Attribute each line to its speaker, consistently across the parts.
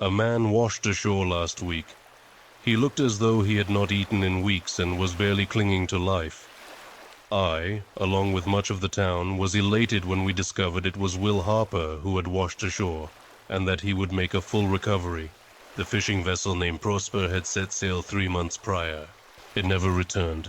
Speaker 1: A man washed ashore last week. He looked as though he had not eaten in weeks and was barely clinging to life. I, along with much of the town, was elated when we discovered it was Will Harper who had washed ashore, and that he would make a full recovery. The fishing vessel named Prosper had set sail 3 months prior. It never returned.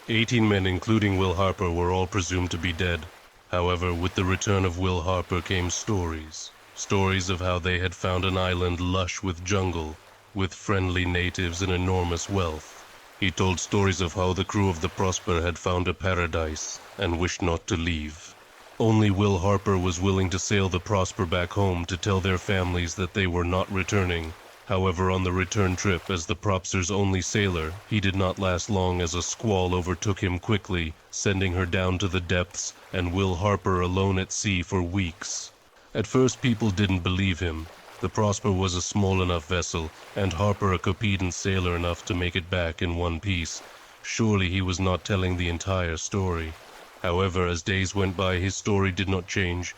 Speaker 1: 18 men, including Will Harper, were all presumed to be dead. However, with the return of Will Harper came stories. Stories of how they had found an island lush with jungle, with friendly natives and enormous wealth. He told stories of how the crew of the Prosper had found a paradise and wished not to leave. Only Will Harper was willing to sail the Prosper back home to tell their families that they were not returning. However, on the return trip, as the Propster's only sailor, he did not last long as a squall overtook him quickly, sending her down to the depths, and Will Harper alone at sea for weeks. At first people didn't believe him. The Prosper was a small enough vessel, and Harper a competent sailor enough to make it back in one piece. Surely he was not telling the entire story. However, as days went by, his story did not change.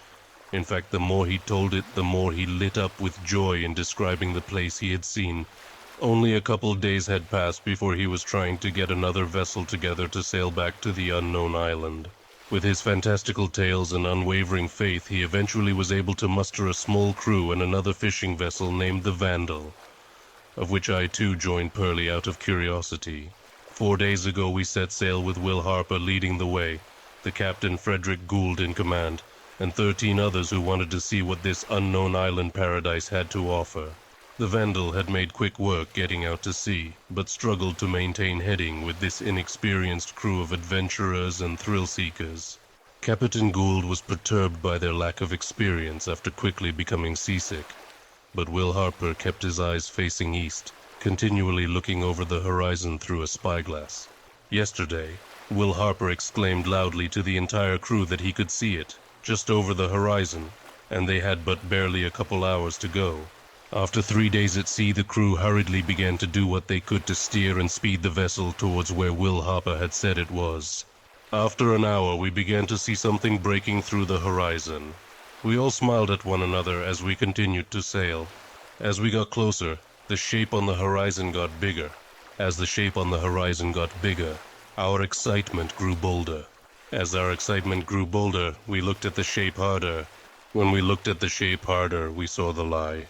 Speaker 1: In fact, the more he told it, the more he lit up with joy in describing the place he had seen. Only a couple days had passed before he was trying to get another vessel together to sail back to the unknown island. With his fantastical tales and unwavering faith, he eventually was able to muster a small crew and another fishing vessel named the Vandal, of which I too joined Pearlie out of curiosity. 4 days ago we set sail with Will Harper leading the way, the captain Frederick Gould in command, and 13 others who wanted to see what this unknown island paradise had to offer. The Vandal had made quick work getting out to sea, but struggled to maintain heading with this inexperienced crew of adventurers and thrill-seekers. Captain Gould was perturbed by their lack of experience after quickly becoming seasick, but Will Harper kept his eyes facing east, continually looking over the horizon through a spyglass. Yesterday, Will Harper exclaimed loudly to the entire crew that he could see it, just over the horizon, and they had but barely a couple hours to go. After 3 days at sea, the crew hurriedly began to do what they could to steer and speed the vessel towards where Will Harper had said it was. After an hour, we began to see something breaking through the horizon. We all smiled at one another as we continued to sail. As we got closer, the shape on the horizon got bigger. As the shape on the horizon got bigger, our excitement grew bolder. As our excitement grew bolder, we looked at the shape harder. When we looked at the shape harder, we saw the lie.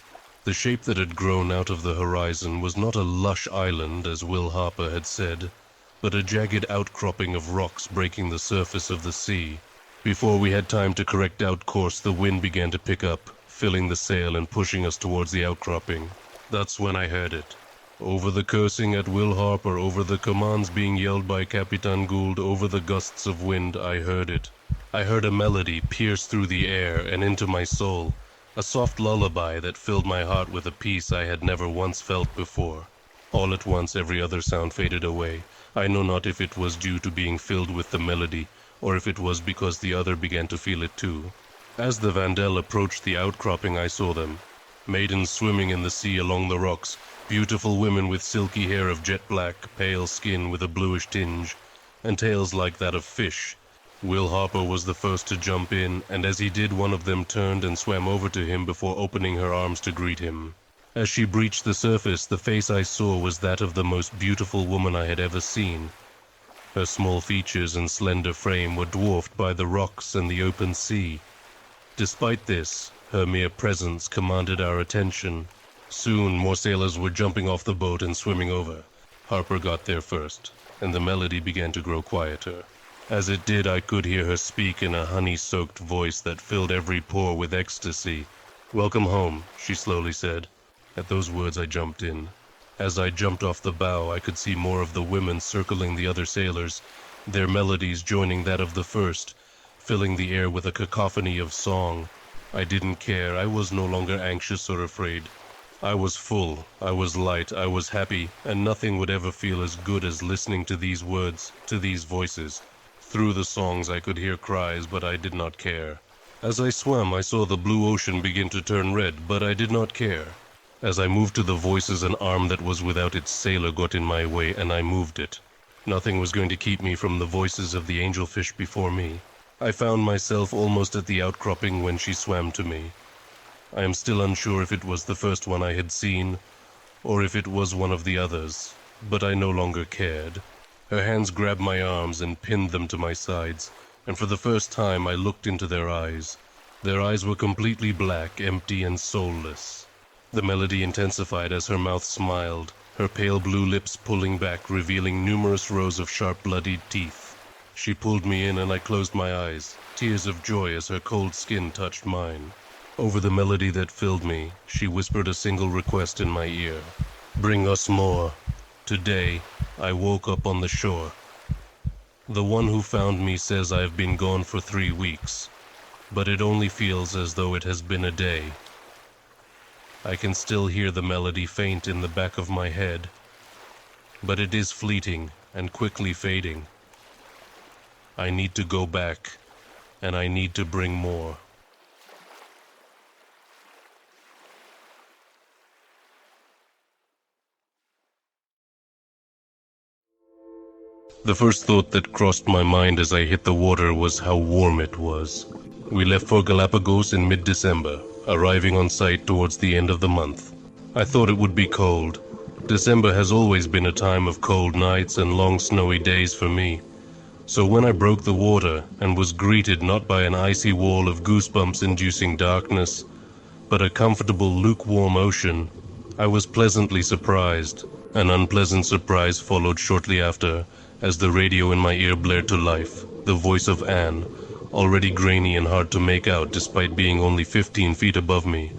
Speaker 1: The shape that had grown out of the horizon was not a lush island, as Will Harper had said, but a jagged outcropping of rocks breaking the surface of the sea. Before we had time to correct our course, the wind began to pick up, filling the sail and pushing us towards the outcropping. That's when I heard it. Over the cursing at Will Harper, over the commands being yelled by Capitan Gould, over the gusts of wind, I heard it. I heard a melody pierce through the air and into my soul, a soft lullaby that filled my heart with a peace I had never once felt before. All at once every other sound faded away. I know not if it was due to being filled with the melody, or if it was because the other began to feel it too. As the Vandal approached the outcropping, I saw them. Maidens swimming in the sea along the rocks, beautiful women with silky hair of jet black, pale skin with a bluish tinge, and tails like that of fish. Will Harper was the first to jump in, and as he did, one of them turned and swam over to him before opening her arms to greet him. As she breached the surface, the face I saw was that of the most beautiful woman I had ever seen. Her small features and slender frame were dwarfed by the rocks and the open sea. Despite this, her mere presence commanded our attention. Soon, more sailors were jumping off the boat and swimming over. Harper got there first, and the melody began to grow quieter. As it did, I could hear her speak in a honey-soaked voice that filled every pore with ecstasy. "Welcome home," she slowly said. At those words, I jumped in. As I jumped off the bow, I could see more of the women circling the other sailors, their melodies joining that of the first, filling the air with a cacophony of song. I didn't care. I was no longer anxious or afraid. I was full, I was light, I was happy, and nothing would ever feel as good as listening to these words, to these voices. Through the songs I could hear cries, but I did not care. As I swam, I saw the blue ocean begin to turn red, but I did not care. As I moved to the voices, an arm that was without its sailor got in my way, and I moved it. Nothing was going to keep me from the voices of the angelfish before me. I found myself almost at the outcropping when she swam to me. I am still unsure if it was the first one I had seen, or if it was one of the others, but I no longer cared. Her hands grabbed my arms and pinned them to my sides, and for the first time I looked into their eyes. Their eyes were completely black, empty and soulless. The melody intensified as her mouth smiled, her pale blue lips pulling back, revealing numerous rows of sharp, bloodied teeth. She pulled me in and I closed my eyes, tears of joy as her cold skin touched mine. Over the melody that filled me, she whispered a single request in my ear. "Bring us more. Today, I woke up on the shore. The one who found me says I have been gone for 3 weeks, but it only feels as though it has been a day. I can still hear the melody faint in the back of my head, but it is fleeting and quickly fading. I need to go back, and I need to bring more." The first thought that crossed my mind as I hit the water was how warm it was. We left for Galapagos in mid-December, arriving on site towards the end of the month. I thought it would be cold. December has always been a time of cold nights and long snowy days for me. So when I broke the water and was greeted not by an icy wall of goosebumps-inducing darkness, but a comfortable lukewarm ocean, I was pleasantly surprised. An unpleasant surprise followed shortly after, as the radio in my ear blared to life, the voice of Anne, already grainy and hard to make out despite being only 15 feet above me,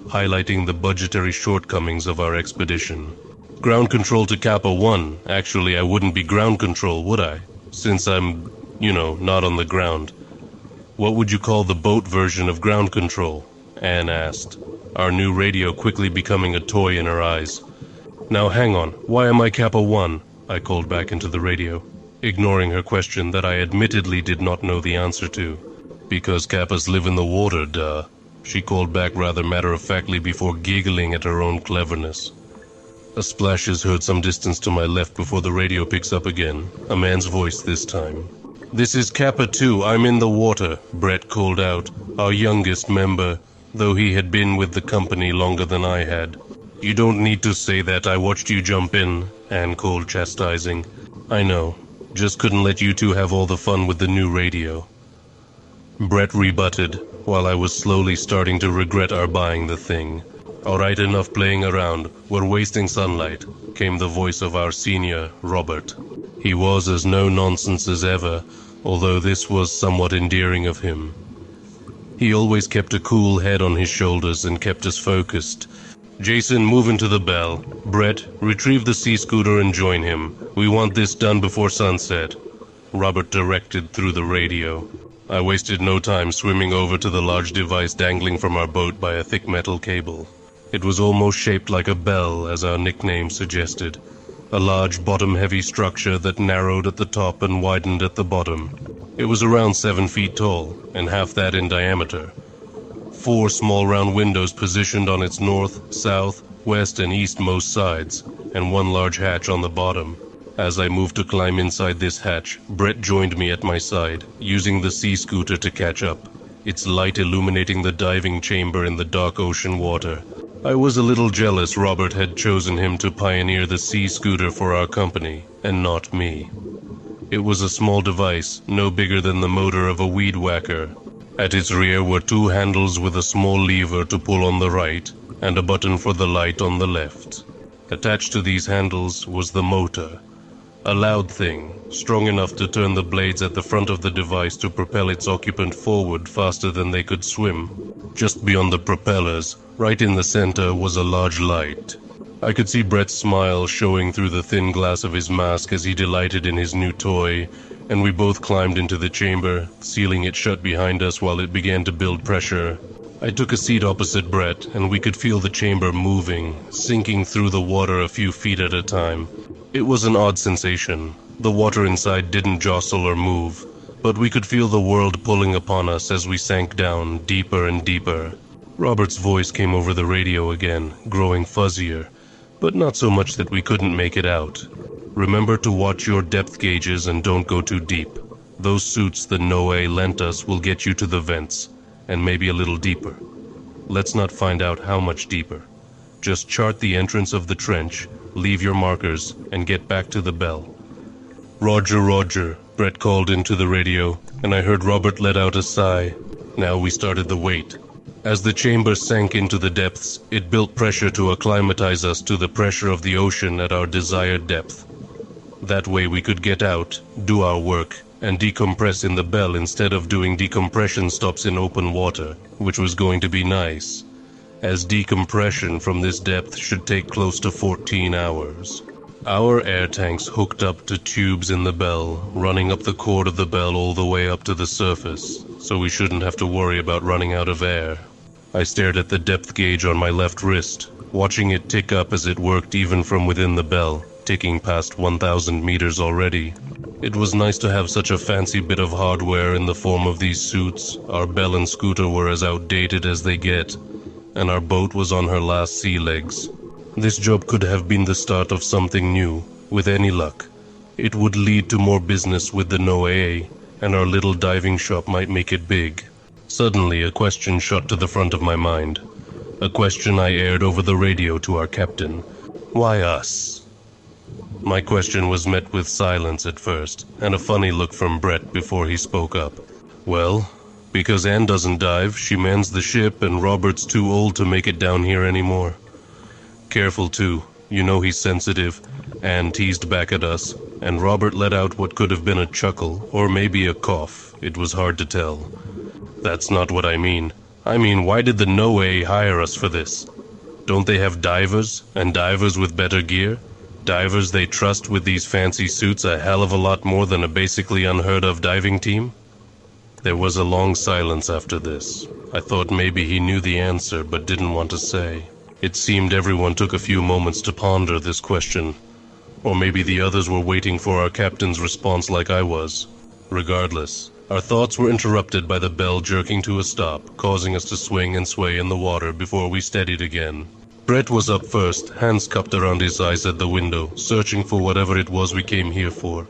Speaker 1: highlighting the budgetary shortcomings of our expedition. "Ground control to Kappa 1. Actually, I wouldn't be ground control, would I? Since I'm, not on the ground. What would you call the boat version of ground control?" Anne asked, our new radio quickly becoming a toy in her eyes. "Now hang on, why am I Kappa 1? I called back into the radio, ignoring her question that I admittedly did not know the answer to. "Because Kappas live in the water, duh," she called back rather matter-of-factly before giggling at her own cleverness. A splash is heard some distance to my left before the radio picks up again, a man's voice this time. "This is Kappa 2, I'm in the water," Brett called out, our youngest member, though he had been with the company longer than I had. "You don't need to say that, I watched you jump in," Anne called, chastising. "I know, just couldn't let you two have all the fun with the new radio," Brett rebutted, while I was slowly starting to regret our buying the thing. "All right, enough playing around, we're wasting sunlight," came the voice of our senior, Robert. He was as no-nonsense as ever, although this was somewhat endearing of him. He always kept a cool head on his shoulders and kept us focused. "Jason, move into the bell. Brett, retrieve the sea scooter and join him. We want this done before sunset," Robert directed through the radio. I wasted no time swimming over to the large device dangling from our boat by a thick metal cable. It was almost shaped like a bell, as our nickname suggested. A large bottom-heavy structure that narrowed at the top and widened at the bottom. It was around 7 feet tall, and half that in diameter. 4 small round windows positioned on its north, south, west, and eastmost sides, and 1 large hatch on the bottom. As I moved to climb inside this hatch, Brett joined me at my side, using the sea scooter to catch up, its light illuminating the diving chamber in the dark ocean water. I was a little jealous Robert had chosen him to pioneer the sea scooter for our company, and not me. It was a small device, no bigger than the motor of a weed whacker. At its rear were 2 handles with a small lever to pull on the right, and a button for the light on the left. Attached to these handles was the motor, a loud thing, strong enough to turn the blades at the front of the device to propel its occupant forward faster than they could swim. Just beyond the propellers, right in the center, was a large light. I could see Brett's smile showing through the thin glass of his mask as he delighted in his new toy, and we both climbed into the chamber, sealing it shut behind us while it began to build pressure. I took a seat opposite Brett, and we could feel the chamber moving, sinking through the water a few feet at a time. It was an odd sensation. The water inside didn't jostle or move, but we could feel the world pulling upon us as we sank down deeper and deeper. Robert's voice came over the radio again, growing fuzzier, but not so much that we couldn't make it out. "Remember to watch your depth gauges and don't go too deep. Those suits the Noe lent us will get you to the vents, and maybe a little deeper." Let's not find out how much deeper. Just chart the entrance of the trench, leave your markers, and get back to the bell." "Roger, Roger," Brett called into the radio, and I heard Robert let out a sigh. Now we started the wait. As the chamber sank into the depths, it built pressure to acclimatize us to the pressure of the ocean at our desired depth. That way we could get out, do our work, and decompress in the bell instead of doing decompression stops in open water, which was going to be nice, as decompression from this depth should take close to 14 hours. Our air tanks hooked up to tubes in the bell, running up the cord of the bell all the way up to the surface, so we shouldn't have to worry about running out of air. I stared at the depth gauge on my left wrist, watching it tick up as it worked even from within the bell, ticking past 1,000 meters already. It was nice to have such a fancy bit of hardware in the form of these suits. Our bell and scooter were as outdated as they get, and our boat was on her last sea legs. This job could have been the start of something new, with any luck. It would lead to more business with the NOAA, and our little diving shop might make it big. Suddenly, a question shot to the front of my mind. A question I aired over the radio to our captain. Why us? My question was met with silence at first, and a funny look from Brett before he spoke up. "Well, because Anne doesn't dive, she mans the ship, and Robert's too old to make it down here anymore. Careful too, you know he's sensitive," Anne teased back at us, and Robert let out what could have been a chuckle, or maybe a cough. It was hard to tell. "That's not what I mean. I mean, why did the NOAA hire us for this? Don't they have divers, and divers with better gear? Divers they trust with these fancy suits a hell of a lot more than a basically unheard-of diving team?" There was a long silence after this. I thought maybe he knew the answer, but didn't want to say. It seemed everyone took a few moments to ponder this question. Or maybe the others were waiting for our captain's response like I was. Regardless, our thoughts were interrupted by the bell jerking to a stop, causing us to swing and sway in the water before we steadied again. Brett was up first, hands cupped around his eyes at the window, searching for whatever it was we came here for.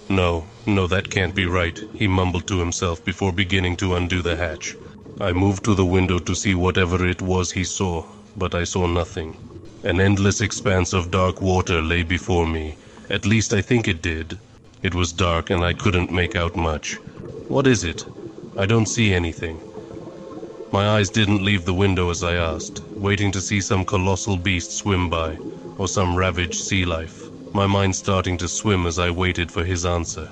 Speaker 1: No, that can't be right," he mumbled to himself before beginning to undo the hatch. I moved to the window to see whatever it was he saw, but I saw nothing. An endless expanse of dark water lay before me. At least I think it did. It was dark and I couldn't make out much. "What is it? I don't see anything." My eyes didn't leave the window as I asked, waiting to see some colossal beast swim by, or some ravaged sea life, my mind starting to swim as I waited for his answer.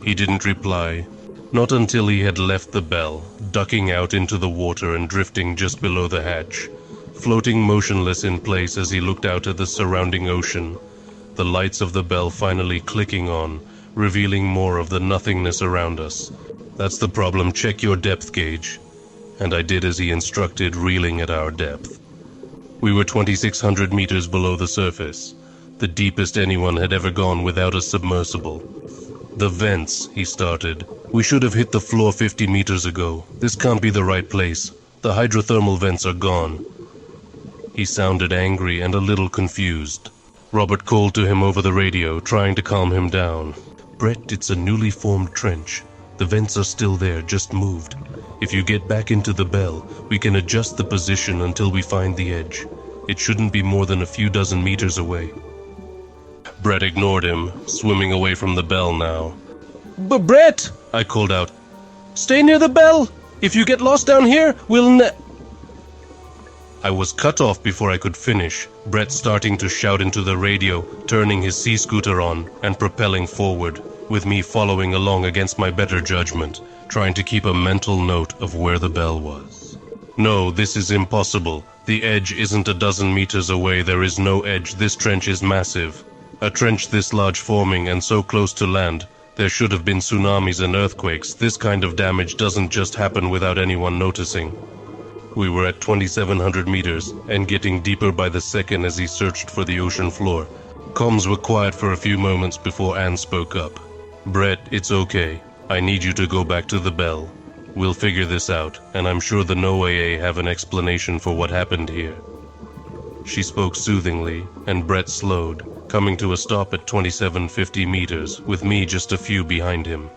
Speaker 1: He didn't reply, not until he had left the bell, ducking out into the water and drifting just below the hatch, floating motionless in place as he looked out at the surrounding ocean, the lights of the bell finally clicking on, revealing more of the nothingness around us. "That's the problem, check your depth gauge." And I did as he instructed, reeling at our depth. We were 2,600 meters below the surface, the deepest anyone had ever gone without a submersible. "The vents," he started. "We should have hit the floor 50 meters ago. This can't be the right place. The hydrothermal vents are gone." He sounded angry and a little confused. Robert called to him over the radio, trying to calm him down. "Brett, it's a newly formed trench. The vents are still there, just moved. If you get back into the bell, we can adjust the position until we find the edge. It shouldn't be more than a few dozen meters away." Brett ignored him, swimming away from the bell now. "But Brett," I called out, "stay near the bell. If you get lost down here, I was cut off before I could finish, Brett starting to shout into the radio, turning his sea scooter on, and propelling forward, with me following along against my better judgment, trying to keep a mental note of where the bell was. "No, this is impossible. The edge isn't a dozen meters away. There is no edge. This trench is massive. A trench this large forming and so close to land. There should have been tsunamis and earthquakes. This kind of damage doesn't just happen without anyone noticing." We were at 2,700 meters, and getting deeper by the second as he searched for the ocean floor. Comms were quiet for a few moments before Anne spoke up. "Brett, it's okay. I need you to go back to the bell. We'll figure this out, and I'm sure the NOAA have an explanation for what happened here." She spoke soothingly, and Brett slowed, coming to a stop at 2,750 meters, with me just a few behind him.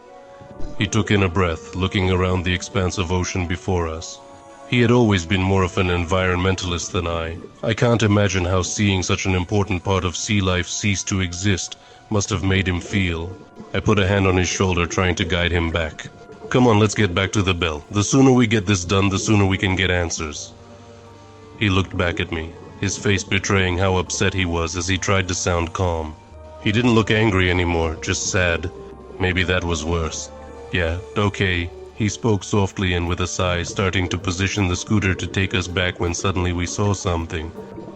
Speaker 1: He took in a breath, looking around the expanse of ocean before us. He had always been more of an environmentalist than I. I can't imagine how seeing such an important part of sea life cease to exist must have made him feel. I put a hand on his shoulder, trying to guide him back. Come on, let's get back to the bell. The sooner we get this done, the sooner we can get answers. He looked back at me, his face betraying how upset he was as he tried to sound calm. He didn't look angry anymore, just sad. Maybe that was worse. Yeah, okay. He spoke softly and with a sigh, starting to position the scooter to take us back when suddenly we saw something.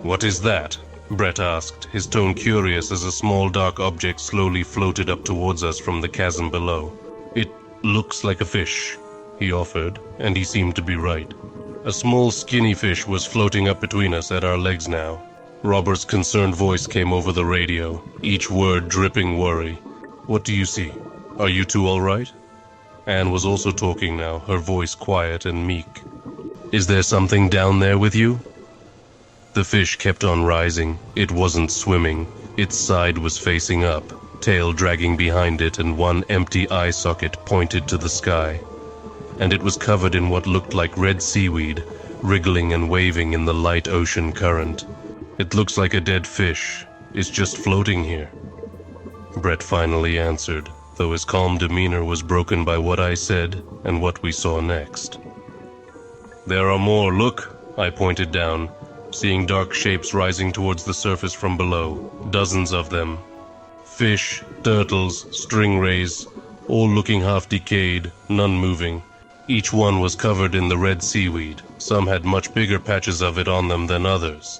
Speaker 1: What is that? Brett asked, his tone curious as a small dark object slowly floated up towards us from the chasm below. It looks like a fish, he offered, and he seemed to be right. A small skinny fish was floating up between us at our legs now. Robert's concerned voice came over the radio, each word dripping worry. What do you see? Are you two all right? Anne was also talking now, her voice quiet and meek. Is there something down there with you? The fish kept on rising. It wasn't swimming. Its side was facing up, tail dragging behind it, and one empty eye socket pointed to the sky. And it was covered in what looked like red seaweed, wriggling and waving in the light ocean current. It looks like a dead fish. It's just floating here. Brett finally answered, though his calm demeanor was broken by what I said and what we saw next. There are more, look, I pointed down, seeing dark shapes rising towards the surface from below, dozens of them. Fish, turtles, stingrays, all looking half decayed, none moving. Each one was covered in the red seaweed. Some had much bigger patches of it on them than others.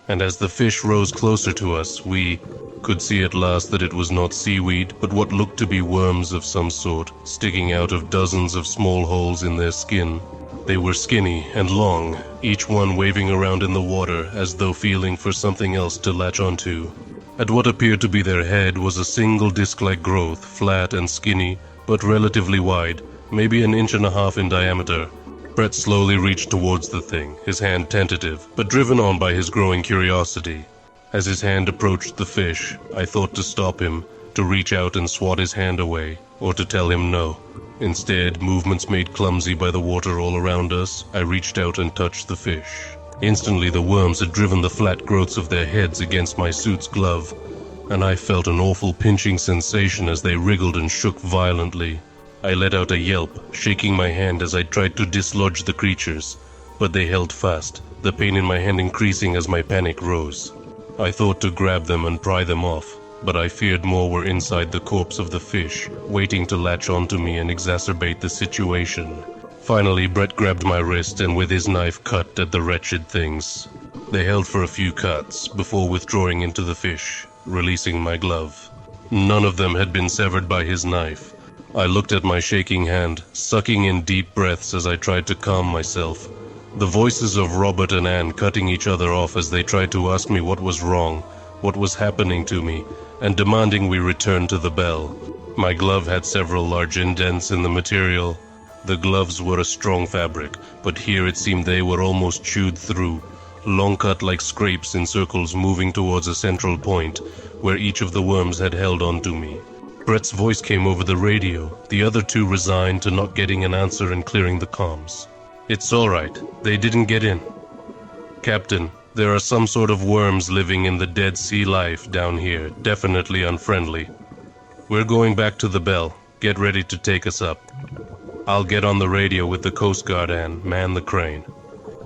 Speaker 1: And as the fish rose closer to us, we could see at last that it was not seaweed, but what looked to be worms of some sort, sticking out of dozens of small holes in their skin. They were skinny and long, each one waving around in the water as though feeling for something else to latch onto. At what appeared to be their head was a single disc-like growth, flat and skinny, but relatively wide, maybe 1.5 inches in diameter. Brett slowly reached towards the thing, his hand tentative, but driven on by his growing curiosity. As his hand approached the fish, I thought to stop him, to reach out and swat his hand away, or to tell him no. Instead, movements made clumsy by the water all around us, I reached out and touched the fish. Instantly the worms had driven the flat growths of their heads against my suit's glove, and I felt an awful pinching sensation as they wriggled and shook violently. I let out a yelp, shaking my hand as I tried to dislodge the creatures, but they held fast, the pain in my hand increasing as my panic rose. I thought to grab them and pry them off, but I feared more were inside the corpse of the fish, waiting to latch onto me and exacerbate the situation. Finally, Brett grabbed my wrist and with his knife cut at the wretched things. They held for a few cuts, before withdrawing into the fish, releasing my glove. None of them had been severed by his knife. I looked at my shaking hand, sucking in deep breaths as I tried to calm myself. The voices of Robert and Anne cutting each other off as they tried to ask me what was wrong, what was happening to me, and demanding we return to the bell. My glove had several large indents in the material. The gloves were a strong fabric, but here it seemed they were almost chewed through, long cut like scrapes in circles moving towards a central point, where each of the worms had held onto me. Brett's voice came over the radio, the other two resigned to not getting an answer and clearing the comms. It's all right, they didn't get in. Captain, there are some sort of worms living in the dead sea life down here, definitely unfriendly. We're going back to the bell. Get ready to take us up. I'll get on the radio with the Coast Guard and man the crane.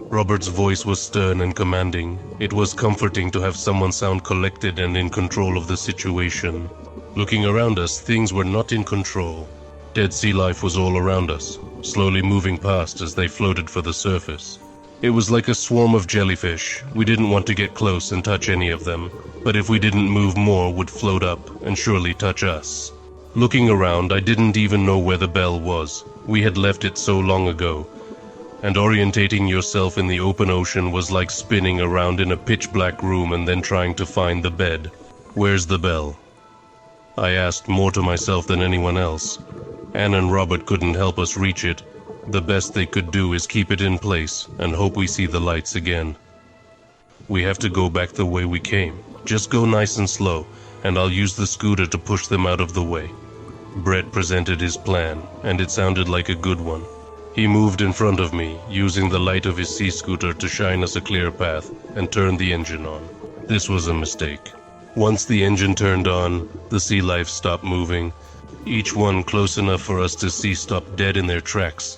Speaker 1: Robert's voice was stern and commanding. It was comforting to have someone sound collected and in control of the situation. Looking around us, things were not in control. Dead sea life was all around us, slowly moving past as they floated for the surface. It was like a swarm of jellyfish. We didn't want to get close and touch any of them, but if we didn't move more, would float up and surely touch us. Looking around, I didn't even know where the bell was. We had left it so long ago, and orientating yourself in the open ocean was like spinning around in a pitch-black room and then trying to find the bed. Where's the bell? I asked more to myself than anyone else. Anne and Robert couldn't help us reach it. The best they could do is keep it in place and hope we see the lights again. We have to go back the way we came. Just go nice and slow, and I'll use the scooter to push them out of the way. Brett presented his plan, and it sounded like a good one. He moved in front of me, using the light of his sea scooter to shine us a clear path, and turned the engine on. This was a mistake. Once the engine turned on, the sea life stopped moving, each one close enough for us to see stop dead in their tracks,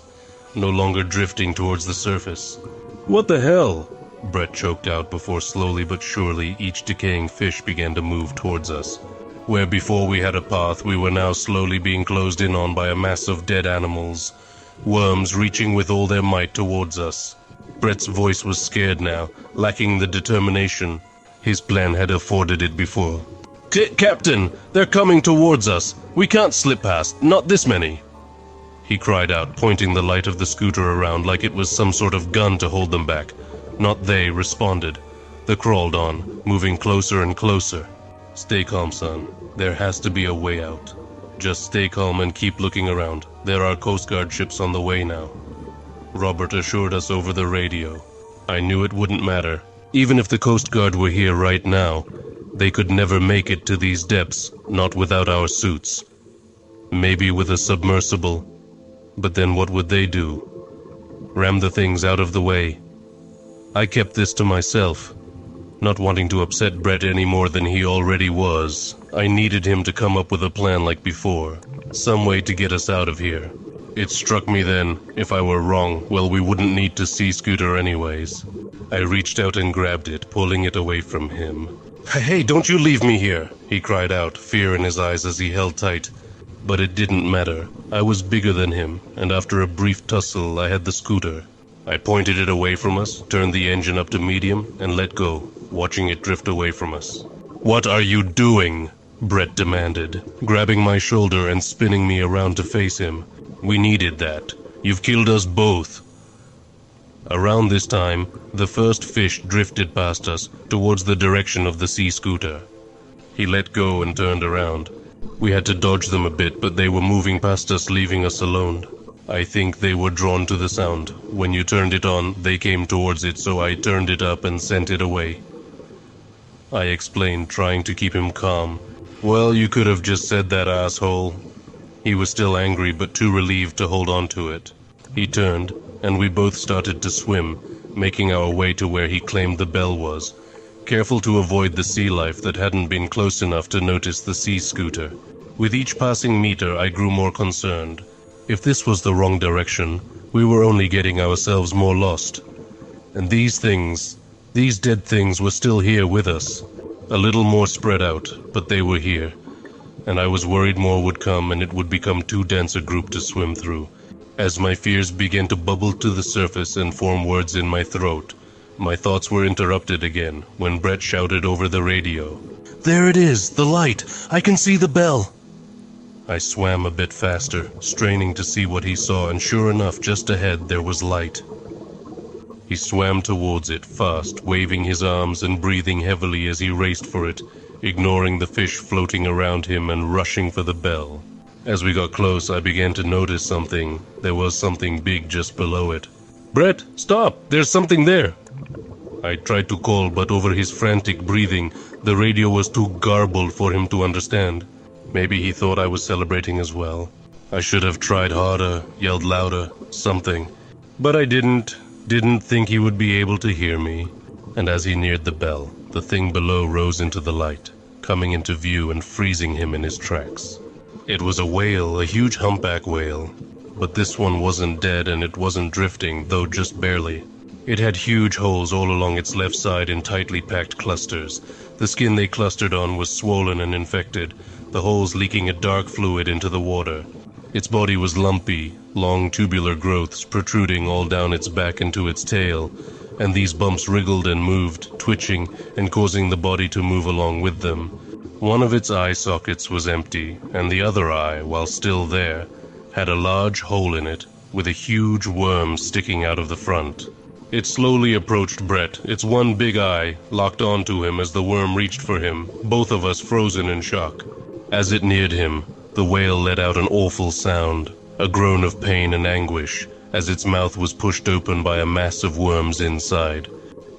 Speaker 1: no longer drifting towards the surface. "What the hell?" Brett choked out before slowly but surely each decaying fish began to move towards us. Where before we had a path, we were now slowly being closed in on by a mass of dead animals, worms reaching with all their might towards us. Brett's voice was scared now, lacking the determination his plan had afforded it before. Captain, they're coming towards us. We can't slip past, not this many," he cried out, pointing the light of the scooter around like it was some sort of gun to hold them back. Not they responded. They crawled on, moving closer and closer. "Stay calm, son. There has to be a way out. Just stay calm and keep looking around. There are Coast Guard ships on the way now," Robert assured us over the radio. I knew it wouldn't matter. Even if the Coast Guard were here right now, they could never make it to these depths, not without our suits. Maybe with a submersible. But then what would they do? Ram the things out of the way. I kept this to myself, not wanting to upset Brett any more than he already was. I needed him to come up with a plan like before, some way to get us out of here. It struck me then, if I were wrong, well, we wouldn't need to sea scooter anyways. I reached out and grabbed it, pulling it away from him. "Hey, don't you leave me here," he cried out, fear in his eyes as he held tight. But it didn't matter. I was bigger than him, and after a brief tussle, I had the scooter. I pointed it away from us, turned the engine up to medium, and let go, watching it drift away from us. "What are you doing?" Brett demanded, grabbing my shoulder and spinning me around to face him. "We needed that. You've killed us both." Around this time, the first fish drifted past us towards the direction of the sea scooter. He let go and turned around. We had to dodge them a bit, but they were moving past us, leaving us alone. I think they were drawn to the sound. When you turned it on, they came towards it, so I turned it up and sent it away. I explained, trying to keep him calm. "Well, you could have just said that, asshole." He was still angry, but too relieved to hold on to it. He turned, and we both started to swim, making our way to where he claimed the bell was, careful to avoid the sea life that hadn't been close enough to notice the sea scooter. With each passing meter, I grew more concerned. If this was the wrong direction, we were only getting ourselves more lost. And these dead things were still here with us. A little more spread out, but they were here. And I was worried more would come and it would become too dense a group to swim through. As my fears began to bubble to the surface and form words in my throat, my thoughts were interrupted again when Brett shouted over the radio. "There it is, the light! I can see the bell!" I swam a bit faster, straining to see what he saw, and sure enough, just ahead there was light. He swam towards it, fast, waving his arms and breathing heavily as he raced for it, ignoring the fish floating around him and rushing for the bell. As we got close, I began to notice something. There was something big just below it. "Brett, stop! There's something there!" I tried to call, but over his frantic breathing, the radio was too garbled for him to understand. Maybe he thought I was celebrating as well. I should have tried harder, yelled louder, something. But I didn't think he would be able to hear me. And as he neared the bell, the thing below rose into the light, coming into view and freezing him in his tracks. It was a whale, a huge humpback whale. But this one wasn't dead and it wasn't drifting, though just barely. It had huge holes all along its left side in tightly packed clusters. The skin they clustered on was swollen and infected, the holes leaking a dark fluid into the water. Its body was lumpy, long tubular growths protruding all down its back into its tail, and these bumps wriggled and moved, twitching and causing the body to move along with them. One of its eye sockets was empty, and the other eye, while still there, had a large hole in it, with a huge worm sticking out of the front. It slowly approached Brett, its one big eye locked onto him as the worm reached for him, both of us frozen in shock. As it neared him, the whale let out an awful sound, a groan of pain and anguish, as its mouth was pushed open by a mass of worms inside.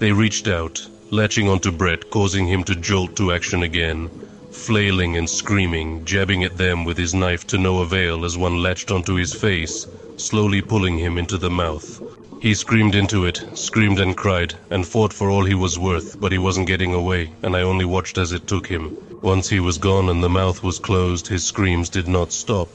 Speaker 1: They reached out, latching onto Brett, causing him to jolt to action again, flailing and screaming, jabbing at them with his knife to no avail as one latched onto his face, slowly pulling him into the mouth. He screamed into it, screamed and cried, and fought for all he was worth, but he wasn't getting away, and I only watched as it took him. Once he was gone and the mouth was closed, his screams did not stop.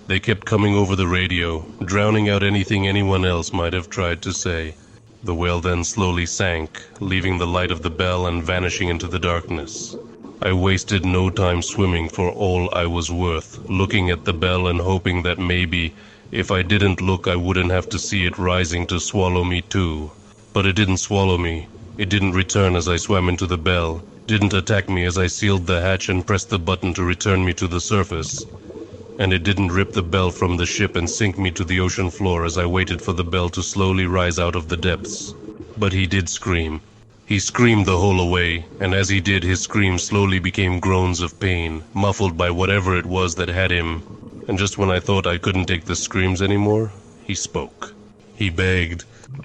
Speaker 1: They kept coming over the radio, drowning out anything anyone else might have tried to say. The whale then slowly sank, leaving the light of the bell and vanishing into the darkness. I wasted no time swimming for all I was worth, looking at the bell and hoping that maybe, if I didn't look, I wouldn't have to see it rising to swallow me too. But it didn't swallow me. It didn't return as I swam into the bell, didn't attack me as I sealed the hatch and pressed the button to return me to the surface. And it didn't rip the bell from the ship and sink me to the ocean floor as I waited for the bell to slowly rise out of the depths. But he did scream. He screamed the whole way, and as he did, his screams slowly became groans of pain, muffled by whatever it was that had him. And just when I thought I couldn't take the screams anymore, he spoke. He begged.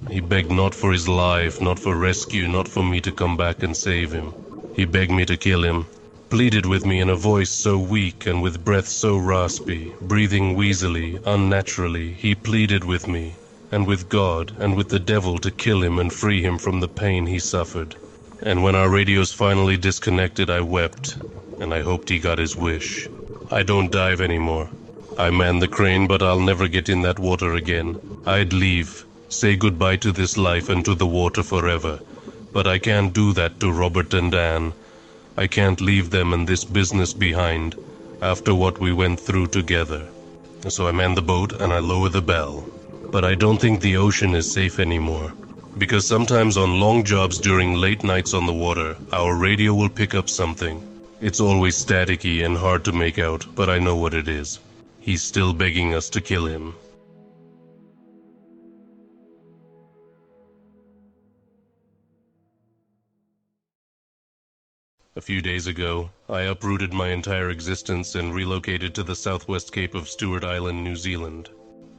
Speaker 1: He begged not for his life, not for rescue, not for me to come back and save him. He begged me to kill him, pleaded with me in a voice so weak and with breath so raspy, breathing wheezily, unnaturally. He pleaded with me, and with God, and with the devil to kill him and free him from the pain he suffered. And when our radios finally disconnected, I wept, and I hoped he got his wish. I don't dive anymore. I man the crane, but I'll never get in that water again. I'd leave, say goodbye to this life and to the water forever. But I can't do that to Robert and Anne. I can't leave them and this business behind, after what we went through together. So I man the boat and I lower the bell. But I don't think the ocean is safe anymore. Because sometimes on long jobs during late nights on the water, our radio will pick up something. It's always staticky and hard to make out, but I know what it is. He's still begging us to kill him. A few days ago, I uprooted my entire existence and relocated to the southwest cape of Stewart Island, New Zealand.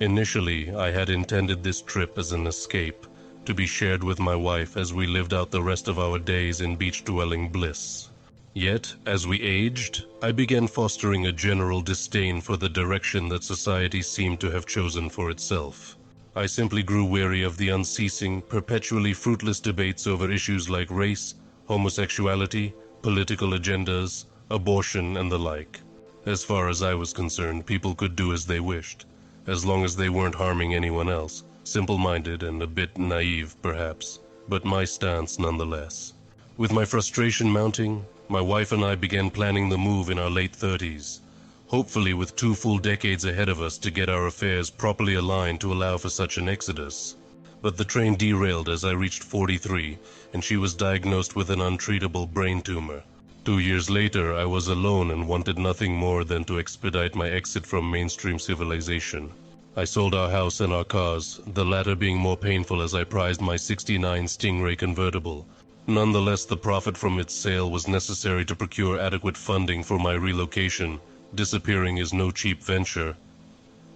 Speaker 1: Initially, I had intended this trip as an escape, to be shared with my wife as we lived out the rest of our days in beach-dwelling bliss. Yet, as we aged, I began fostering a general disdain for the direction that society seemed to have chosen for itself. I simply grew weary of the unceasing, perpetually fruitless debates over issues like race, homosexuality, political agendas, abortion, and the like. As far as I was concerned, people could do as they wished, as long as they weren't harming anyone else, simple-minded and a bit naive, perhaps, but my stance nonetheless. With my frustration mounting, my wife and I began planning the move in our late 30s, hopefully with 2 full decades ahead of us to get our affairs properly aligned to allow for such an exodus. But the train derailed as I reached 43, and she was diagnosed with an untreatable brain tumor. 2 years later, I was alone and wanted nothing more than to expedite my exit from mainstream civilization. I sold our house and our cars, the latter being more painful as I prized my '69 Stingray convertible. Nonetheless, the profit from its sale was necessary to procure adequate funding for my relocation. Disappearing is no cheap venture,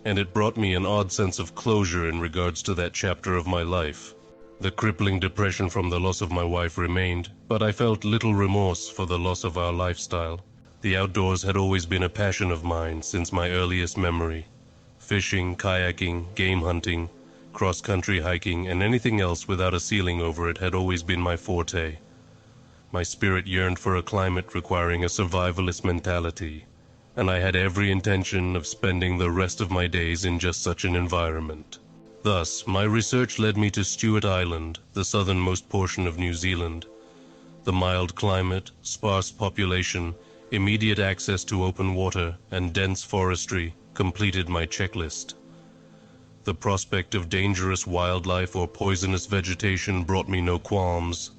Speaker 1: and it brought me an odd sense of closure in regards to that chapter of my life. The crippling depression from the loss of my wife remained, but I felt little remorse for the loss of our lifestyle. The outdoors had always been a passion of mine since my earliest memory. Fishing, kayaking, game hunting, cross-country hiking, and anything else without a ceiling over it had always been my forte. My spirit yearned for a climate requiring a survivalist mentality, and I had every intention of spending the rest of my days in just such an environment. Thus, my research led me to Stewart Island, the southernmost portion of New Zealand. The mild climate, sparse population, immediate access to open water, and dense forestry completed my checklist. The prospect of dangerous wildlife or poisonous vegetation brought me no qualms.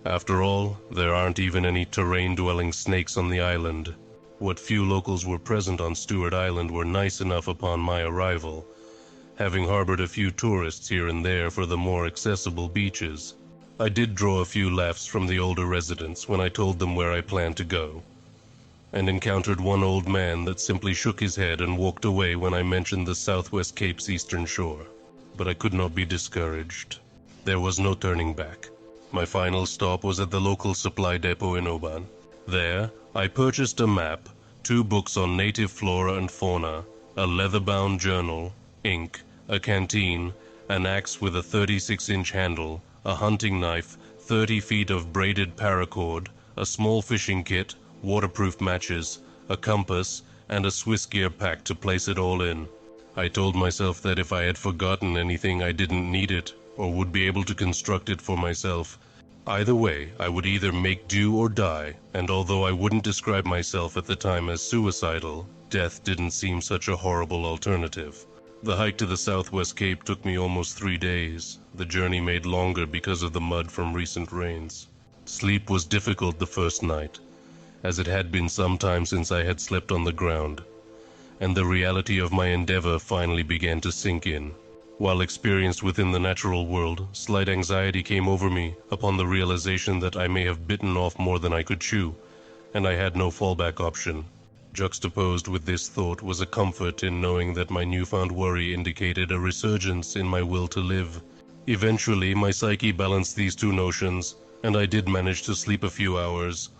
Speaker 1: After all, there aren't even any terrain-dwelling snakes on the island. What few locals were present on Stewart Island were nice enough upon my arrival, having harbored a few tourists here and there for the more accessible beaches. I did draw a few laughs from the older residents when I told them where I planned to go, and encountered one old man that simply shook his head and walked away when I mentioned the Southwest Cape's eastern shore. But I could not be discouraged. There was no turning back. My final stop was at the local supply depot in Oban. There, I purchased a map, 2 books on native flora and fauna, a leather-bound journal, ink, a canteen, an axe with a 36-inch handle, a hunting knife, 30 feet of braided paracord, a small fishing kit, waterproof matches, a compass, and a Swiss gear pack to place it all in. I told myself that if I had forgotten anything, I didn't need it, or would be able to construct it for myself. Either way, I would either make do or die, and although I wouldn't describe myself at the time as suicidal, death didn't seem such a horrible alternative. The hike to the Southwest Cape took me almost 3 days, the journey made longer because of the mud from recent rains. Sleep was difficult the first night, as it had been some time since I had slept on the ground, and the reality of my endeavor finally began to sink in. While experienced within the natural world, slight anxiety came over me upon the realization that I may have bitten off more than I could chew, and I had no fallback option. Juxtaposed with this thought was a comfort in knowing that my newfound worry indicated a resurgence in my will to live. Eventually, my psyche balanced these two notions, and I did manage to sleep a few hours,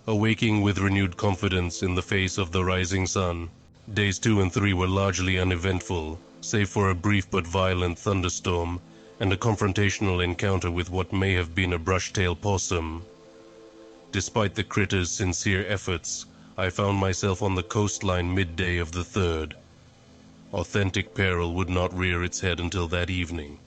Speaker 1: awaking with renewed confidence in the face of the rising sun. Days 2 and 3 were largely uneventful, save for a brief but violent thunderstorm and a confrontational encounter with what may have been a brush-tail possum. Despite the critter's sincere efforts, I found myself on the coastline midday of the 3rd. Authentic peril would not rear its head until that evening.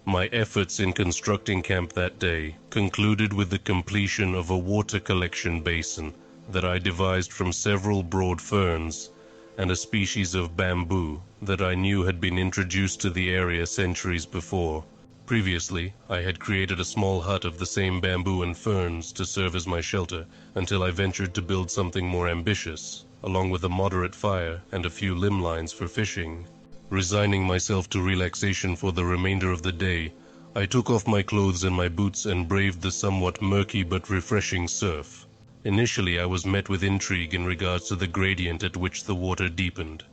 Speaker 1: My efforts in constructing camp that day concluded with the completion of a water collection basin that I devised from several broad ferns and a species of bamboo that I knew had been introduced to the area centuries before. Previously, I had created a small hut of the same bamboo and ferns to serve as my shelter until I ventured to build something more ambitious, along with a moderate fire and a few limb lines for fishing. Resigning myself to relaxation for the remainder of the day, I took off my clothes and my boots and braved the somewhat murky but refreshing surf. Initially, I was met with intrigue in regards to the gradient at which the water deepened.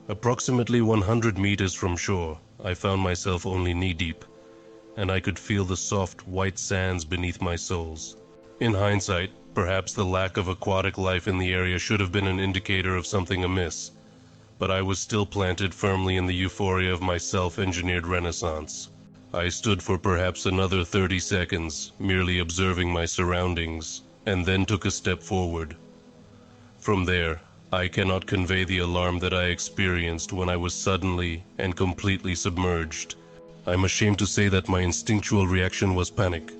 Speaker 1: Approximately 100 meters from shore, I found myself only knee-deep, and I could feel the soft, white sands beneath my soles. In hindsight, perhaps the lack of aquatic life in the area should have been an indicator of something amiss, but I was still planted firmly in the euphoria of my self-engineered renaissance. I stood for perhaps another 30 seconds, merely observing my surroundings, and then took a step forward. From there, I cannot convey the alarm that I experienced when I was suddenly and completely submerged. I'm ashamed to say that my instinctual reaction was panic.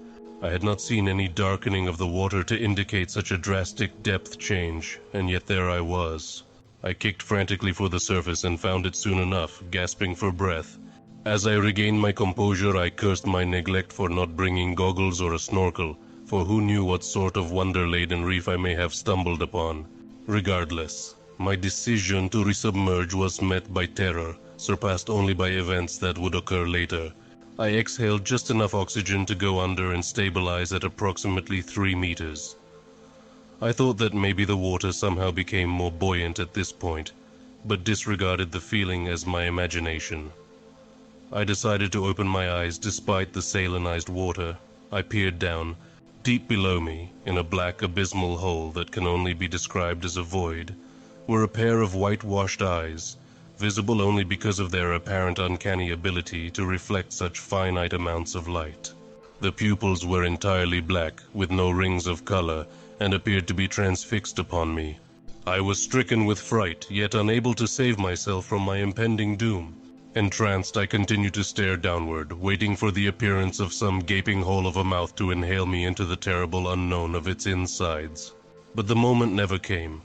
Speaker 1: I had not seen any darkening of the water to indicate such a drastic depth change, and yet there I was. I kicked frantically for the surface and found it soon enough, gasping for breath. As I regained my composure, I cursed my neglect for not bringing goggles or a snorkel, for who knew what sort of wonder-laden reef I may have stumbled upon. Regardless, my decision to resubmerge was met by terror, surpassed only by events that would occur later. I exhaled just enough oxygen to go under and stabilize at approximately 3 meters. I thought that maybe the water somehow became more buoyant at this point, but disregarded the feeling as my imagination. I decided to open my eyes despite the salinized water. I peered down. Deep below me, in a black abysmal hole that can only be described as a void, were a pair of whitewashed eyes, visible only because of their apparent uncanny ability to reflect such finite amounts of light. The pupils were entirely black, with no rings of color, and appeared to be transfixed upon me. I was stricken with fright, yet unable to save myself from my impending doom. Entranced, I continued to stare downward, waiting for the appearance of some gaping hole of a mouth to inhale me into the terrible unknown of its insides. But the moment never came.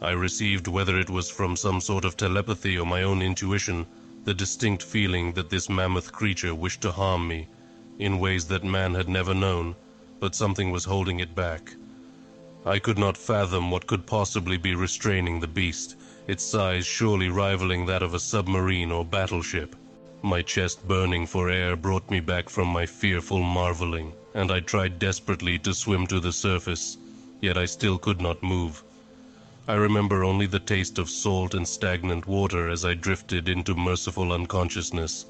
Speaker 1: I received, whether it was from some sort of telepathy or my own intuition, the distinct feeling that this mammoth creature wished to harm me, in ways that man had never known, but something was holding it back. I could not fathom what could possibly be restraining the beast, its size surely rivaling that of a submarine or battleship. My chest burning for air brought me back from my fearful marveling, and I tried desperately to swim to the surface, yet I still could not move. I remember only the taste of salt and stagnant water as I drifted into merciful unconsciousness,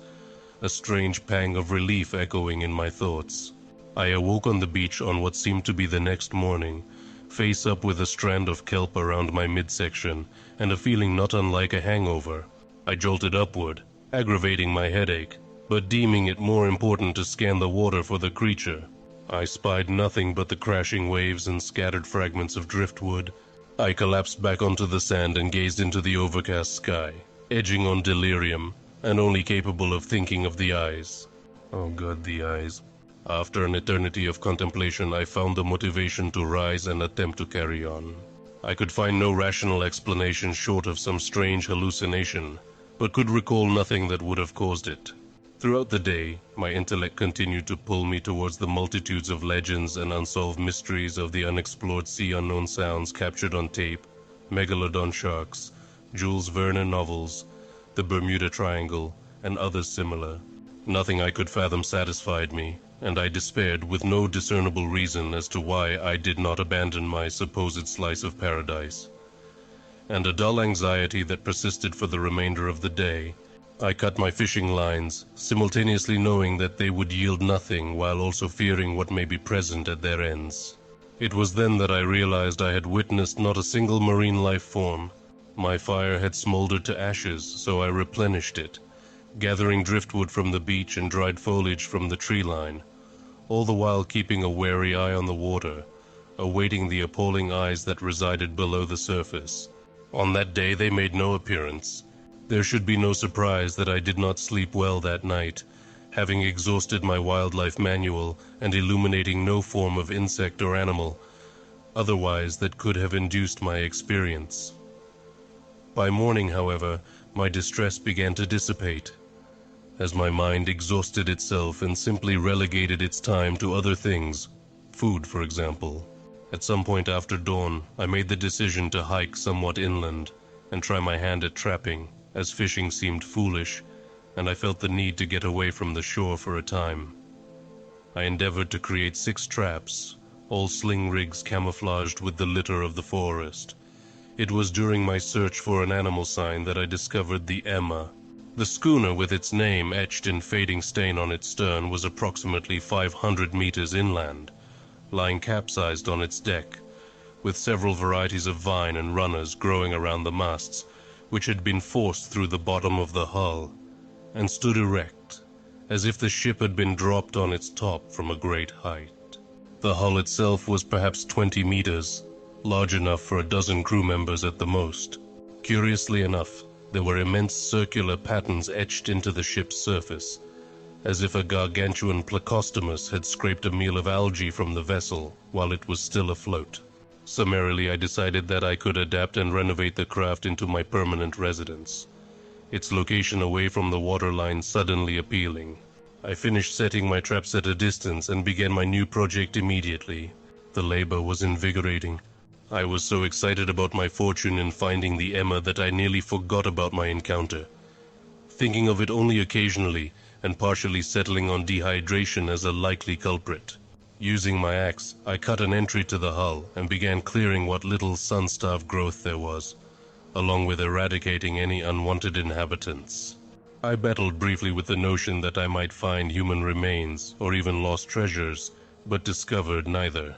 Speaker 1: a strange pang of relief echoing in my thoughts. I awoke on the beach on what seemed to be the next morning, face up with a strand of kelp around my midsection, and a feeling not unlike a hangover. I jolted upward, aggravating my headache, but deeming it more important to scan the water for the creature. I spied nothing but the crashing waves and scattered fragments of driftwood. I collapsed back onto the sand and gazed into the overcast sky, edging on delirium, and only capable of thinking of the eyes. Oh God, the eyes. After an eternity of contemplation, I found the motivation to rise and attempt to carry on. I could find no rational explanation short of some strange hallucination, but could recall nothing that would have caused it. Throughout the day, my intellect continued to pull me towards the multitudes of legends and unsolved mysteries of the unexplored sea unknown sounds captured on tape, megalodon sharks, Jules Verne novels, the Bermuda Triangle, and others similar. Nothing I could fathom satisfied me, and I despaired with no discernible reason as to why I did not abandon my supposed slice of paradise. And a dull anxiety that persisted for the remainder of the day. I cut my fishing lines, simultaneously knowing that they would yield nothing while also fearing what may be present at their ends. It was then that I realized I had witnessed not a single marine life form. My fire had smoldered to ashes, so I replenished it, gathering driftwood from the beach and dried foliage from the tree line, all the while keeping a wary eye on the water, awaiting the appalling eyes that resided below the surface. On that day they made no appearance. There should be no surprise that I did not sleep well that night, having exhausted my wildlife manual and illuminating no form of insect or animal, otherwise that could have induced my experience. By morning, however, my distress began to dissipate, as my mind exhausted itself and simply relegated its time to other things, food for example. At some point after dawn, I made the decision to hike somewhat inland and try my hand at trapping, as fishing seemed foolish, and I felt the need to get away from the shore for a time. I endeavored to create 6 traps, all sling rigs camouflaged with the litter of the forest. It was during my search for an animal sign that I discovered the Emma. The schooner with its name etched in fading stain on its stern was approximately 500 meters inland, lying capsized on its deck, with several varieties of vine and runners growing around the masts, which had been forced through the bottom of the hull, and stood erect, as if the ship had been dropped on its top from a great height. The hull itself was perhaps 20 meters, large enough for a dozen crew members at the most. Curiously enough, there were immense circular patterns etched into the ship's surface, as if a gargantuan Plecostomus had scraped a meal of algae from the vessel while it was still afloat. Summarily, I decided that I could adapt and renovate the craft into my permanent residence, its location away from the waterline suddenly appealing. I finished setting my traps at a distance and began my new project immediately. The labor was invigorating. I was so excited about my fortune in finding the Emma that I nearly forgot about my encounter, thinking of it only occasionally and partially settling on dehydration as a likely culprit. Using my axe, I cut an entry to the hull and began clearing what little sun-starved growth there was, along with eradicating any unwanted inhabitants. I battled briefly with the notion that I might find human remains or even lost treasures, but discovered neither.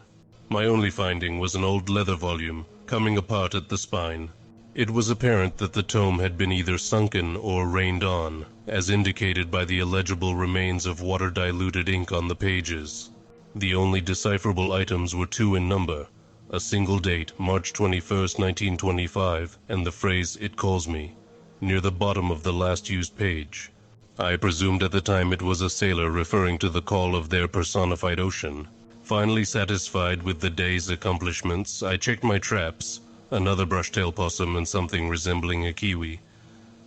Speaker 1: My only finding was an old leather volume, coming apart at the spine. It was apparent that the tome had been either sunken or rained on, as indicated by the illegible remains of water-diluted ink on the pages. The only decipherable items were 2 in number, a single date, March 21st, 1925, and the phrase, "It calls me," near the bottom of the last used page. I presumed at the time it was a sailor referring to the call of their personified ocean. Finally satisfied with the day's accomplishments, I checked my traps, another brush-tail possum and something resembling a kiwi,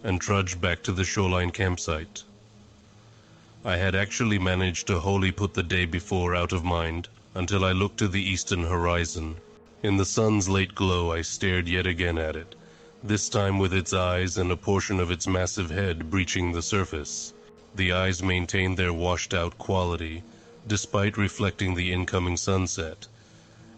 Speaker 1: and trudged back to the shoreline campsite. I had actually managed to wholly put the day before out of mind, until I looked to the eastern horizon. In the sun's late glow I stared yet again at it, this time with its eyes and a portion of its massive head breaching the surface. The eyes maintained their washed-out quality, despite reflecting the incoming sunset,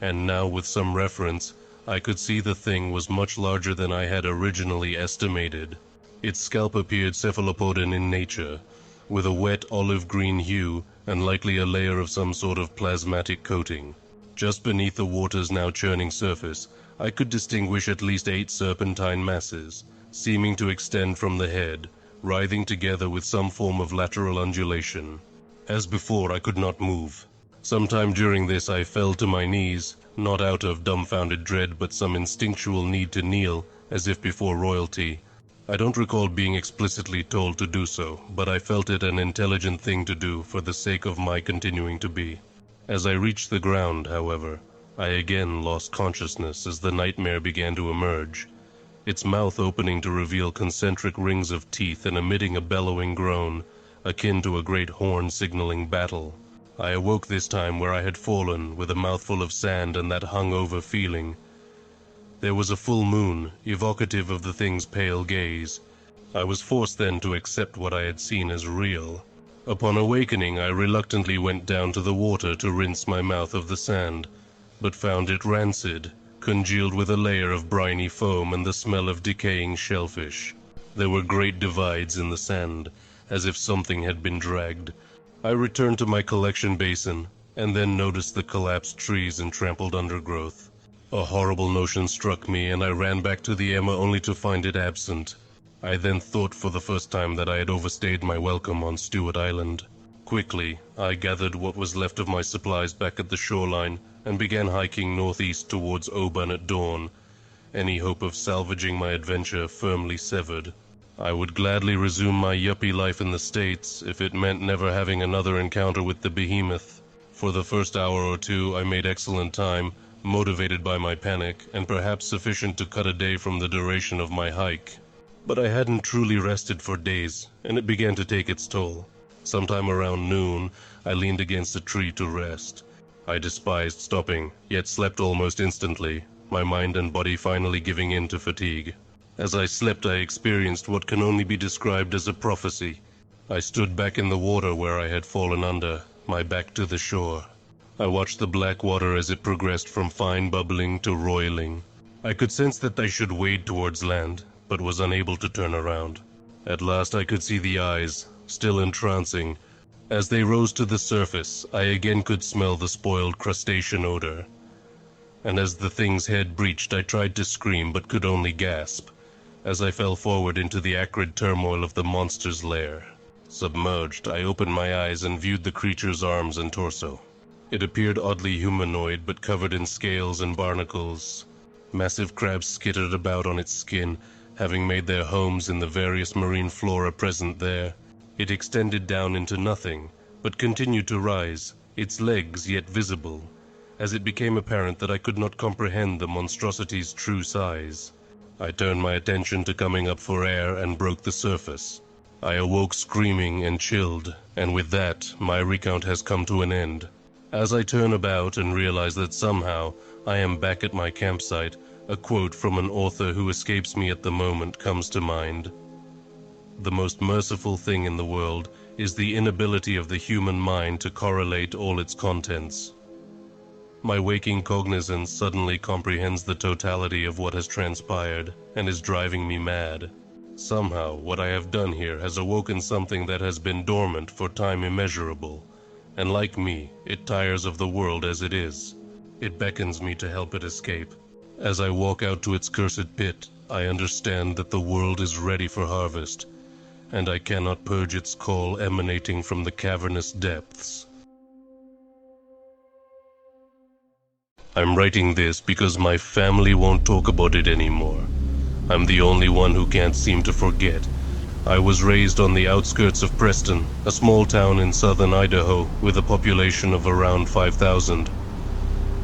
Speaker 1: and now with some reference, I could see the thing was much larger than I had originally estimated. Its scalp appeared cephalopodan in nature, with a wet olive-green hue and likely a layer of some sort of plasmatic coating. Just beneath the water's now churning surface, I could distinguish at least 8 serpentine masses, seeming to extend from the head, writhing together with some form of lateral undulation. As before, I could not move. Sometime during this I fell to my knees, not out of dumbfounded dread but some instinctual need to kneel, as if before royalty. I don't recall being explicitly told to do so, but I felt it an intelligent thing to do for the sake of my continuing to be. As I reached the ground, however, I again lost consciousness as the nightmare began to emerge, its mouth opening to reveal concentric rings of teeth and emitting a bellowing groan, akin to a great horn signaling battle. I awoke this time where I had fallen, with a mouthful of sand and that hung-over feeling. There was a full moon, evocative of the thing's pale gaze. I was forced then to accept what I had seen as real. Upon awakening, I reluctantly went down to the water to rinse my mouth of the sand, but found it rancid, congealed with a layer of briny foam and the smell of decaying shellfish. There were great divides in the sand, as if something had been dragged. I returned to my collection basin, and then noticed the collapsed trees and trampled undergrowth. A horrible notion struck me, and I ran back to the Emma only to find it absent. I then thought for the first time that I had overstayed my welcome on Stewart Island. Quickly, I gathered what was left of my supplies back at the shoreline and began hiking northeast towards Oban at dawn, any hope of salvaging my adventure firmly severed. I would gladly resume my yuppie life in the States if it meant never having another encounter with the behemoth. For the first hour or two I made excellent time, motivated by my panic, and perhaps sufficient to cut a day from the duration of my hike. But I hadn't truly rested for days, and it began to take its toll. Sometime around noon, I leaned against a tree to rest. I despised stopping, yet slept almost instantly, my mind and body finally giving in to fatigue. As I slept, I experienced what can only be described as a prophecy. I stood back in the water where I had fallen under, my back to the shore. I watched the black water as it progressed from fine bubbling to roiling. I could sense that I should wade towards land, but was unable to turn around. At last I could see the eyes, still entrancing. As they rose to the surface, I again could smell the spoiled crustacean odor. And as the thing's head breached, I tried to scream, but could only gasp, as I fell forward into the acrid turmoil of the monster's lair. Submerged, I opened my eyes and viewed the creature's arms and torso. It appeared oddly humanoid, but covered in scales and barnacles. Massive crabs skittered about on its skin, having made their homes in the various marine flora present there. It extended down into nothing, but continued to rise, its legs yet visible, as it became apparent that I could not comprehend the monstrosity's true size. I turned my attention to coming up for air and broke the surface. I awoke screaming and chilled, and with that, my recount has come to an end. As I turn about and realize that somehow I am back at my campsite, a quote from an author who escapes me at the moment comes to mind. The most merciful thing in the world is the inability of the human mind to correlate all its contents. My waking cognizance suddenly comprehends the totality of what has transpired and is driving me mad. Somehow, what I have done here has awoken something that has been dormant for time immeasurable, and like me, it tires of the world as it is. It beckons me to help it escape. As I walk out to its cursed pit, I understand that the world is ready for harvest, and I cannot purge its call emanating from the cavernous depths. I'm writing this because my family won't talk about it anymore. I'm the only one who can't seem to forget. I was raised on the outskirts of Preston, a small town in southern Idaho with a population of around 5,000.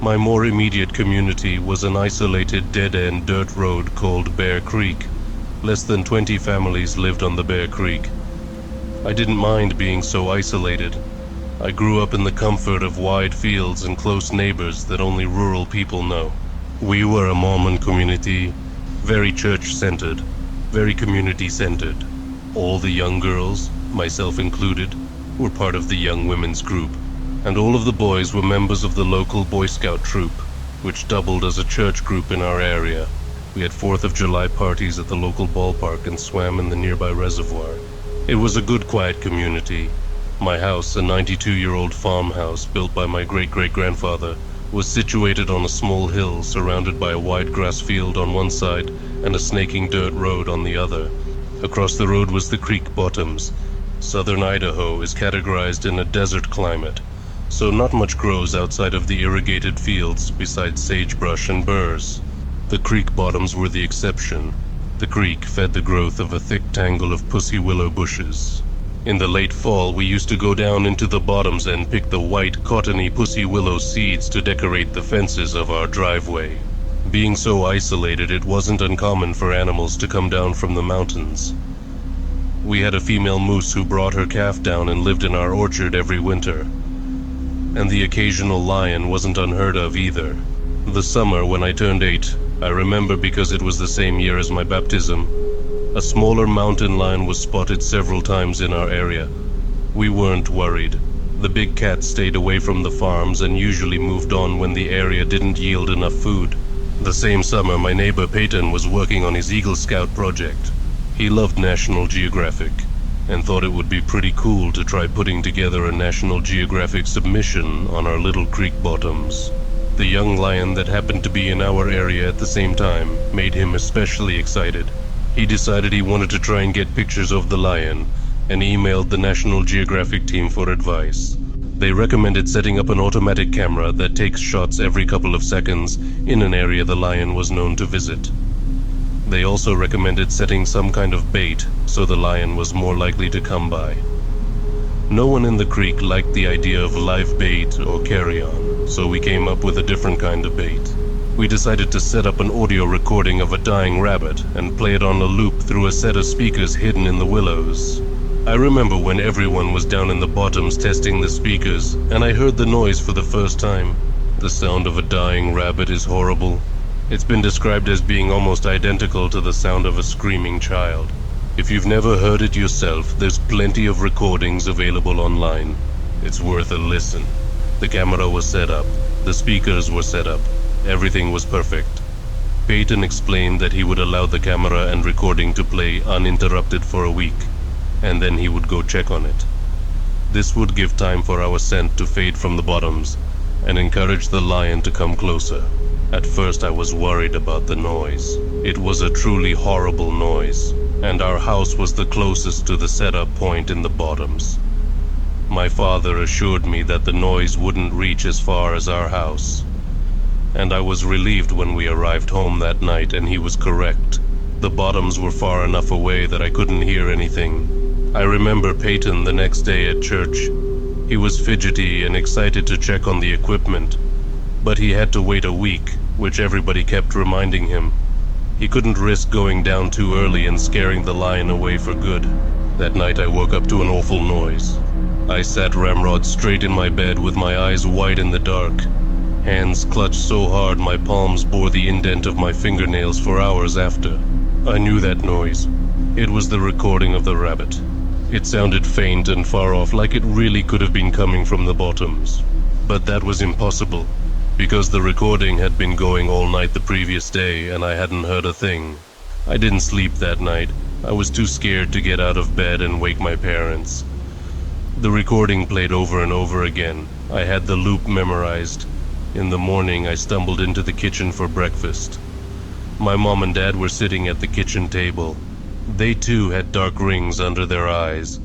Speaker 1: My more immediate community was an isolated dead-end dirt road called Bear Creek. Less than 20 families lived on the Bear Creek. I didn't mind being so isolated. I grew up in the comfort of wide fields and close neighbors that only rural people know. We were a Mormon community, very church-centered, very community-centered. All the young girls, myself included, were part of the young women's group, and all of the boys were members of the local Boy Scout troop, which doubled as a church group in our area. We had 4th of July parties at the local ballpark and swam in the nearby reservoir. It was a good, quiet community. My house, a 92-year-old farmhouse built by my great-great-grandfather, was situated on a small hill surrounded by a wide grass field on one side and a snaking dirt road on the other. Across the road was the creek bottoms. Southern Idaho is categorized in a desert climate, so not much grows outside of the irrigated fields besides sagebrush and burrs. The creek bottoms were the exception. The creek fed the growth of a thick tangle of pussy willow bushes. In the late fall, we used to go down into the bottoms and pick the white, cottony pussy willow seeds to decorate the fences of our driveway. Being so isolated, it wasn't uncommon for animals to come down from the mountains. We had a female moose who brought her calf down and lived in our orchard every winter. And the occasional lion wasn't unheard of either. The summer when I turned 8, I remember because it was the same year as my baptism, a smaller mountain lion was spotted several times in our area. We weren't worried. The big cats stayed away from the farms and usually moved on when the area didn't yield enough food. The same summer, my neighbor Peyton was working on his Eagle Scout project. He loved National Geographic and thought it would be pretty cool to try putting together a National Geographic submission on our little creek bottoms. The young lion that happened to be in our area at the same time made him especially excited. He decided he wanted to try and get pictures of the lion and emailed the National Geographic team for advice. They recommended setting up an automatic camera that takes shots every couple of seconds in an area the lion was known to visit. They also recommended setting some kind of bait so the lion was more likely to come by. No one in the creek liked the idea of live bait or carry-on, so we came up with a different kind of bait. We decided to set up an audio recording of a dying rabbit and play it on a loop through a set of speakers hidden in the willows. I remember when everyone was down in the bottoms testing the speakers, and I heard the noise for the first time. The sound of a dying rabbit is horrible. It's been described as being almost identical to the sound of a screaming child. If you've never heard it yourself, there's plenty of recordings available online. It's worth a listen. The camera was set up. The speakers were set up. Everything was perfect. Peyton explained that he would allow the camera and recording to play uninterrupted for a week, and then he would go check on it. This would give time for our scent to fade from the bottoms and encourage the lion to come closer. At first I was worried about the noise. It was a truly horrible noise, and our house was the closest to the setup point in the bottoms. My father assured me that the noise wouldn't reach as far as our house, and I was relieved when we arrived home that night and he was correct. The bottoms were far enough away that I couldn't hear anything. I remember Peyton the next day at church. He was fidgety and excited to check on the equipment, but he had to wait a week, which everybody kept reminding him. He couldn't risk going down too early and scaring the lion away for good. That night I woke up to an awful noise. I sat ramrod straight in my bed with my eyes wide in the dark. Hands clutched so hard my palms bore the indent of my fingernails for hours after. I knew that noise. It was the recording of the rabbit. It sounded faint and far off, like it really could have been coming from the bottoms. But that was impossible, because the recording had been going all night the previous day and I hadn't heard a thing. I didn't sleep that night. I was too scared to get out of bed and wake my parents. The recording played over and over again. I had the loop memorized. In the morning, I stumbled into the kitchen for breakfast. My mom and dad were sitting at the kitchen table. They too had dark rings under their eyes.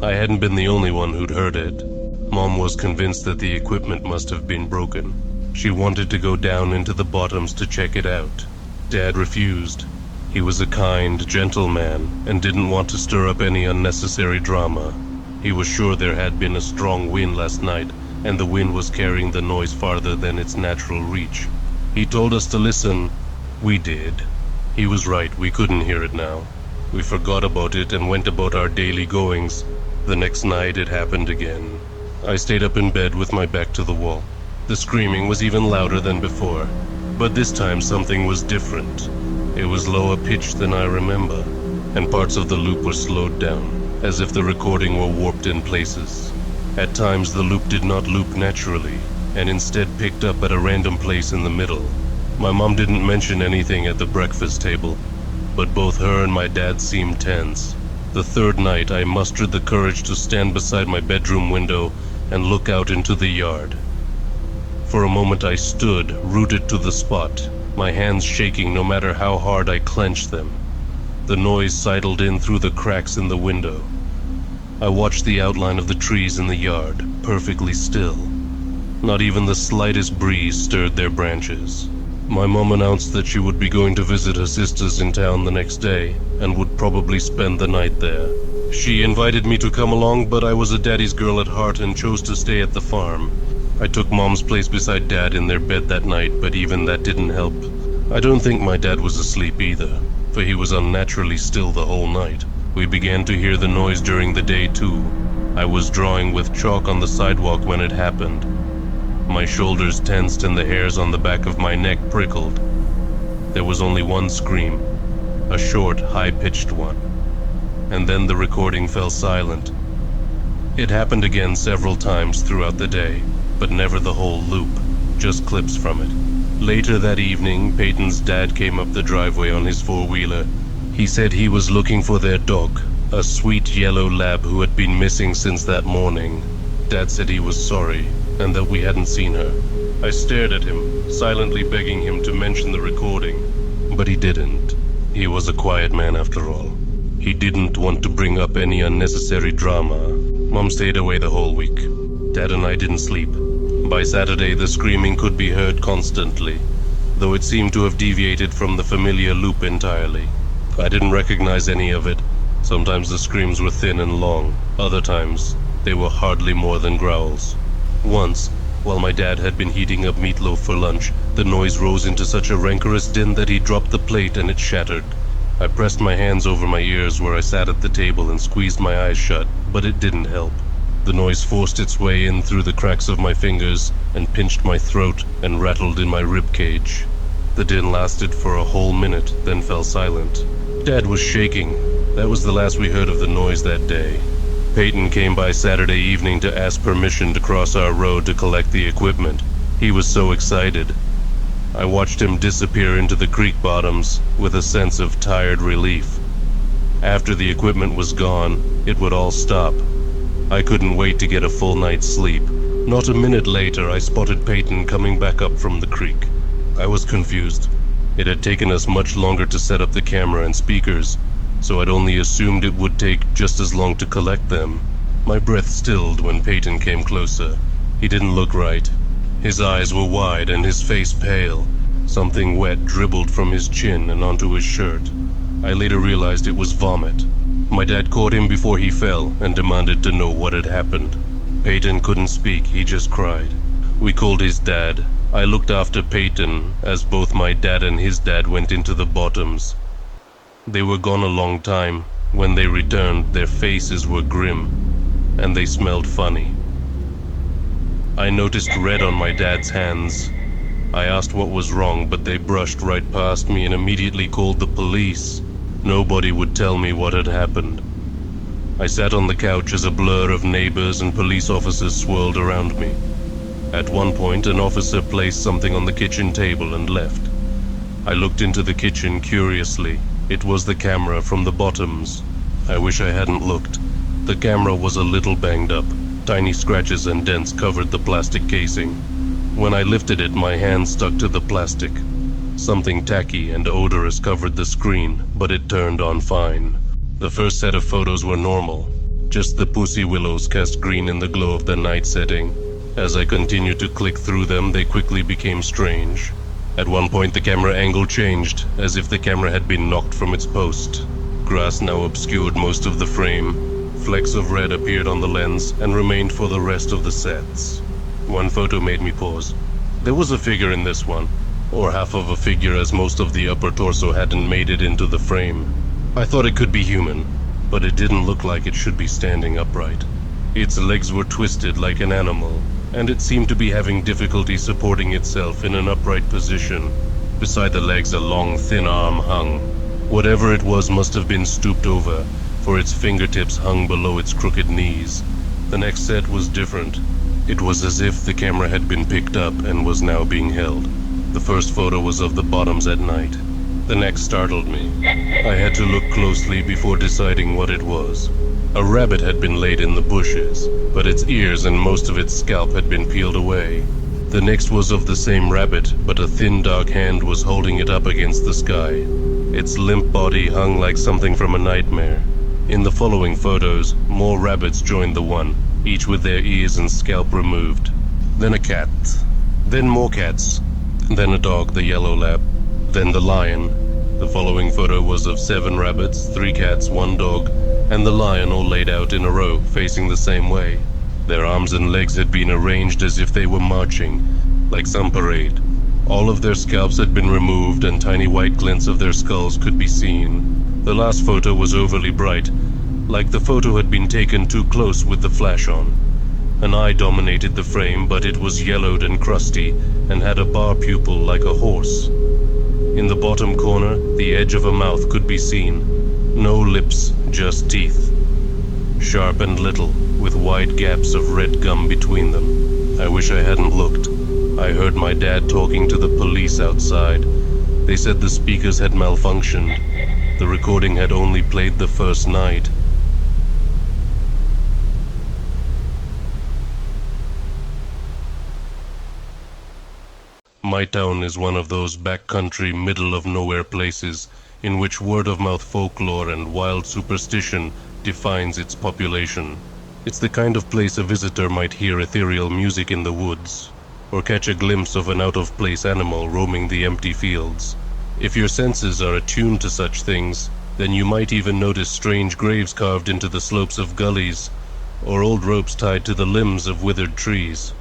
Speaker 1: I hadn't been the only one who'd heard it. Mom was convinced that the equipment must have been broken. She wanted to go down into the bottoms to check it out. Dad refused. He was a kind, gentle man and didn't want to stir up any unnecessary drama. He was sure there had been a strong wind last night, and the wind was carrying the noise farther than its natural reach. He told us to listen. We did. He was right, we couldn't hear it now. We forgot about it and went about our daily goings. The next night it happened again. I stayed up in bed with my back to the wall. The screaming was even louder than before, but this time something was different. It was lower pitched than I remember, and parts of the loop were slowed down, as if the recording were warped in places. At times the loop did not loop naturally, and instead picked up at a random place in the middle. My mom didn't mention anything at the breakfast table, but both her and my dad seemed tense. The third night I mustered the courage to stand beside my bedroom window and look out into the yard. For a moment I stood, rooted to the spot, my hands shaking no matter how hard I clenched them. The noise sidled in through the cracks in the window. I watched the outline of the trees in the yard, perfectly still. Not even the slightest breeze stirred their branches. My mom announced that she would be going to visit her sisters in town the next day, and would probably spend the night there. She invited me to come along, but I was a daddy's girl at heart and chose to stay at the farm. I took Mom's place beside Dad in their bed that night, but even that didn't help. I don't think my dad was asleep either, for he was unnaturally still the whole night. We began to hear the noise during the day too. I was drawing with chalk on the sidewalk when it happened. My shoulders tensed and the hairs on the back of my neck prickled. There was only one scream, a short, high-pitched one. And then the recording fell silent. It happened again several times throughout the day, but never the whole loop, just clips from it. Later that evening, Peyton's dad came up the driveway on his four-wheeler. He said he was looking for their dog, a sweet yellow lab who had been missing since that morning. Dad said he was sorry, and that we hadn't seen her. I stared at him, silently begging him to mention the recording, but he didn't. He was a quiet man after all. He didn't want to bring up any unnecessary drama. Mom stayed away the whole week. Dad and I didn't sleep. By Saturday, the screaming could be heard constantly, though it seemed to have deviated from the familiar loop entirely. I didn't recognize any of it. Sometimes the screams were thin and long. Other times, they were hardly more than growls. Once, while my dad had been heating up meatloaf for lunch, the noise rose into such a rancorous din that he dropped the plate and it shattered. I pressed my hands over my ears where I sat at the table and squeezed my eyes shut, but it didn't help. The noise forced its way in through the cracks of my fingers and pinched my throat and rattled in my rib cage. The din lasted for a whole minute, then fell silent. Dad was shaking. That was the last we heard of the noise that day. Peyton came by Saturday evening to ask permission to cross our road to collect the equipment. He was so excited. I watched him disappear into the creek bottoms with a sense of tired relief. After the equipment was gone, it would all stop. I couldn't wait to get a full night's sleep. Not a minute later, I spotted Peyton coming back up from the creek. I was confused. It had taken us much longer to set up the camera and speakers, so I'd only assumed it would take just as long to collect them. My breath stilled when Peyton came closer. He didn't look right. His eyes were wide and his face pale. Something wet dribbled from his chin and onto his shirt. I later realized it was vomit. My dad caught him before he fell and demanded to know what had happened. Peyton couldn't speak, he just cried. We called his dad. I looked after Peyton as both my dad and his dad went into the bottoms. They were gone a long time. When they returned, their faces were grim, and they smelled funny. I noticed red on my dad's hands. I asked what was wrong, but they brushed right past me and immediately called the police. Nobody would tell me what had happened. I sat on the couch as a blur of neighbors and police officers swirled around me. At one point, an officer placed something on the kitchen table and left. I looked into the kitchen curiously. It was the camera from the bottoms. I wish I hadn't looked. The camera was a little banged up. Tiny scratches and dents covered the plastic casing. When I lifted it, my hand stuck to the plastic. Something tacky and odorous covered the screen, but it turned on fine. The first set of photos were normal. Just the pussy willows cast green in the glow of the night setting. As I continued to click through them, they quickly became strange. At one point, the camera angle changed, as if the camera had been knocked from its post. Grass now obscured most of the frame. Flecks of red appeared on the lens and remained for the rest of the sets. One photo made me pause. There was a figure in this one, or half of a figure, as most of the upper torso hadn't made it into the frame. I thought it could be human, but it didn't look like it should be standing upright. Its legs were twisted like an animal, and it seemed to be having difficulty supporting itself in an upright position. Beside the legs, a long, thin arm hung. Whatever it was must have been stooped over, for its fingertips hung below its crooked knees. The next set was different. It was as if the camera had been picked up and was now being held. The first photo was of the bottoms at night. The next startled me. I had to look closely before deciding what it was. A rabbit had been laid in the bushes, but its ears and most of its scalp had been peeled away. The next was of the same rabbit, but a thin dark hand was holding it up against the sky. Its limp body hung like something from a nightmare. In the following photos, more rabbits joined the one, each with their ears and scalp removed. Then a cat. Then more cats. Then a dog, the yellow lab. Then the lion. The following photo was of 7 rabbits, 3 cats, 1 dog, and the lion all laid out in a row, facing the same way. Their arms and legs had been arranged as if they were marching, like some parade. All of their scalps had been removed and tiny white glints of their skulls could be seen. The last photo was overly bright, like the photo had been taken too close with the flash on. An eye dominated the frame, but it was yellowed and crusty and had a bar pupil like a horse. In the bottom corner, the edge of a mouth could be seen. No lips, just teeth. Sharp and little, with wide gaps of red gum between them. I wish I hadn't looked. I heard my dad talking to the police outside. They said the speakers had malfunctioned. The recording had only played the first night. My town is one of those backcountry, middle-of-nowhere places in which word-of-mouth folklore and wild superstition defines its population. It's the kind of place a visitor might hear ethereal music in the woods, or catch a glimpse of an out-of-place animal roaming the empty fields. If your senses are attuned to such things, then you might even notice strange graves carved into the slopes of gullies, or old ropes tied to the limbs of withered trees,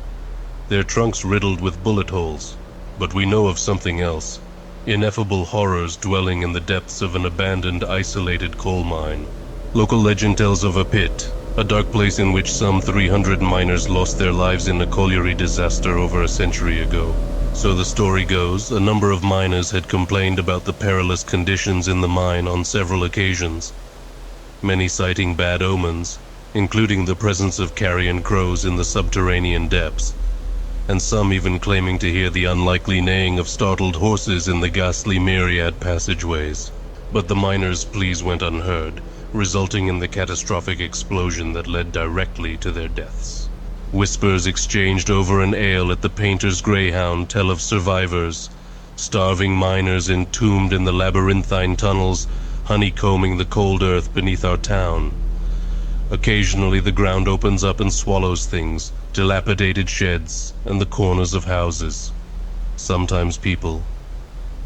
Speaker 1: their trunks riddled with bullet holes. But we know of something else. Ineffable horrors dwelling in the depths of an abandoned, isolated coal mine. Local legend tells of a pit, a dark place in which some 300 miners lost their lives in a colliery disaster over a century ago. So the story goes, a number of miners had complained about the perilous conditions in the mine on several occasions, many citing bad omens, including the presence of carrion crows in the subterranean depths, and some even claiming to hear the unlikely neighing of startled horses in the ghastly myriad passageways. But the miners' pleas went unheard, resulting in the catastrophic explosion that led directly to their deaths. Whispers exchanged over an ale at the Painter's Greyhound tell of survivors, starving miners entombed in the labyrinthine tunnels, honeycombing the cold earth beneath our town. Occasionally the ground opens up and swallows things, dilapidated sheds, and the corners of houses. Sometimes people.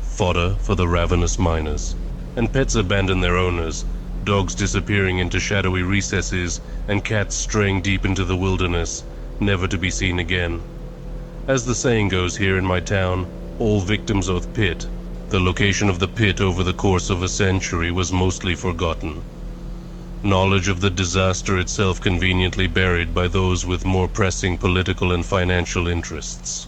Speaker 1: Fodder for the ravenous miners. And pets abandon their owners, dogs disappearing into shadowy recesses, and cats straying deep into the wilderness, never to be seen again. As the saying goes here in my town, all victims of the pit. The location of the pit over the course of a century was mostly forgotten. Knowledge of the disaster itself conveniently buried by those with more pressing political and financial interests.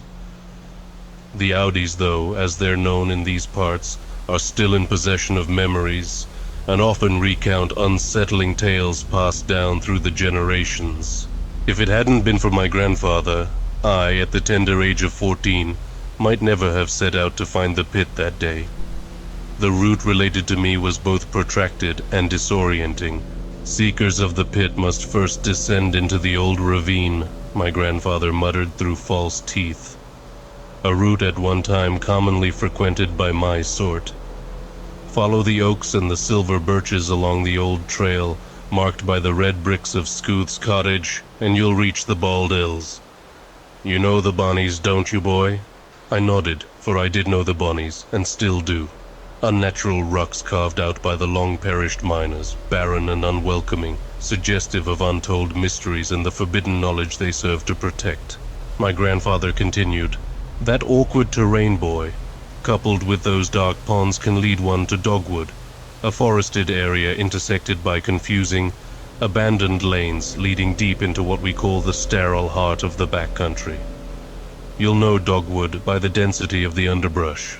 Speaker 1: The Audis, though, as they're known in these parts, are still in possession of memories, and often recount unsettling tales passed down through the generations. If it hadn't been for my grandfather, I, at the tender age of 14, might never have set out to find the pit that day. The route related to me was both protracted and disorienting. Seekers of the pit must first descend into the old ravine, my grandfather muttered through false teeth. A route at one time commonly frequented by my sort. Follow the oaks and the silver birches along the old trail, marked by the red bricks of Scooth's cottage, and you'll reach the Bald Hills. You know the Bonnies, don't you, boy? I nodded, for I did know the Bonnies, and still do. Unnatural rucks carved out by the long-perished miners, barren and unwelcoming, suggestive of untold mysteries and the forbidden knowledge they serve to protect. My grandfather continued, "That awkward terrain, boy, coupled with those dark ponds can lead one to Dogwood, a forested area intersected by confusing, abandoned lanes leading deep into what we call the sterile heart of the backcountry. You'll know Dogwood by the density of the underbrush,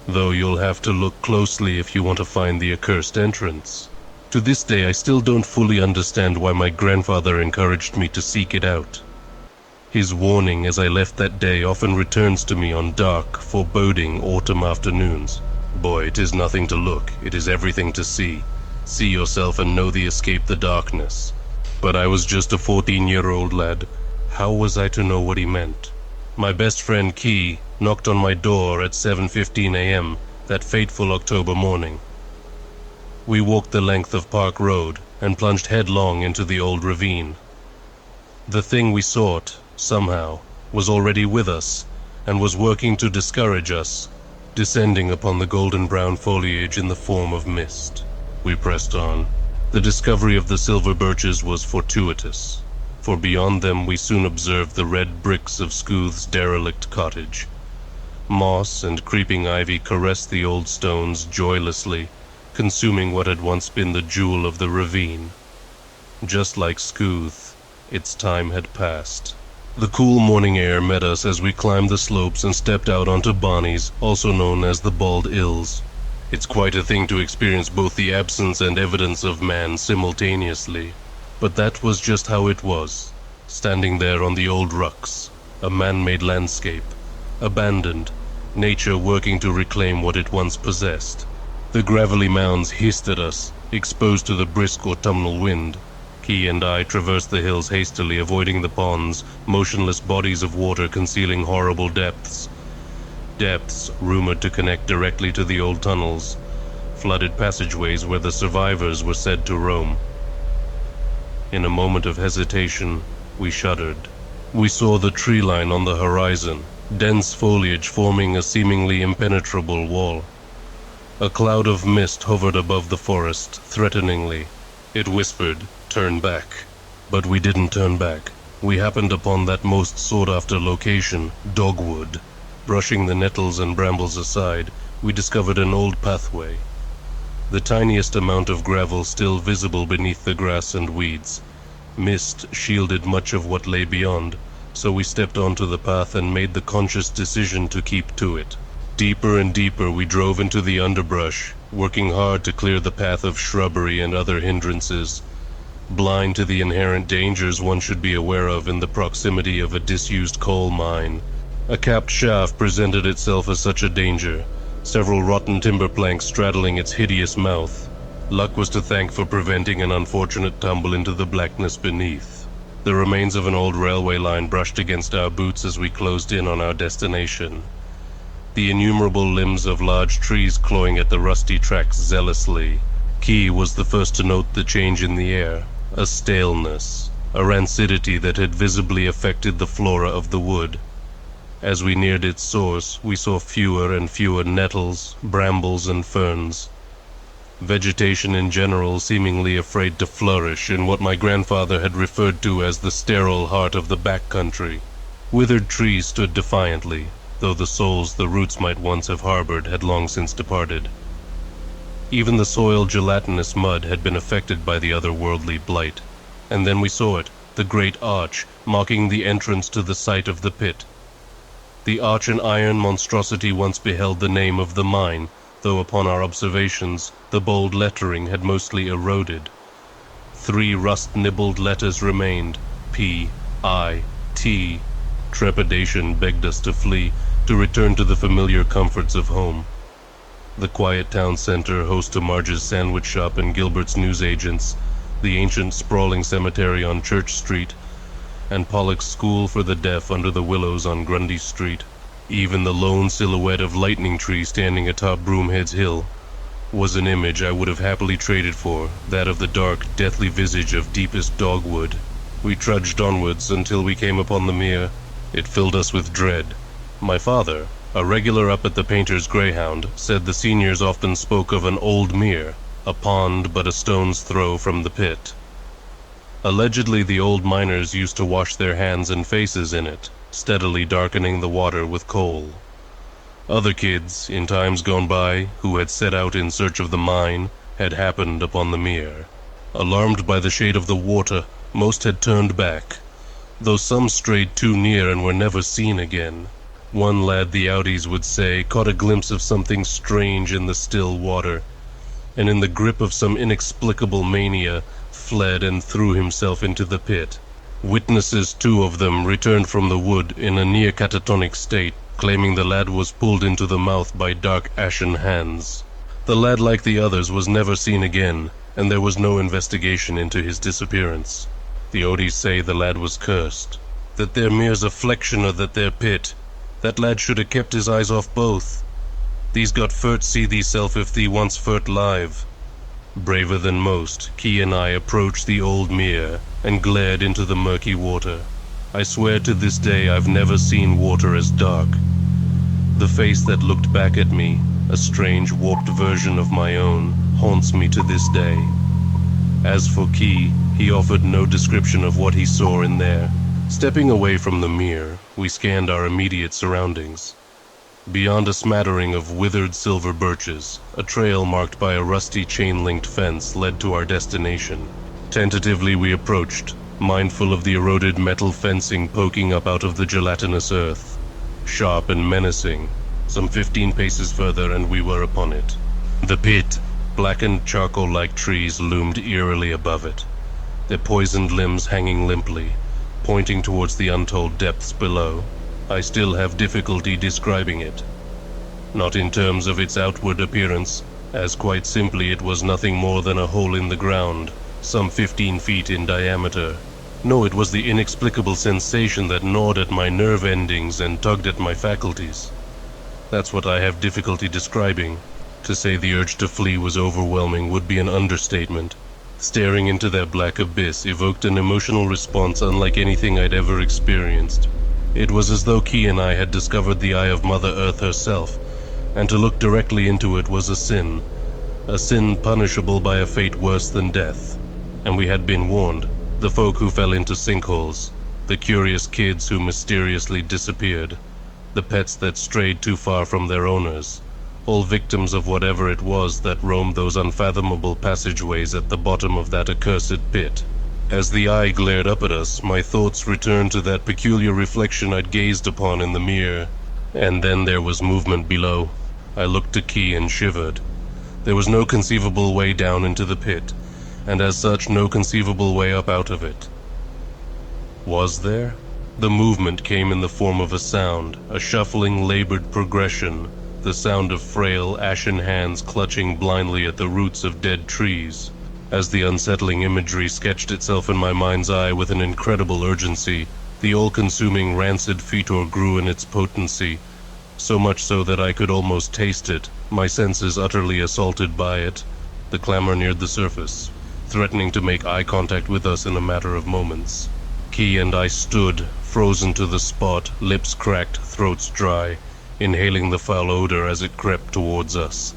Speaker 1: though you'll have to look closely if you want to find the accursed entrance. To this day I still don't fully understand why my grandfather encouraged me to seek it out. His warning as I left that day often returns to me on dark, foreboding autumn afternoons. Boy, it is nothing to look, it is everything to see. See yourself and know the escape the darkness. But I was just a 14-year-old lad. How was I to know what he meant? My best friend Key knocked on my door at 7:15 a.m. that fateful October morning. We walked the length of Park Road and plunged headlong into the old ravine. The thing we sought, somehow, was already with us, and was working to discourage us, descending upon the golden-brown foliage in the form of mist. We pressed on. The discovery of the silver birches was fortuitous, for beyond them we soon observed the red bricks of Scooth's derelict cottage. Moss and creeping ivy caressed the old stones joylessly, consuming what had once been the jewel of the ravine. Just like Scooth, its time had passed. The cool morning air met us as we climbed the slopes and stepped out onto Bonnie's, also known as the Bald Hills. It's quite a thing to experience both the absence and evidence of man simultaneously. But that was just how it was, standing there on the old rucks, a man-made landscape, abandoned, nature working to reclaim what it once possessed. The gravelly mounds hissed at us, exposed to the brisk autumnal wind. Key and I traversed the hills hastily, avoiding the ponds, motionless bodies of water concealing horrible depths. Depths rumored to connect directly to the old tunnels, flooded passageways where the survivors were said to roam. In a moment of hesitation, we shuddered. We saw the tree line on the horizon, dense foliage forming a seemingly impenetrable wall. A cloud of mist hovered above the forest, threateningly. It whispered, "Turn back." But we didn't turn back. We happened upon that most sought-after location, Dogwood. Brushing the nettles and brambles aside, we discovered an old pathway. The tiniest amount of gravel still visible beneath the grass and weeds. Mist shielded much of what lay beyond, so we stepped onto the path and made the conscious decision to keep to it. Deeper and deeper we drove into the underbrush, working hard to clear the path of shrubbery and other hindrances, blind to the inherent dangers one should be aware of in the proximity of a disused coal mine. A capped shaft presented itself as such a danger, several rotten timber planks straddling its hideous mouth. Luck was to thank for preventing an unfortunate tumble into the blackness beneath. The remains of an old railway line brushed against our boots as we closed in on our destination. The innumerable limbs of large trees clawing at the rusty tracks zealously. Key was the first to note the change in the air, a staleness, a rancidity that had visibly affected the flora of the wood. As we neared its source, we saw fewer and fewer nettles, brambles, and ferns. Vegetation in general seemingly afraid to flourish in what my grandfather had referred to as the sterile heart of the backcountry. Withered trees stood defiantly, though the souls the roots might once have harbored had long since departed. Even the soiled gelatinous mud had been affected by the otherworldly blight. And then we saw it, the great arch, marking the entrance to the site of the pit. The arch and iron monstrosity once beheld the name of the mine, though upon our observations, the bold lettering had mostly eroded. 3 rust-nibbled letters remained, P-I-T. Trepidation begged us to flee, to return to the familiar comforts of home. The quiet town center, host to Marge's sandwich shop and Gilbert's newsagents, the ancient sprawling cemetery on Church Street, and Pollock's School for the Deaf under the willows on Grundy Street, even the lone silhouette of Lightning Tree standing atop Broomhead's Hill, was an image I would have happily traded for, that of the dark, deathly visage of deepest dogwood. We trudged onwards until we came upon the mere. It filled us with dread. My father, a regular up at the Painter's Greyhound, said the seniors often spoke of an old mere, a pond but a stone's throw from the pit. Allegedly the old miners used to wash their hands and faces in it, steadily darkening the water with coal. Other kids, in times gone by, who had set out in search of the mine, had happened upon the mere. Alarmed by the shade of the water, most had turned back, though some strayed too near and were never seen again. One lad, the Audis would say, caught a glimpse of something strange in the still water, and in the grip of some inexplicable mania, fled and threw himself into the pit. Witnesses, 2 of them, returned from the wood in a near catatonic state, claiming the lad was pulled into the mouth by dark ashen hands. The lad, like the others, was never seen again, and there was no investigation into his disappearance. The Odis say the lad was cursed, that their mere's a flexion or that their pit. That lad should have kept his eyes off both. Thee's got furt see theeself if thee wants furt live. Braver than most, Key and I approached the old mere and glared into the murky water. I swear to this day I've never seen water as dark. The face that looked back at me, a strange warped version of my own, haunts me to this day. As for Key, he offered no description of what he saw in there. Stepping away from the mere, we scanned our immediate surroundings. Beyond a smattering of withered silver birches, a trail marked by a rusty chain-linked fence led to our destination. Tentatively we approached, mindful of the eroded metal fencing poking up out of the gelatinous earth. Sharp and menacing, some 15 paces further and we were upon it. The pit. Blackened charcoal-like trees loomed eerily above it, their poisoned limbs hanging limply, pointing towards the untold depths below. I still have difficulty describing it. Not in terms of its outward appearance, as quite simply it was nothing more than a hole in the ground, some 15 feet in diameter. No, it was the inexplicable sensation that gnawed at my nerve endings and tugged at my faculties. That's what I have difficulty describing. To say the urge to flee was overwhelming would be an understatement. Staring into that black abyss evoked an emotional response unlike anything I'd ever experienced. It was as though Key and I had discovered the eye of Mother Earth herself, and to look directly into it was a sin punishable by a fate worse than death. And we had been warned, the folk who fell into sinkholes, the curious kids who mysteriously disappeared, the pets that strayed too far from their owners, all victims of whatever it was that roamed those unfathomable passageways at the bottom of that accursed pit. As the eye glared up at us, my thoughts returned to that peculiar reflection I'd gazed upon in the mirror. And then there was movement below. I looked to Key and shivered. There was no conceivable way down into the pit, and as such no conceivable way up out of it. Was there? The movement came in the form of a sound, a shuffling, labored progression, the sound of frail, ashen hands clutching blindly at the roots of dead trees. As the unsettling imagery sketched itself in my mind's eye with an incredible urgency, the all-consuming rancid fetor grew in its potency, so much so that I could almost taste it, my senses utterly assaulted by it. The clamor neared the surface, threatening to make eye contact with us in a matter of moments. Key and I stood, frozen to the spot, lips cracked, throats dry, inhaling the foul odor as it crept towards us.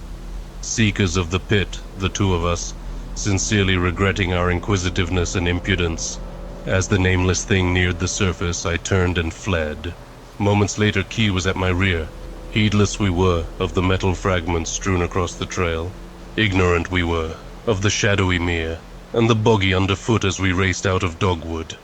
Speaker 1: Seekers of the pit, the two of us, sincerely regretting our inquisitiveness and impudence. As the nameless thing neared the surface, I turned and fled. Moments later, Key was at my rear. Heedless we were of the metal fragments strewn across the trail. Ignorant we were of the shadowy mere and the boggy underfoot as we raced out of Dogwood.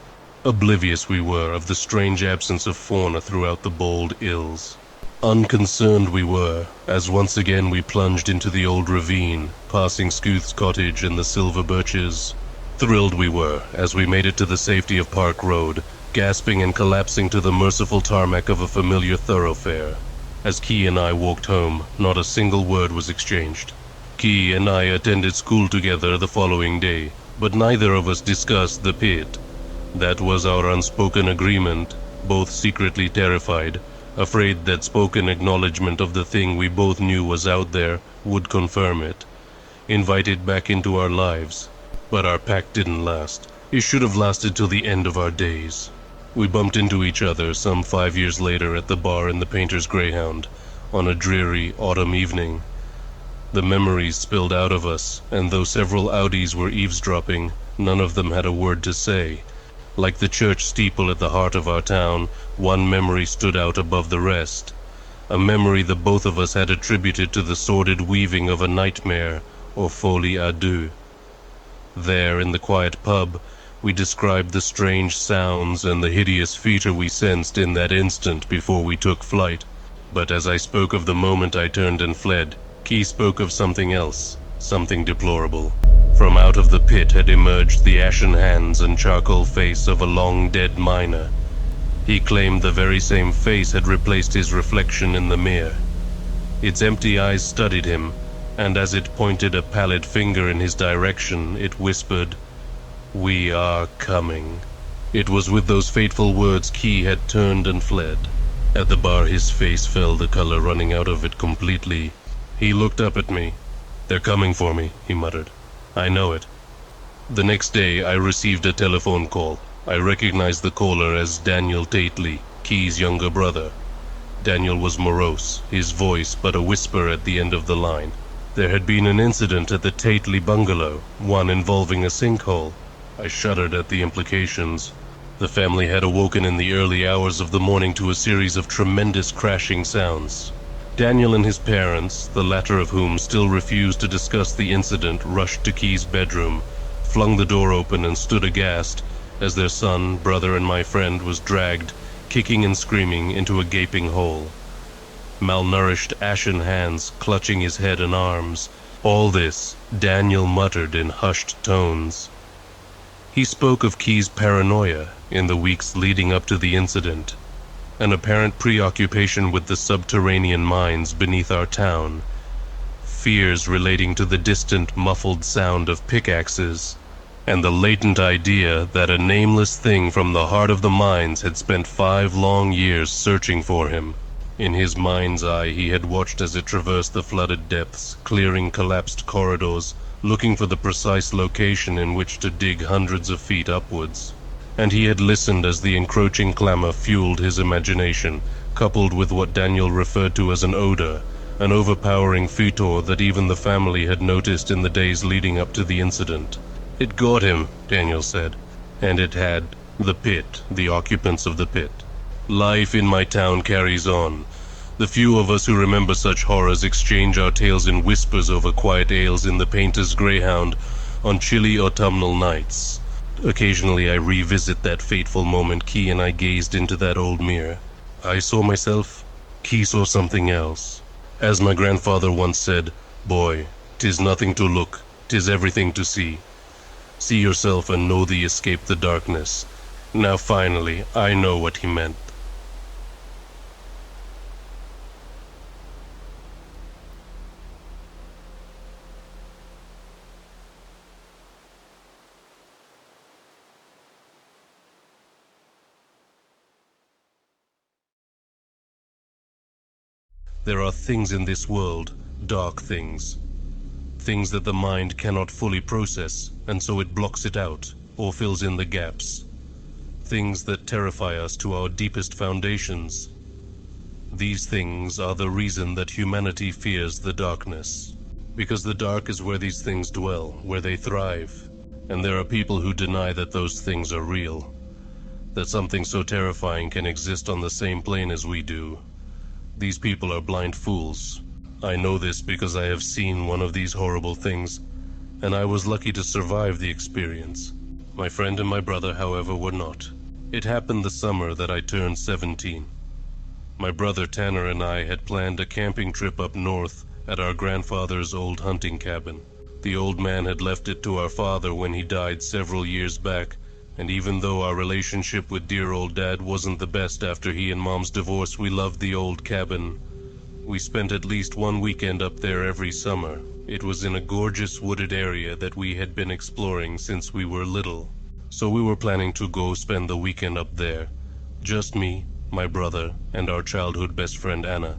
Speaker 1: Oblivious we were of the strange absence of fauna throughout the bold hills. Unconcerned we were, as once again we plunged into the old ravine, passing Scooth's cottage and the silver birches. Thrilled we were, as we made it to the safety of Park Road, gasping and collapsing to the merciful tarmac of a familiar thoroughfare. As Key and I walked home, not a single word was exchanged. Key and I attended school together the following day, but neither of us discussed the pit. That was our unspoken agreement, both secretly terrified, afraid that spoken acknowledgement of the thing we both knew was out there would confirm it, invite it back into our lives. But our pact didn't last. It should have lasted till the end of our days. We bumped into each other some 5 years later at the bar in the Painter's Greyhound, on a dreary autumn evening. The memories spilled out of us, and though several Audis were eavesdropping, none of them had a word to say. Like the church steeple at the heart of our town, one memory stood out above the rest. A memory the both of us had attributed to the sordid weaving of a nightmare, or folie à deux. There, in the quiet pub, we described the strange sounds and the hideous fetor we sensed in that instant before we took flight. But as I spoke of the moment I turned and fled, Key spoke of something else, something deplorable. From out of the pit had emerged the ashen hands and charcoal face of a long-dead miner. He claimed the very same face had replaced his reflection in the mirror. Its empty eyes studied him, and as it pointed a pallid finger in his direction, it whispered, "We are coming." It was with those fateful words Key had turned and fled. At the bar his face fell, the color running out of it completely. He looked up at me. "They're coming for me," he muttered. I know it. The next day, I received a telephone call. I recognized the caller as Daniel Tately, Key's younger brother. Daniel was morose, his voice but a whisper at the end of the line. There had been an incident at the Tately bungalow, one involving a sinkhole. I shuddered at the implications. The family had awoken in the early hours of the morning to a series of tremendous crashing sounds. Daniel and his parents, the latter of whom still refused to discuss the incident, rushed to Key's bedroom, flung the door open and stood aghast as their son, brother, and my friend was dragged, kicking and screaming, into a gaping hole. Malnourished, ashen hands clutching his head and arms. All this, Daniel muttered in hushed tones. He spoke of Key's paranoia in the weeks leading up to the incident, an apparent preoccupation with the subterranean mines beneath our town, fears relating to the distant, muffled sound of pickaxes, and the latent idea that a nameless thing from the heart of the mines had spent 5 long years searching for him. In his mind's eye, he had watched as it traversed the flooded depths, clearing collapsed corridors, looking for the precise location in which to dig hundreds of feet upwards. And he had listened as the encroaching clamor fueled his imagination, coupled with what Daniel referred to as an odor, an overpowering fetor that even the family had noticed in the days leading up to the incident. It got him, Daniel said, and it had the pit, the occupants of the pit. Life in my town carries on. The few of us who remember such horrors exchange our tales in whispers over quiet ales in the Painter's Greyhound on chilly autumnal nights. Occasionally I revisit that fateful moment Key and I gazed into that old mirror. I saw myself, Key saw something else. As my grandfather once said, "Boy, 'tis nothing to look, 'tis everything to see. See yourself and know thee escape the darkness." Now finally, I know what he meant. There are things in this world, dark things. Things that the mind cannot fully process, and so it blocks it out, or fills in the gaps. Things that terrify us to our deepest foundations. These things are the reason that humanity fears the darkness. Because the dark is where these things dwell, where they thrive. And there are people who deny that those things are real. That something so terrifying can exist on the same plane as we do. These people are blind fools. I know this because I have seen one of these horrible things, and I was lucky to survive the experience. My friend and my brother, however, were not. It happened the summer that I turned 17. My brother Tanner and I had planned a camping trip up north at our grandfather's old hunting cabin. The old man had left it to our father when he died several years back, and even though our relationship with dear old Dad wasn't the best after he and Mom's divorce, we loved the old cabin. We spent at least one weekend up there every summer. It was in a gorgeous wooded area that we had been exploring since we were little. So we were planning to go spend the weekend up there. Just me, my brother, and our childhood best friend Anna.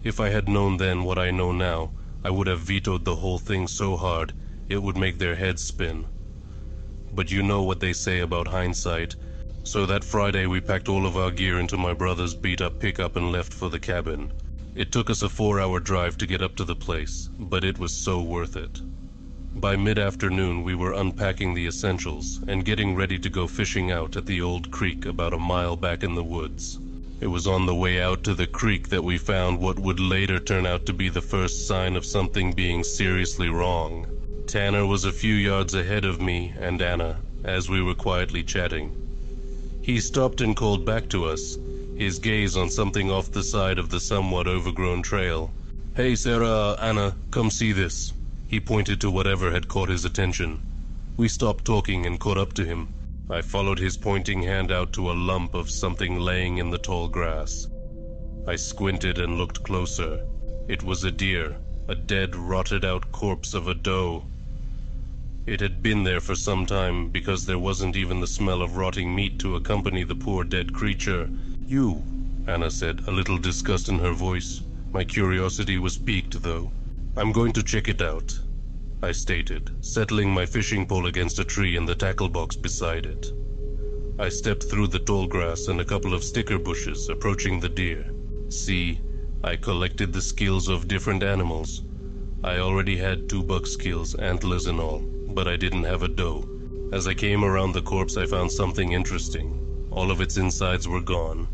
Speaker 1: If I had known then what I know now, I would have vetoed the whole thing so hard it would make their heads spin. But you know what they say about hindsight. So that Friday we packed all of our gear into my brother's beat-up pickup and left for the cabin. It took us a 4-hour drive to get up to the place, but it was so worth it. By mid-afternoon we were unpacking the essentials and getting ready to go fishing out at the old creek about a mile back in the woods. It was on the way out to the creek that we found what would later turn out to be the first sign of something being seriously wrong. Tanner was a few yards ahead of me and Anna as we were quietly chatting. He stopped and called back to us, his gaze on something off the side of the somewhat overgrown trail. "Hey, Sarah, Anna, come see this." He pointed to whatever had caught his attention. We stopped talking and caught up to him. I followed his pointing hand out to a lump of something laying in the tall grass. I squinted and looked closer. It was a deer, a dead, rotted-out corpse of a doe. It had been there for some time because there wasn't even the smell of rotting meat to accompany the poor dead creature. "You," Anna said, a little disgust in her voice. My curiosity was piqued, though. "I'm going to check it out." I stated, settling my fishing pole against a tree and the tackle box beside it. I stepped through the tall grass and a couple of sticker bushes, approaching the deer. See, I collected the skills of different animals. I already had 2 buck skills, antlers and all, but I didn't have a doe. As I came around the corpse, I found something interesting. All of its insides were gone.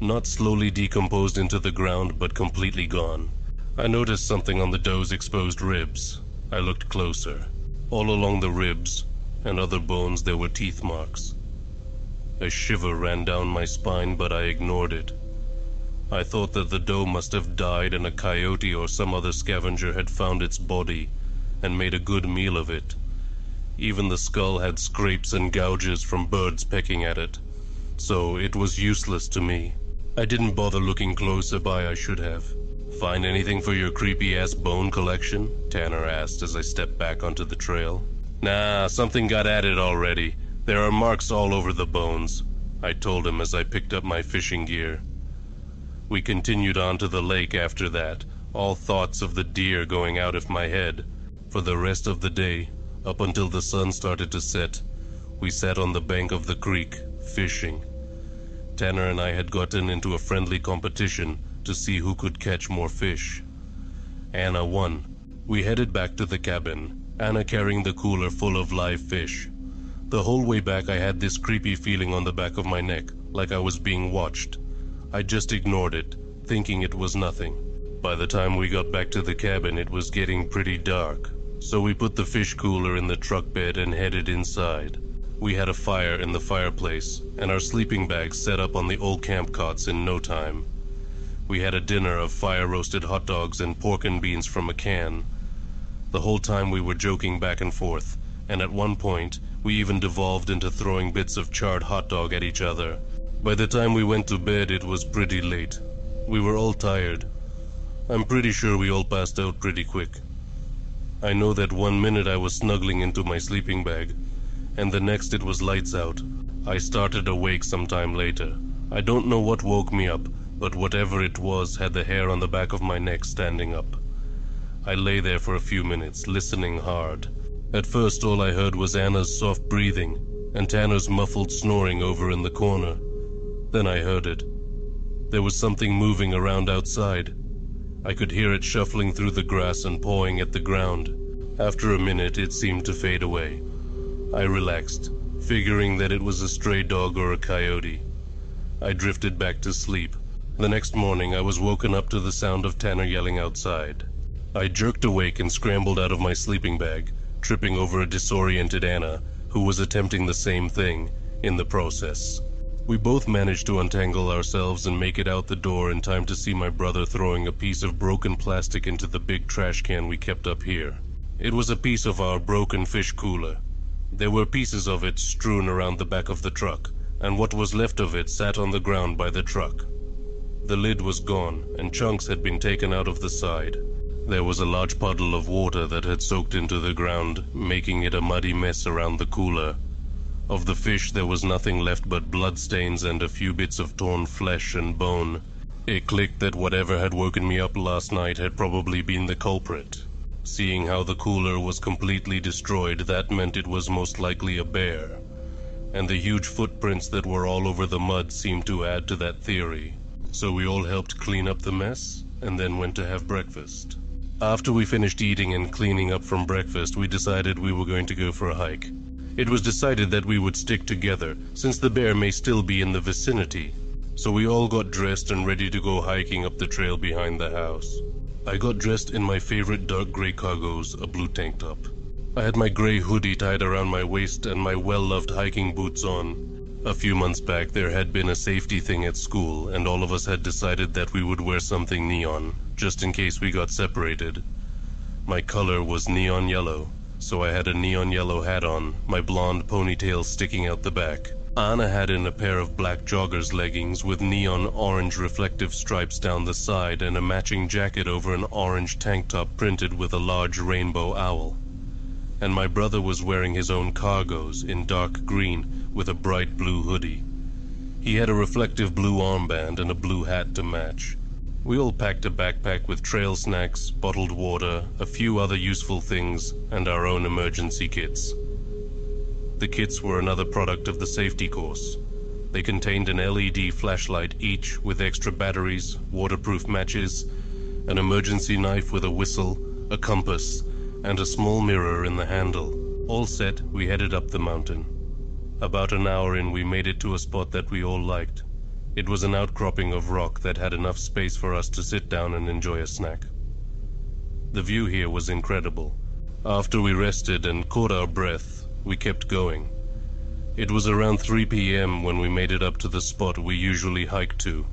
Speaker 1: Not slowly decomposed into the ground, but completely gone. I noticed something on the doe's exposed ribs. I looked closer. All along the ribs and other bones there were teeth marks. A shiver ran down my spine, but I ignored it. I thought that the doe must have died and a coyote or some other scavenger had found its body and made a good meal of it. Even the skull had scrapes and gouges from birds pecking at it, so it was useless to me. I didn't bother looking closer by. I should have. "Find anything for your creepy-ass bone collection?" Tanner asked as I stepped back onto the trail. "Nah, something got at it already. There are marks all over the bones," I told him as I picked up my fishing gear. We continued on to the lake after that, all thoughts of the deer going out of my head. For the rest of the day, up until the sun started to set, we sat on the bank of the creek, fishing. Tanner and I had gotten into a friendly competition to see who could catch more fish. Anna won. We headed back to the cabin, Anna carrying the cooler full of live fish. The whole way back I had this creepy feeling on the back of my neck, like I was being watched. I just ignored it, thinking it was nothing. By the time we got back to the cabin, it was getting pretty dark, so we put the fish cooler in the truck bed and headed inside. We had a fire in the fireplace, and our sleeping bags set up on the old camp cots in no time. We had a dinner of fire-roasted hot dogs and pork and beans from a can. The whole time we were joking back and forth, and at one point, we even devolved into throwing bits of charred hot dog at each other. By the time we went to bed, it was pretty late. We were all tired. I'm pretty sure we all passed out pretty quick. I know that one minute I was snuggling into my sleeping bag, and the next it was lights out. I started awake sometime later. I don't know what woke me up, but whatever it was had the hair on the back of my neck standing up. I lay there for a few minutes, listening hard. At first all I heard was Anna's soft breathing, and Tanner's muffled snoring over in the corner. Then I heard it. There was something moving around outside. I could hear it shuffling through the grass and pawing at the ground. After a minute, it seemed to fade away. I relaxed, figuring that it was a stray dog or a coyote. I drifted back to sleep. The next morning, I was woken up to the sound of Tanner yelling outside. I jerked awake and scrambled out of my sleeping bag, tripping over a disoriented Anna, who was attempting the same thing in the process. We both managed to untangle ourselves and make it out the door in time to see my brother throwing a piece of broken plastic into the big trash can we kept up here. It was a piece of our broken fish cooler. There were pieces of it strewn around the back of the truck, and what was left of it sat on the ground by the truck. The lid was gone, and chunks had been taken out of the side. There was a large puddle of water that had soaked into the ground, making it a muddy mess around the cooler. Of the fish there was nothing left but bloodstains and a few bits of torn flesh and bone. It clicked that whatever had woken me up last night had probably been the culprit. Seeing how the cooler was completely destroyed, that meant it was most likely a bear. And the huge footprints that were all over the mud seemed to add to that theory. So we all helped clean up the mess, and then went to have breakfast. After we finished eating and cleaning up from breakfast, we decided we were going to go for a hike. It was decided that we would stick together, since the bear may still be in the vicinity. So we all got dressed and ready to go hiking up the trail behind the house. I got dressed in my favorite dark gray cargos, a blue tank top. I had my gray hoodie tied around my waist and my well-loved hiking boots on. A few months back there had been a safety thing at school, and all of us had decided that we would wear something neon, just in case we got separated. My color was neon yellow, so I had a neon yellow hat on, my blonde ponytail sticking out the back. Anna had in a pair of black joggers leggings with neon orange reflective stripes down the side and a matching jacket over an orange tank top printed with a large rainbow owl. And my brother was wearing his own cargos in dark green with a bright blue hoodie. He had a reflective blue armband and a blue hat to match. We all packed a backpack with trail snacks, bottled water, a few other useful things, and our own emergency kits. The kits were another product of the safety course. They contained an LED flashlight each with extra batteries, waterproof matches, an emergency knife with a whistle, a compass, and a small mirror in the handle. All set, we headed up the mountain. About an hour in, we made it to a spot that we all liked. It was an outcropping of rock that had enough space for us to sit down and enjoy a snack. The view here was incredible. After we rested and caught our breath, we kept going. It was around 3 p.m. when we made it up to the spot we usually hike to.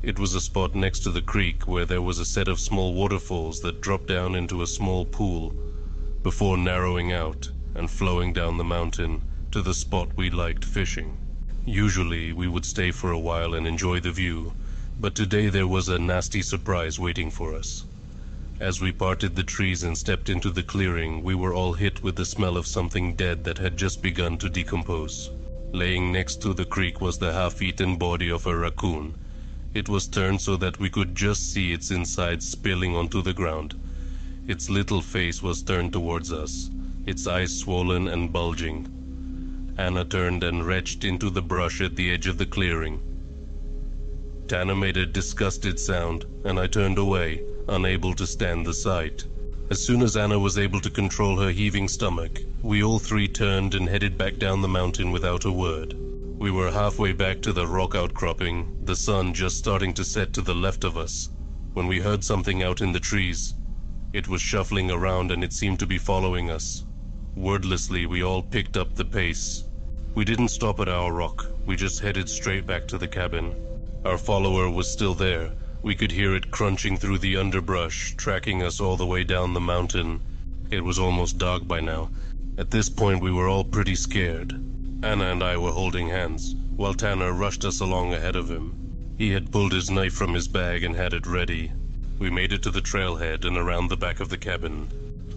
Speaker 1: It was a spot next to the creek where there was a set of small waterfalls that dropped down into a small pool before narrowing out and flowing down the mountain to the spot we liked fishing. Usually we would stay for a while and enjoy the view, but today there was a nasty surprise waiting for us. As we parted the trees and stepped into the clearing, we were all hit with the smell of something dead that had just begun to decompose. Laying next to the creek was the half-eaten body of a raccoon. It was turned so that we could just see its insides spilling onto the ground. Its little face was turned towards us, its eyes swollen and bulging. Anna turned and retched into the brush at the edge of the clearing. Tanner made a disgusted sound, and I turned away, unable to stand the sight. As soon as Anna was able to control her heaving stomach, we all three turned and headed back down the mountain without a word. We were halfway back to the rock outcropping, the sun just starting to set to the left of us, when we heard something out in the trees. It was shuffling around and it seemed to be following us. Wordlessly, we all picked up the pace. We didn't stop at our rock, we just headed straight back to the cabin. Our follower was still there. We could hear it crunching through the underbrush, tracking us all the way down the mountain. It was almost dark by now. At this point we were all pretty scared. Anna and I were holding hands, while Tanner rushed us along ahead of him. He had pulled his knife from his bag and had it ready. We made it to the trailhead and around the back of the cabin.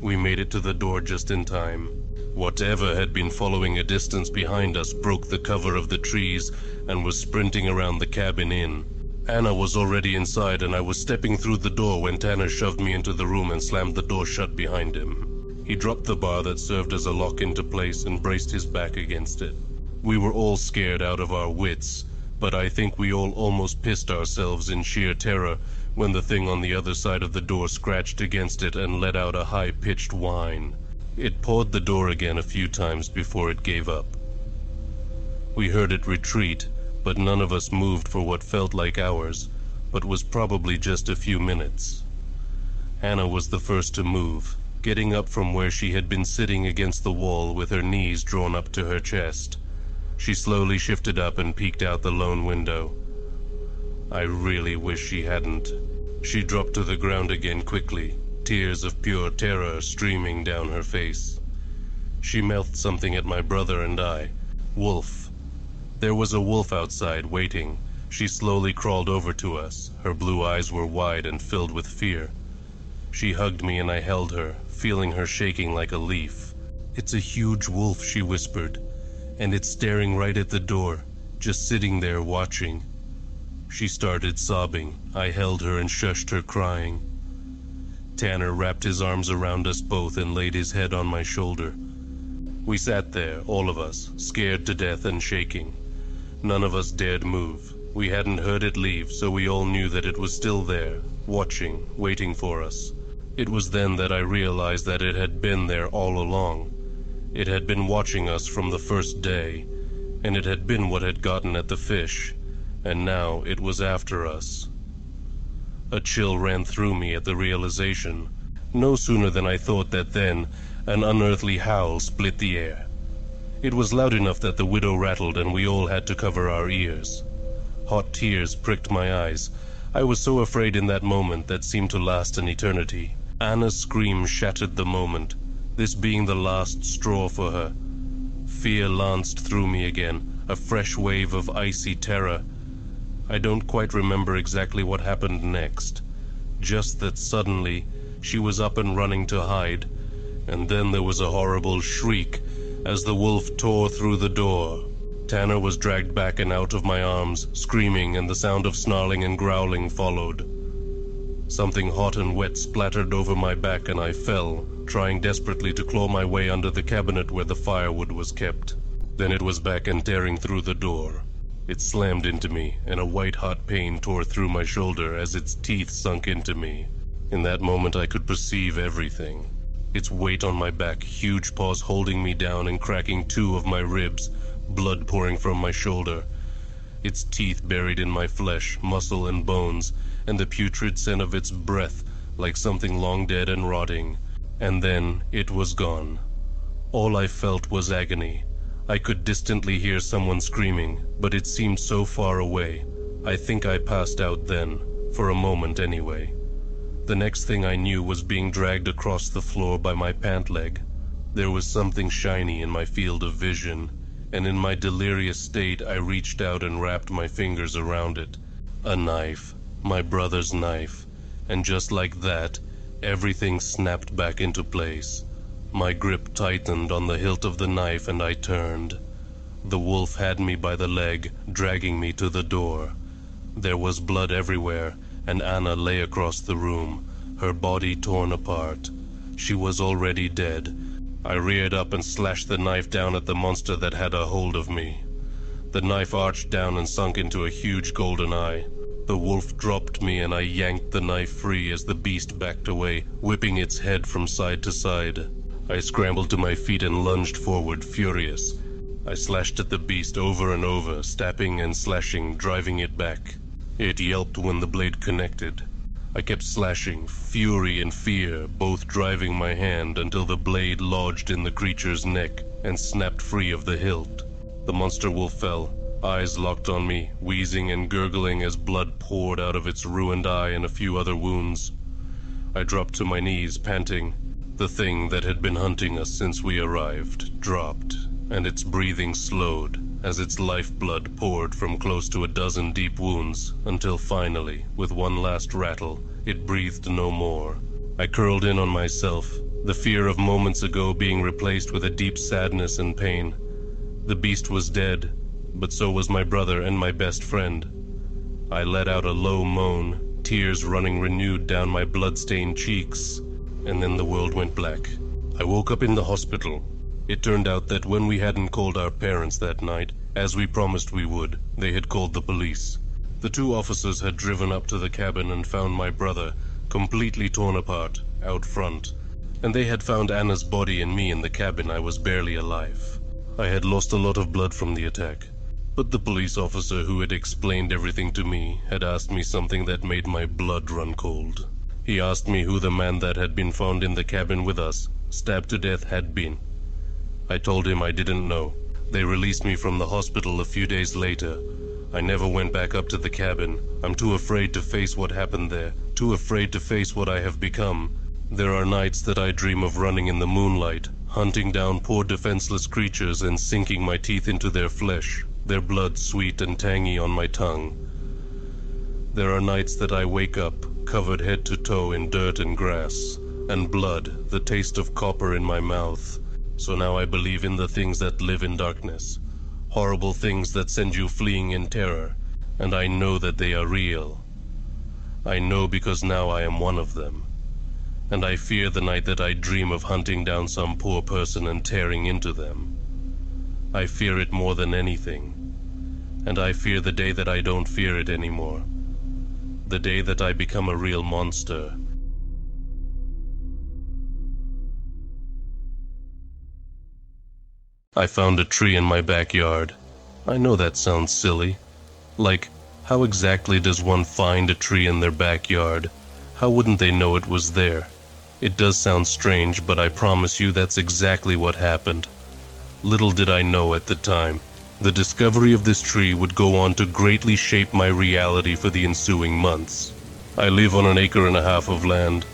Speaker 1: We made it to the door just in time. Whatever had been following a distance behind us broke the cover of the trees and was sprinting around the cabin in. Anna was already inside and I was stepping through the door when Tanner shoved me into the room and slammed the door shut behind him. He dropped the bar that served as a lock into place and braced his back against it. We were all scared out of our wits, but I think we all almost pissed ourselves in sheer terror when the thing on the other side of the door scratched against it and let out a high-pitched whine. It pawed the door again a few times before it gave up. We heard it retreat, but none of us moved for what felt like hours, but was probably just a few minutes. Anna was the first to move, getting up from where she had been sitting against the wall with her knees drawn up to her chest. She slowly shifted up and peeked out the lone window. I really wish she hadn't. She dropped to the ground again quickly, tears of pure terror streaming down her face. She mouthed something at my brother and I. Wolf. There was a wolf outside waiting. She slowly crawled over to us. Her blue eyes were wide and filled with fear. She hugged me and I held her, feeling her shaking like a leaf. It's a huge wolf, she whispered, and it's staring right at the door, just sitting there watching. She started sobbing. I held her and shushed her crying. Tanner wrapped his arms around us both and laid his head on my shoulder. We sat there, all of us, scared to death and shaking. None of us dared move. We hadn't heard it leave, so we all knew that it was still there, watching, waiting for us. It was then that I realized that it had been there all along. It had been watching us from the first day, and it had been what had gotten at the fish, and now it was after us. A chill ran through me at the realization. No sooner than I thought that then, an unearthly howl split the air. It was loud enough that the widow rattled and we all had to cover our ears. Hot tears pricked my eyes. I was so afraid in that moment that seemed to last an eternity. Anna's scream shattered the moment, this being the last straw for her. Fear lanced through me again, a fresh wave of icy terror. I don't quite remember exactly what happened next, just that suddenly she was up and running to hide, and then there was a horrible shriek as the wolf tore through the door. Tanner was dragged back and out of my arms, screaming, and the sound of snarling and growling followed. Something hot and wet splattered over my back and I fell, trying desperately to claw my way under the cabinet where the firewood was kept. Then it was back and tearing through the door. It slammed into me, and a white-hot pain tore through my shoulder as its teeth sunk into me. In that moment I could perceive everything. Its weight on my back, huge paws holding me down and cracking 2 of my ribs, blood pouring from my shoulder. Its teeth buried in my flesh, muscle and bones, and the putrid scent of its breath like something long dead and rotting. And then it was gone. All I felt was agony. I could distantly hear someone screaming, but it seemed so far away. I think I passed out then, for a moment anyway. The next thing I knew was being dragged across the floor by my pant leg. There was something shiny in my field of vision, and in my delirious state I reached out and wrapped my fingers around it. A knife, my brother's knife, and just like that, everything snapped back into place. My grip tightened on the hilt of the knife and I turned. The wolf had me by the leg, dragging me to the door. There was blood everywhere, and Anna lay across the room, her body torn apart. She was already dead. I reared up and slashed the knife down at the monster that had a hold of me. The knife arched down and sunk into a huge golden eye. The wolf dropped me and I yanked the knife free as the beast backed away, whipping its head from side to side. I scrambled to my feet and lunged forward, furious. I slashed at the beast over and over, stabbing and slashing, driving it back. It yelped when the blade connected. I kept slashing, fury and fear, both driving my hand until the blade lodged in the creature's neck and snapped free of the hilt. The monster wolf fell, eyes locked on me, wheezing and gurgling as blood poured out of its ruined eye and a few other wounds. I dropped to my knees, panting. The thing that had been hunting us since we arrived dropped, and its breathing slowed as its lifeblood poured from close to a dozen deep wounds, until finally, with one last rattle, it breathed no more. I curled in on myself, the fear of moments ago being replaced with a deep sadness and pain. The beast was dead, but so was my brother and my best friend. I let out a low moan, tears running renewed down my blood-stained cheeks, and then the world went black. I woke up in the hospital. It turned out that when we hadn't called our parents that night, as we promised we would, they had called the police. The 2 officers had driven up to the cabin and found my brother, completely torn apart, out front. And they had found Anna's body and me in the cabin. I was barely alive. I had lost a lot of blood from the attack. But the police officer who had explained everything to me had asked me something that made my blood run cold. He asked me who the man that had been found in the cabin with us, stabbed to death, had been. I told him I didn't know. They released me from the hospital a few days later. I never went back up to the cabin. I'm too afraid to face what happened there, too afraid to face what I have become. There are nights that I dream of running in the moonlight, hunting down poor defenseless creatures and sinking my teeth into their flesh, their blood sweet and tangy on my tongue. There are nights that I wake up, covered head to toe in dirt and grass, and blood, the taste of copper in my mouth. So now I believe in the things that live in darkness, horrible things that send you fleeing in terror, and I know that they are real. I know because now I am one of them. And I fear the night that I dream of hunting down some poor person and tearing into them. I fear it more than anything. And I fear the day that I don't fear it anymore. The day that I become a real monster. I found a tree in my backyard. I know that sounds silly. Like, how exactly does one find a tree in their backyard? How wouldn't they know it was there? It does sound strange, but I promise you that's exactly what happened. Little did I know at the time, the discovery of this tree would go on to greatly shape my reality for the ensuing months. I live on 1.5 acres of land,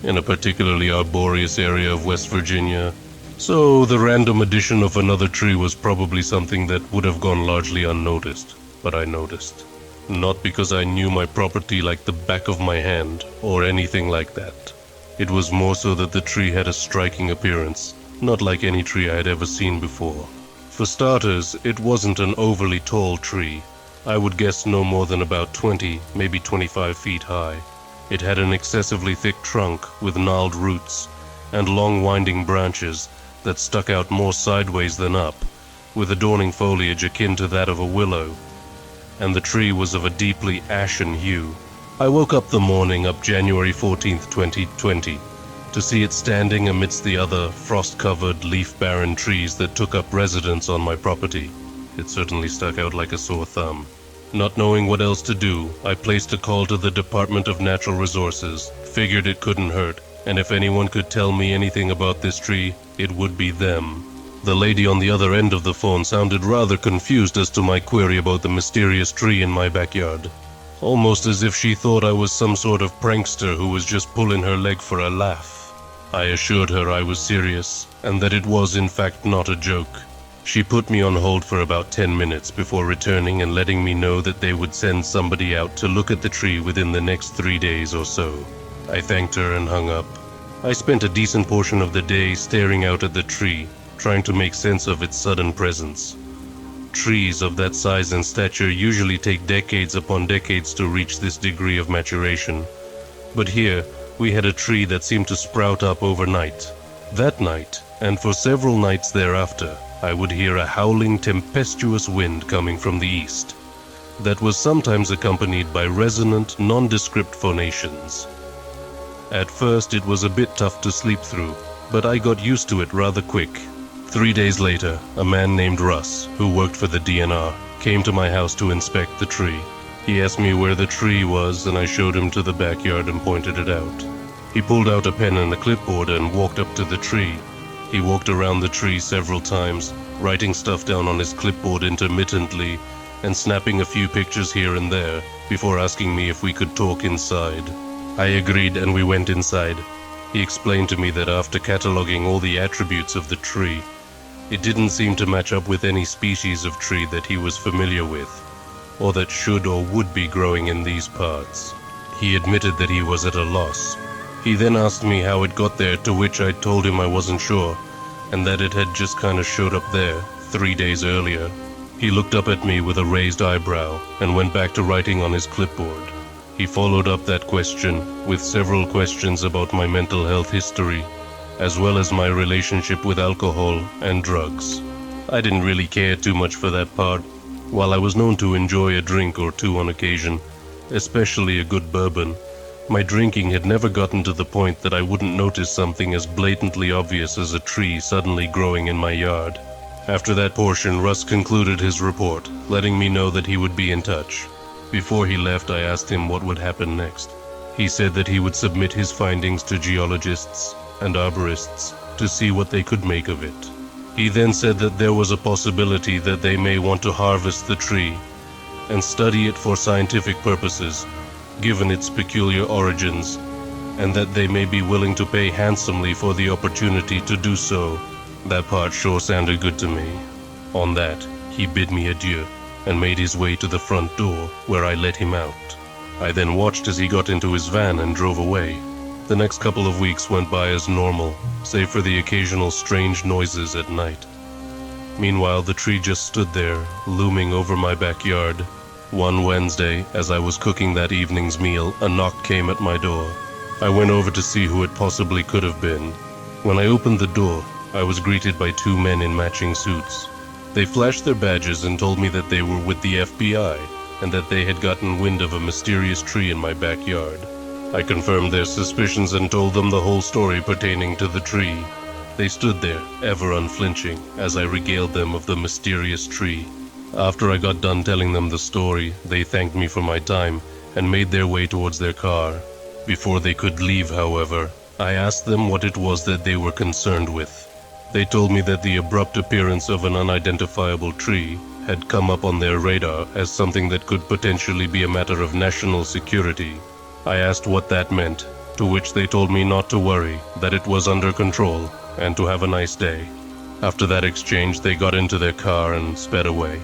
Speaker 1: in a particularly arboreous area of West Virginia. So the random addition of another tree was probably something that would have gone largely unnoticed, but I noticed. Not because I knew my property like the back of my hand, or anything like that. It was more so that the tree had a striking appearance, not like any tree I had ever seen before. For starters, it wasn't an overly tall tree. I would guess no more than about 20, maybe 25 feet high. It had an excessively thick trunk with gnarled roots and long winding branches that stuck out more sideways than up, with adorning foliage akin to that of a willow, and the tree was of a deeply ashen hue. I woke up the morning up January 14th, 2020, to see it standing amidst the other frost-covered, leaf-barren trees that took up residence on my property. It certainly stuck out like a sore thumb. Not knowing what else to do, I placed a call to the Department of Natural Resources, figured it couldn't hurt, and if anyone could tell me anything about this tree, it would be them. The lady on the other end of the phone sounded rather confused as to my query about the mysterious tree in my backyard. Almost as if she thought I was some sort of prankster who was just pulling her leg for a laugh. I assured her I was serious, and that it was in fact not a joke. She put me on hold for about 10 minutes before returning and letting me know that they would send somebody out to look at the tree within the next 3 days or so. I thanked her and hung up. I spent a decent portion of the day staring out at the tree, trying to make sense of its sudden presence. Trees of that size and stature usually take decades upon decades to reach this degree of maturation. But here, we had a tree that seemed to sprout up overnight. That night, and for several nights thereafter, I would hear a howling, tempestuous wind coming from the east that was sometimes accompanied by resonant, nondescript phonations. At first, it was a bit tough to sleep through, but I got used to it rather quick. 3 days later, a man named Russ, who worked for the DNR, came to my house to inspect the tree. He asked me where the tree was, and I showed him to the backyard and pointed it out. He pulled out a pen and a clipboard and walked up to the tree. He walked around the tree several times, writing stuff down on his clipboard intermittently and snapping a few pictures here and there before asking me if we could talk inside. I agreed and we went inside. He explained to me that after cataloging all the attributes of the tree, it didn't seem to match up with any species of tree that he was familiar with, or that should or would be growing in these parts. He admitted that he was at a loss. He then asked me how it got there, to which I told him I wasn't sure, and that it had just kind of showed up there 3 days earlier. He looked up at me with a raised eyebrow and went back to writing on his clipboard. He followed up that question with several questions about my mental health history, as well as my relationship with alcohol and drugs. I didn't really care too much for that part. While I was known to enjoy a drink or two on occasion, especially a good bourbon, my drinking had never gotten to the point that I wouldn't notice something as blatantly obvious as a tree suddenly growing in my yard. After that portion, Russ concluded his report, letting me know that he would be in touch. Before he left, I asked him what would happen next. He said that he would submit his findings to geologists and arborists to see what they could make of it. He then said that there was a possibility that they may want to harvest the tree and study it for scientific purposes, given its peculiar origins, and that they may be willing to pay handsomely for the opportunity to do so. That part sure sounded good to me. On that, he bid me adieu and made his way to the front door, where I let him out. I then watched as he got into his van and drove away. The next couple of weeks went by as normal, save for the occasional strange noises at night. Meanwhile, the tree just stood there, looming over my backyard. One Wednesday, as I was cooking that evening's meal, a knock came at my door. I went over to see who it possibly could have been. When I opened the door, I was greeted by 2 men in matching suits. They flashed their badges and told me that they were with the FBI and that they had gotten wind of a mysterious tree in my backyard. I confirmed their suspicions and told them the whole story pertaining to the tree. They stood there, ever unflinching, as I regaled them of the mysterious tree. After I got done telling them the story, they thanked me for my time and made their way towards their car. Before they could leave, however, I asked them what it was that they were concerned with. They told me that the abrupt appearance of an unidentifiable tree had come up on their radar as something that could potentially be a matter of national security. I asked what that meant, to which they told me not to worry, that it was under control, and to have a nice day. After that exchange, they got into their car and sped away.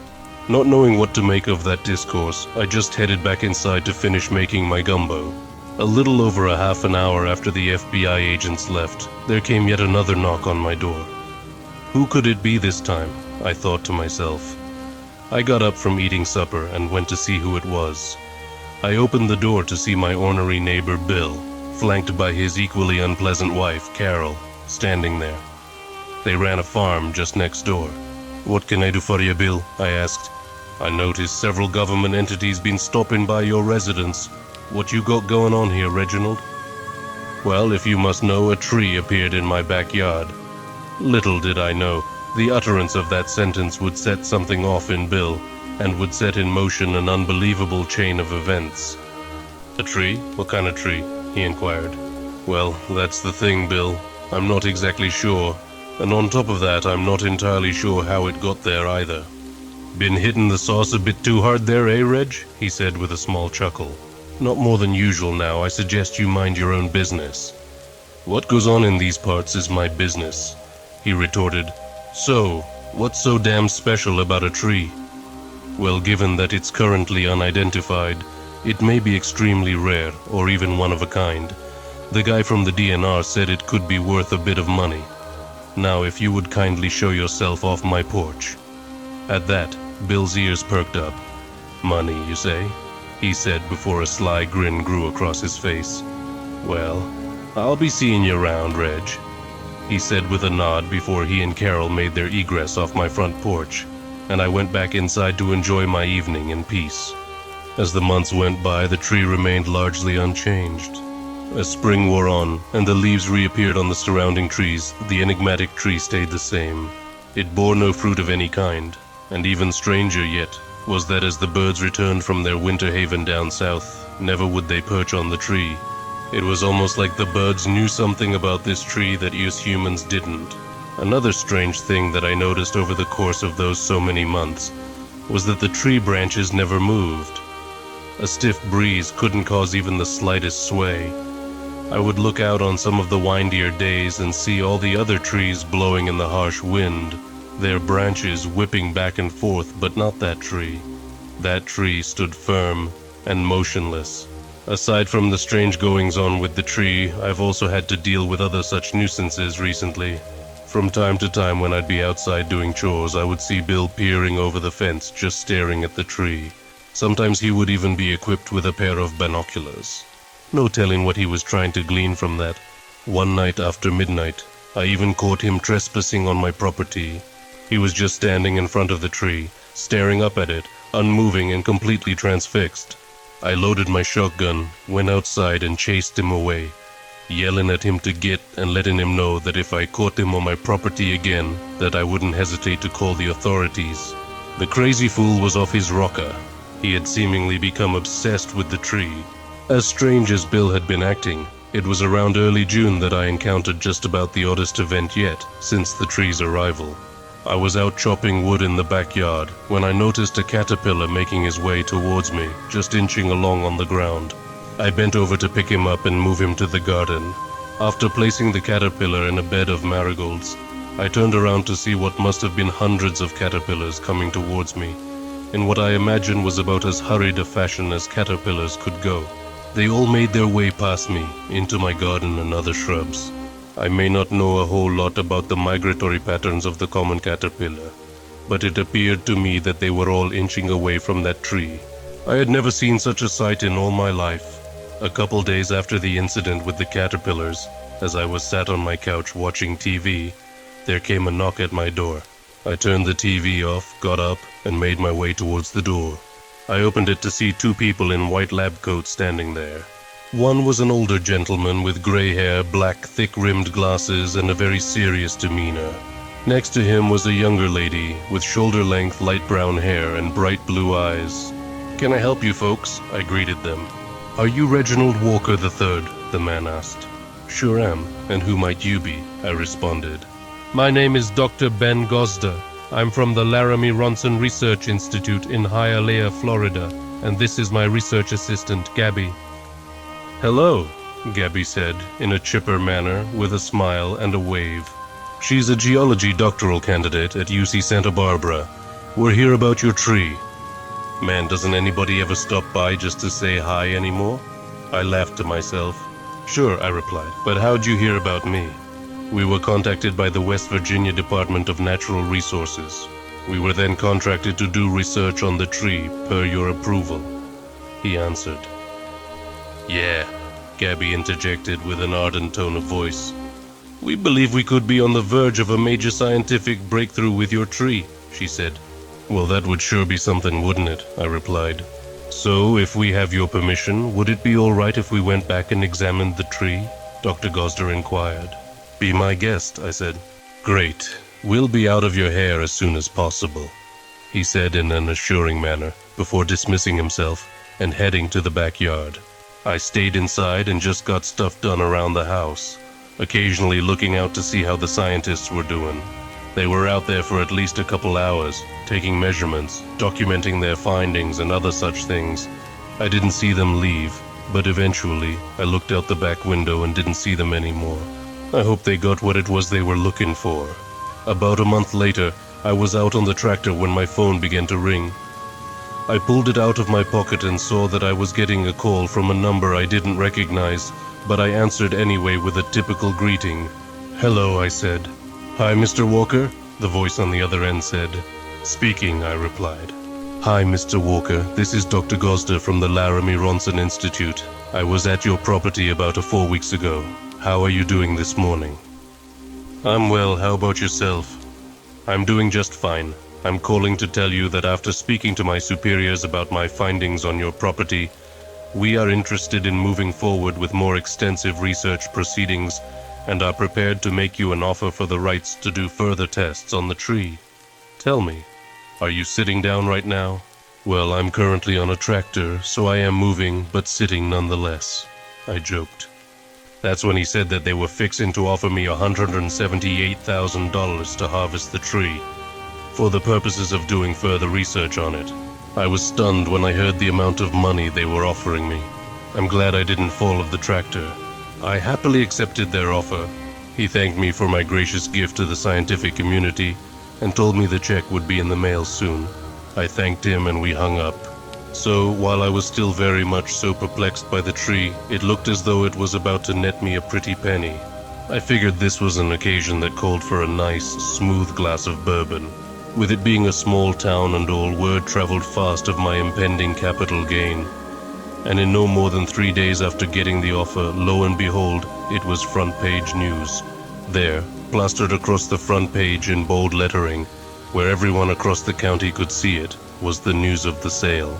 Speaker 1: Not knowing what to make of that discourse, I just headed back inside to finish making my gumbo. A little over a half an hour after the FBI agents left, there came yet another knock on my door. Who could it be this time? I thought to myself. I got up from eating supper and went to see who it was. I opened the door to see my ornery neighbor Bill, flanked by his equally unpleasant wife, Carol, standing there. They ran a farm just next door. "What can I do for you, Bill?" I asked. "I noticed several government entities been stopping by your residence. What you got going on here, Reginald?" "Well, if you must know, a tree appeared in my backyard." Little did I know, the utterance of that sentence would set something off in Bill, and would set in motion an unbelievable chain of events. "A tree? What kind of tree?" he inquired. "Well, that's the thing, Bill. I'm not exactly sure. And on top of that, I'm not entirely sure how it got there either." "Been hitting the sauce a bit too hard there, eh, Reg?" he said with a small chuckle. "Not more than usual now. I suggest you mind your own business." "What goes on in these parts is my business," he retorted. "So, what's so damn special about a tree?" "Well, given that it's currently unidentified, it may be extremely rare, or even one of a kind. The guy from the DNR said it could be worth a bit of money. Now, if you would kindly show yourself off my porch." At that, Bill's ears perked up. "Money, you say?" he said before a sly grin grew across his face. "Well, I'll be seeing you around, Reg," he said with a nod before he and Carol made their egress off my front porch, and I went back inside to enjoy my evening in peace. As the months went by, the tree remained largely unchanged. As spring wore on, and the leaves reappeared on the surrounding trees, the enigmatic tree stayed the same. It bore no fruit of any kind, and even stranger yet was that as the birds returned from their winter haven down south, never would they perch on the tree. It was almost like the birds knew something about this tree that us humans didn't. Another strange thing that I noticed over the course of those so many months was that the tree branches never moved. A stiff breeze couldn't cause even the slightest sway. I would look out on some of the windier days and see all the other trees blowing in the harsh wind, their branches whipping back and forth, but not that tree. That tree stood firm and motionless. Aside from the strange goings-on with the tree, I've also had to deal with other such nuisances recently. From time to time when I'd be outside doing chores, I would see Bill peering over the fence, just staring at the tree. Sometimes he would even be equipped with a pair of binoculars. No telling what he was trying to glean from that. One night after midnight, I even caught him trespassing on my property. He was just standing in front of the tree, staring up at it, unmoving and completely transfixed. I loaded my shotgun, went outside and chased him away, yelling at him to get and letting him know that if I caught him on my property again, that I wouldn't hesitate to call the authorities. The crazy fool was off his rocker. He had seemingly become obsessed with the tree. As strange as Bill had been acting, it was around early June that I encountered just about the oddest event yet since the tree's arrival. I was out chopping wood in the backyard when I noticed a caterpillar making his way towards me, just inching along on the ground. I bent over to pick him up and move him to the garden. After placing the caterpillar in a bed of marigolds, I turned around to see what must have been hundreds of caterpillars coming towards me, in what I imagine was about as hurried a fashion as caterpillars could go. They all made their way past me, into my garden and other shrubs. I may not know a whole lot about the migratory patterns of the common caterpillar, but it appeared to me that they were all inching away from that tree. I had never seen such a sight in all my life. A couple days after the incident with the caterpillars, as I was sat on my couch watching TV, there came a knock at my door. I turned the TV off, got up, and made my way towards the door. I opened it to see two people in white lab coats standing there. One was an older gentleman with gray hair, black, thick-rimmed glasses, and a very serious demeanor. Next to him was a younger lady with shoulder-length light brown hair and bright blue eyes. "Can I help you folks?" I greeted them. "Are you Reginald Walker III?" the man asked. "Sure am. And who might you be?" I responded. "My name is Dr. Ben Gosda. I'm from the Laramie Ronson Research Institute in Hialeah, Florida, and this is my research assistant, Gabby." "Hello," Gabby said, in a chipper manner, with a smile and a wave. "She's a geology doctoral candidate at UC Santa Barbara. We're here about your tree." Man, doesn't anybody ever stop by just to say hi anymore? I laughed to myself. "Sure," I replied, "but how'd you hear about me?" "We were contacted by the West Virginia Department of Natural Resources. We were then contracted to do research on the tree per your approval," he answered. Yeah, Gabby interjected with an ardent tone of voice. We believe we could be on the verge of a major scientific breakthrough with your tree, she said. Well, that would sure be something, wouldn't it? I replied. So, if we have your permission, would it be all right if we went back and examined the tree? Dr. Gosder inquired. Be my guest, I said. Great. We'll be out of your hair as soon as possible, he said in an assuring manner, before dismissing himself and heading to the backyard. I stayed inside and just got stuff done around the house, occasionally looking out to see how the scientists were doing. They were out there for at least a couple hours, taking measurements, documenting their findings and other such things. I didn't see them leave, but eventually I looked out the back window and didn't see them anymore. I hope they got what it was they were looking for. About a month later, I was out on the tractor when my phone began to ring. I pulled it out of my pocket and saw that I was getting a call from a number I didn't recognize, but I answered anyway with a typical greeting. Hello, I said. Hi, Mr. Walker, the voice on the other end said. Speaking, I replied. Hi, Mr. Walker, this is Dr. Gosder from the Laramie Ronson Institute. I was at your property about 4 weeks ago. How are you doing this morning? I'm well, how about yourself? I'm doing just fine. I'm calling to tell you that after speaking to my superiors about my findings on your property, we are interested in moving forward with more extensive research proceedings and are prepared to make you an offer for the rights to do further tests on the tree. Tell me, are you sitting down right now? Well, I'm currently on a tractor, so I am moving, but sitting nonetheless, I joked. That's when he said that they were fixing to offer me $178,000 to harvest the tree, for the purposes of doing further research on it. I was stunned when I heard the amount of money they were offering me. I'm glad I didn't fall off the tractor. I happily accepted their offer. He thanked me for my gracious gift to the scientific community and told me the check would be in the mail soon. I thanked him and we hung up. So, while I was still very much so perplexed by the tree, it looked as though it was about to net me a pretty penny. I figured this was an occasion that called for a nice, smooth glass of bourbon. With it being a small town and all, word traveled fast of my impending capital gain. And in no more than 3 days after getting the offer, lo and behold, it was front page news. There, plastered across the front page in bold lettering, where everyone across the county could see it, was the news of the sale.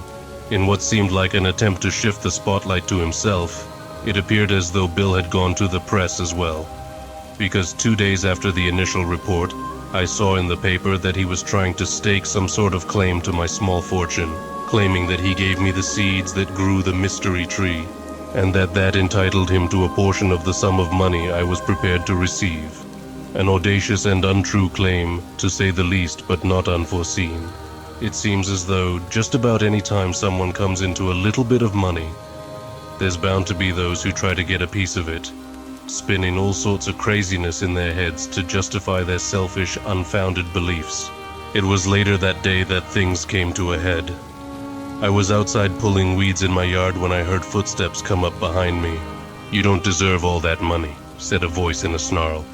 Speaker 1: In what seemed like an attempt to shift the spotlight to himself, it appeared as though Bill had gone to the press as well. Because 2 days after the initial report, I saw in the paper that he was trying to stake some sort of claim to my small fortune, claiming that he gave me the seeds that grew the mystery tree, and that entitled him to a portion of the sum of money I was prepared to receive. An audacious and untrue claim, to say the least, but not unforeseen. It seems as though just about any time someone comes into a little bit of money, there's bound to be those who try to get a piece of it, spinning all sorts of craziness in their heads to justify their selfish, unfounded beliefs. It was later that day that things came to a head. I was outside pulling weeds in my yard when I heard footsteps come up behind me. You don't deserve all that money, said a voice in a snarl.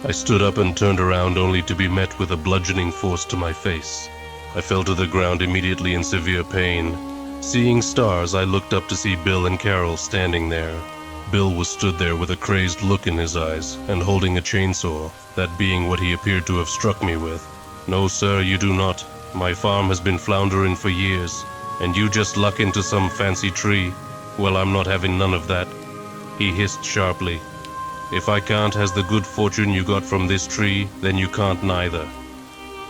Speaker 1: I stood up and turned around only to be met with a bludgeoning force to my face. I fell to the ground immediately in severe pain. Seeing stars, I looked up to see Bill and Carol standing there. Bill was stood there with a crazed look in his eyes and holding a chainsaw, that being what he appeared to have struck me with. No, sir, you do not. My farm has been floundering for years, and you just luck into some fancy tree. Well, I'm not having none of that, he hissed sharply. If I can't has the good fortune you got from this tree, then you can't neither.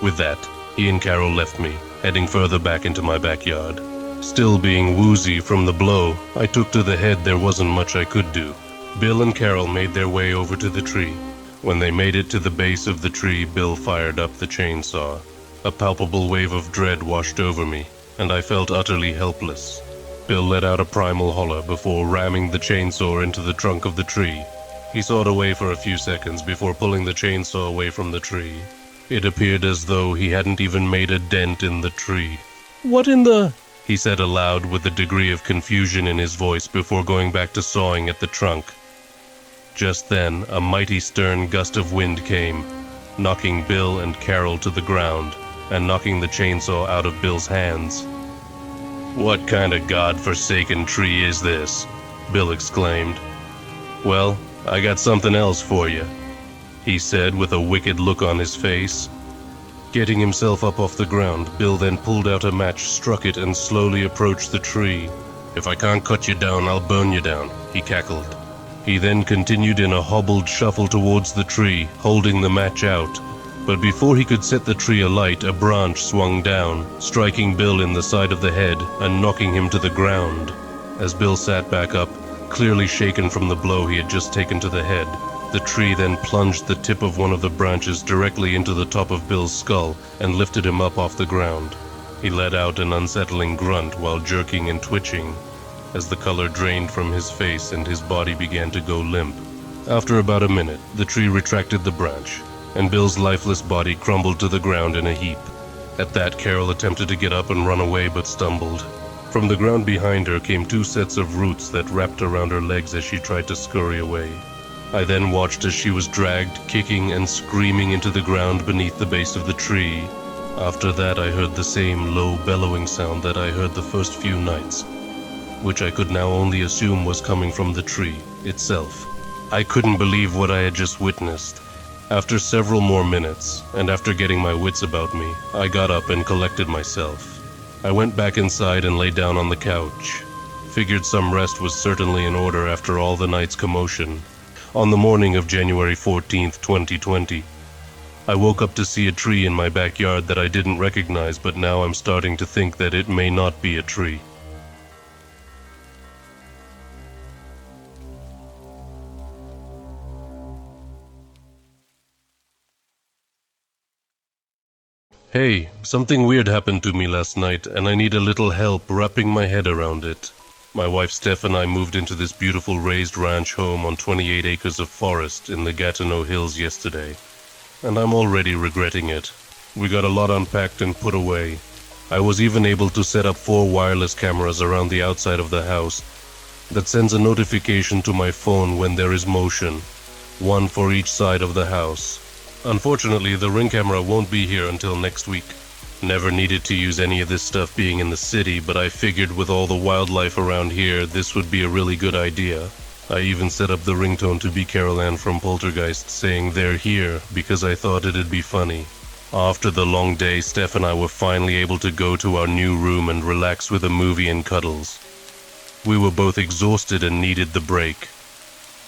Speaker 1: With that, he and Carol left me, heading further back into my backyard. Still being woozy from the blow I took to the head, there wasn't much I could do. Bill and Carol made their way over to the tree. When they made it to the base of the tree, Bill fired up the chainsaw. A palpable wave of dread washed over me, and I felt utterly helpless. Bill let out a primal holler before ramming the chainsaw into the trunk of the tree. He sawed away for a few seconds before pulling the chainsaw away from the tree. It appeared as though he hadn't even made a dent in the tree. "What in the—" he said aloud with a degree of confusion in his voice before going back to sawing at the trunk. Just then, a mighty stern gust of wind came, knocking Bill and Carol to the ground and knocking the chainsaw out of Bill's hands. "What kind of god-forsaken tree is this?" Bill exclaimed. "Well, I got something else for you," he said with a wicked look on his face. Getting himself up off the ground, Bill then pulled out a match, struck it, and slowly approached the tree. "If I can't cut you down, I'll burn you down," he cackled. He then continued in a hobbled shuffle towards the tree, holding the match out. But before he could set the tree alight, a branch swung down, striking Bill in the side of the head and knocking him to the ground. As Bill sat back up, clearly shaken from the blow he had just taken to the head, the tree then plunged the tip of one of the branches directly into the top of Bill's skull and lifted him up off the ground. He let out an unsettling grunt while jerking and twitching, as the color drained from his face and his body began to go limp. After about a minute, the tree retracted the branch, and Bill's lifeless body crumbled to the ground in a heap. At that, Carol attempted to get up and run away but stumbled. From the ground behind her came 2 sets of roots that wrapped around her legs as she tried to scurry away. I then watched as she was dragged, kicking and screaming into the ground beneath the base of the tree. After that, I heard the same low bellowing sound that I heard the first few nights, which I could now only assume was coming from the tree itself. I couldn't believe what I had just witnessed. After several more minutes, and after getting my wits about me, I got up and collected myself. I went back inside and lay down on the couch. Figured some rest was certainly in order after all the night's commotion. On the morning of January 14th, 2020, I woke up to see a tree in my backyard that I didn't recognize, but now I'm starting to think that it may not be a tree. Hey, something weird happened to me last night, and I need a little help wrapping my head around it. My wife Steph and I moved into this beautiful raised ranch home on 28 acres of forest in the Gatineau Hills yesterday, and I'm already regretting it. We got a lot unpacked and put away. I was even able to set up 4 wireless cameras around the outside of the house that sends a notification to my phone when there is motion, 1 for each side of the house. Unfortunately, the Ring camera won't be here until next week. Never needed to use any of this stuff being in the city, but I figured with all the wildlife around here, this would be a really good idea. I even set up the ringtone to be Carol Ann from Poltergeist saying "they're here" because I thought it'd be funny. After the long day, Steph and I were finally able to go to our new room and relax with a movie and cuddles. We were both exhausted and needed the break.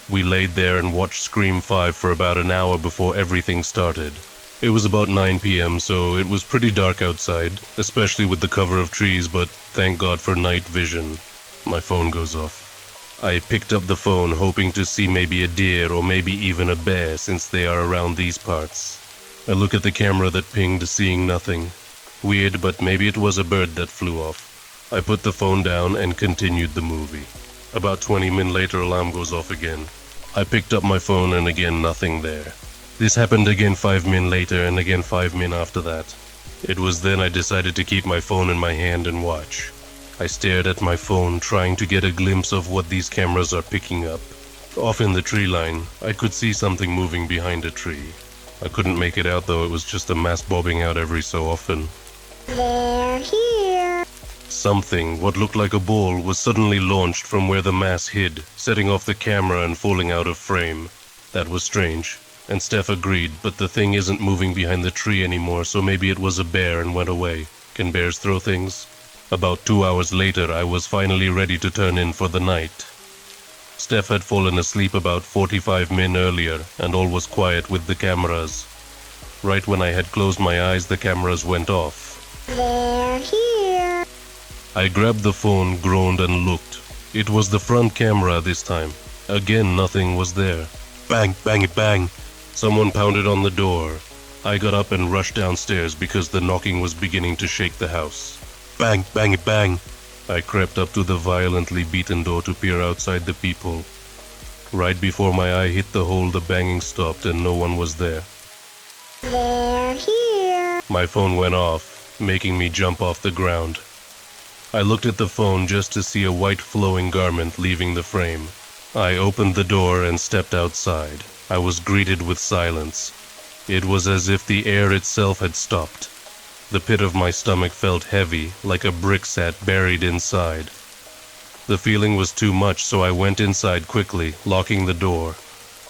Speaker 1: We laid there and watched Scream 5 for about an hour before everything started. It was about 9 p.m., so it was pretty dark outside, especially with the cover of trees, but thank God for night vision. My phone goes off. I picked up the phone hoping to see maybe a deer or maybe even a bear since they are around these parts. I look at the camera that pinged, seeing nothing. Weird, but maybe it was a bird that flew off. I put the phone down and continued the movie. About 20 minutes later, alarm goes off again. I picked up my phone and again nothing there. This happened again 5 minutes later and again 5 minutes after that. It was then I decided to keep my phone in my hand and watch. I stared at my phone, trying to get a glimpse of what these cameras are picking up. Off in the tree line, I could see something moving behind a tree. I couldn't make it out though, it was just a mass bobbing out every so often.
Speaker 2: They're here.
Speaker 1: Something, what looked like a ball, was suddenly launched from where the mass hid, setting off the camera and falling out of frame. That was strange, and Steph agreed, but the thing isn't moving behind the tree anymore, so maybe it was a bear and went away. Can bears throw things? About 2 hours later, I was finally ready to turn in for the night. Steph had fallen asleep about 45 minutes earlier, and all was quiet with the cameras. Right when I had closed my eyes, the cameras went off.
Speaker 2: They're here.
Speaker 1: I grabbed the phone, groaned, and looked. It was the front camera this time. Again, nothing was there. Bang, bang, bang. Someone pounded on the door. I got up and rushed downstairs because the knocking was beginning to shake the house. Bang, bang, bang. I crept up to the violently beaten door to peer outside the peephole. Right before my eye hit the hole, the banging stopped and no one was there.
Speaker 2: They're here.
Speaker 1: My phone went off, making me jump off the ground. I looked at the phone just to see a white flowing garment leaving the frame. I opened the door and stepped outside. I was greeted with silence. It was as if the air itself had stopped. The pit of my stomach felt heavy, like a brick sat buried inside. The feeling was too much, so I went inside quickly, locking the door.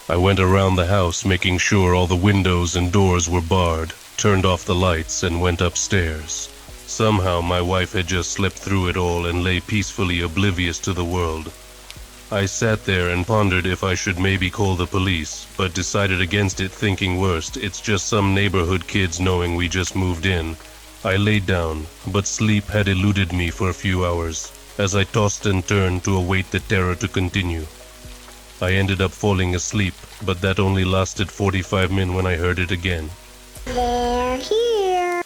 Speaker 1: I went around the house, making sure all the windows and doors were barred, turned off the lights, and went upstairs. Somehow my wife had just slept through it all and lay peacefully oblivious to the world. I sat there and pondered if I should maybe call the police, but decided against it, thinking worst, it's just some neighborhood kids knowing we just moved in. I laid down, but sleep had eluded me for a few hours, as I tossed and turned to await the terror to continue. I ended up falling asleep, but that only lasted 45 minutes when I heard it again.
Speaker 2: They're here.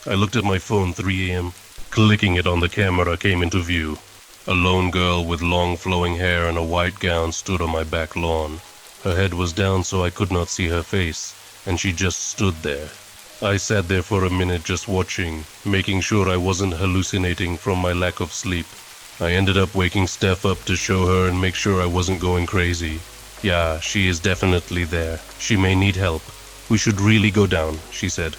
Speaker 1: I looked at my phone, 3 a.m. Clicking it on the camera came into view. A lone girl with long flowing hair and a white gown stood on my back lawn. Her head was down so I could not see her face, and she just stood there. I sat there for a minute just watching, making sure I wasn't hallucinating from my lack of sleep. I ended up waking Steph up to show her and make sure I wasn't going crazy. Yeah, she is definitely there. She may need help. We should really go down, she said.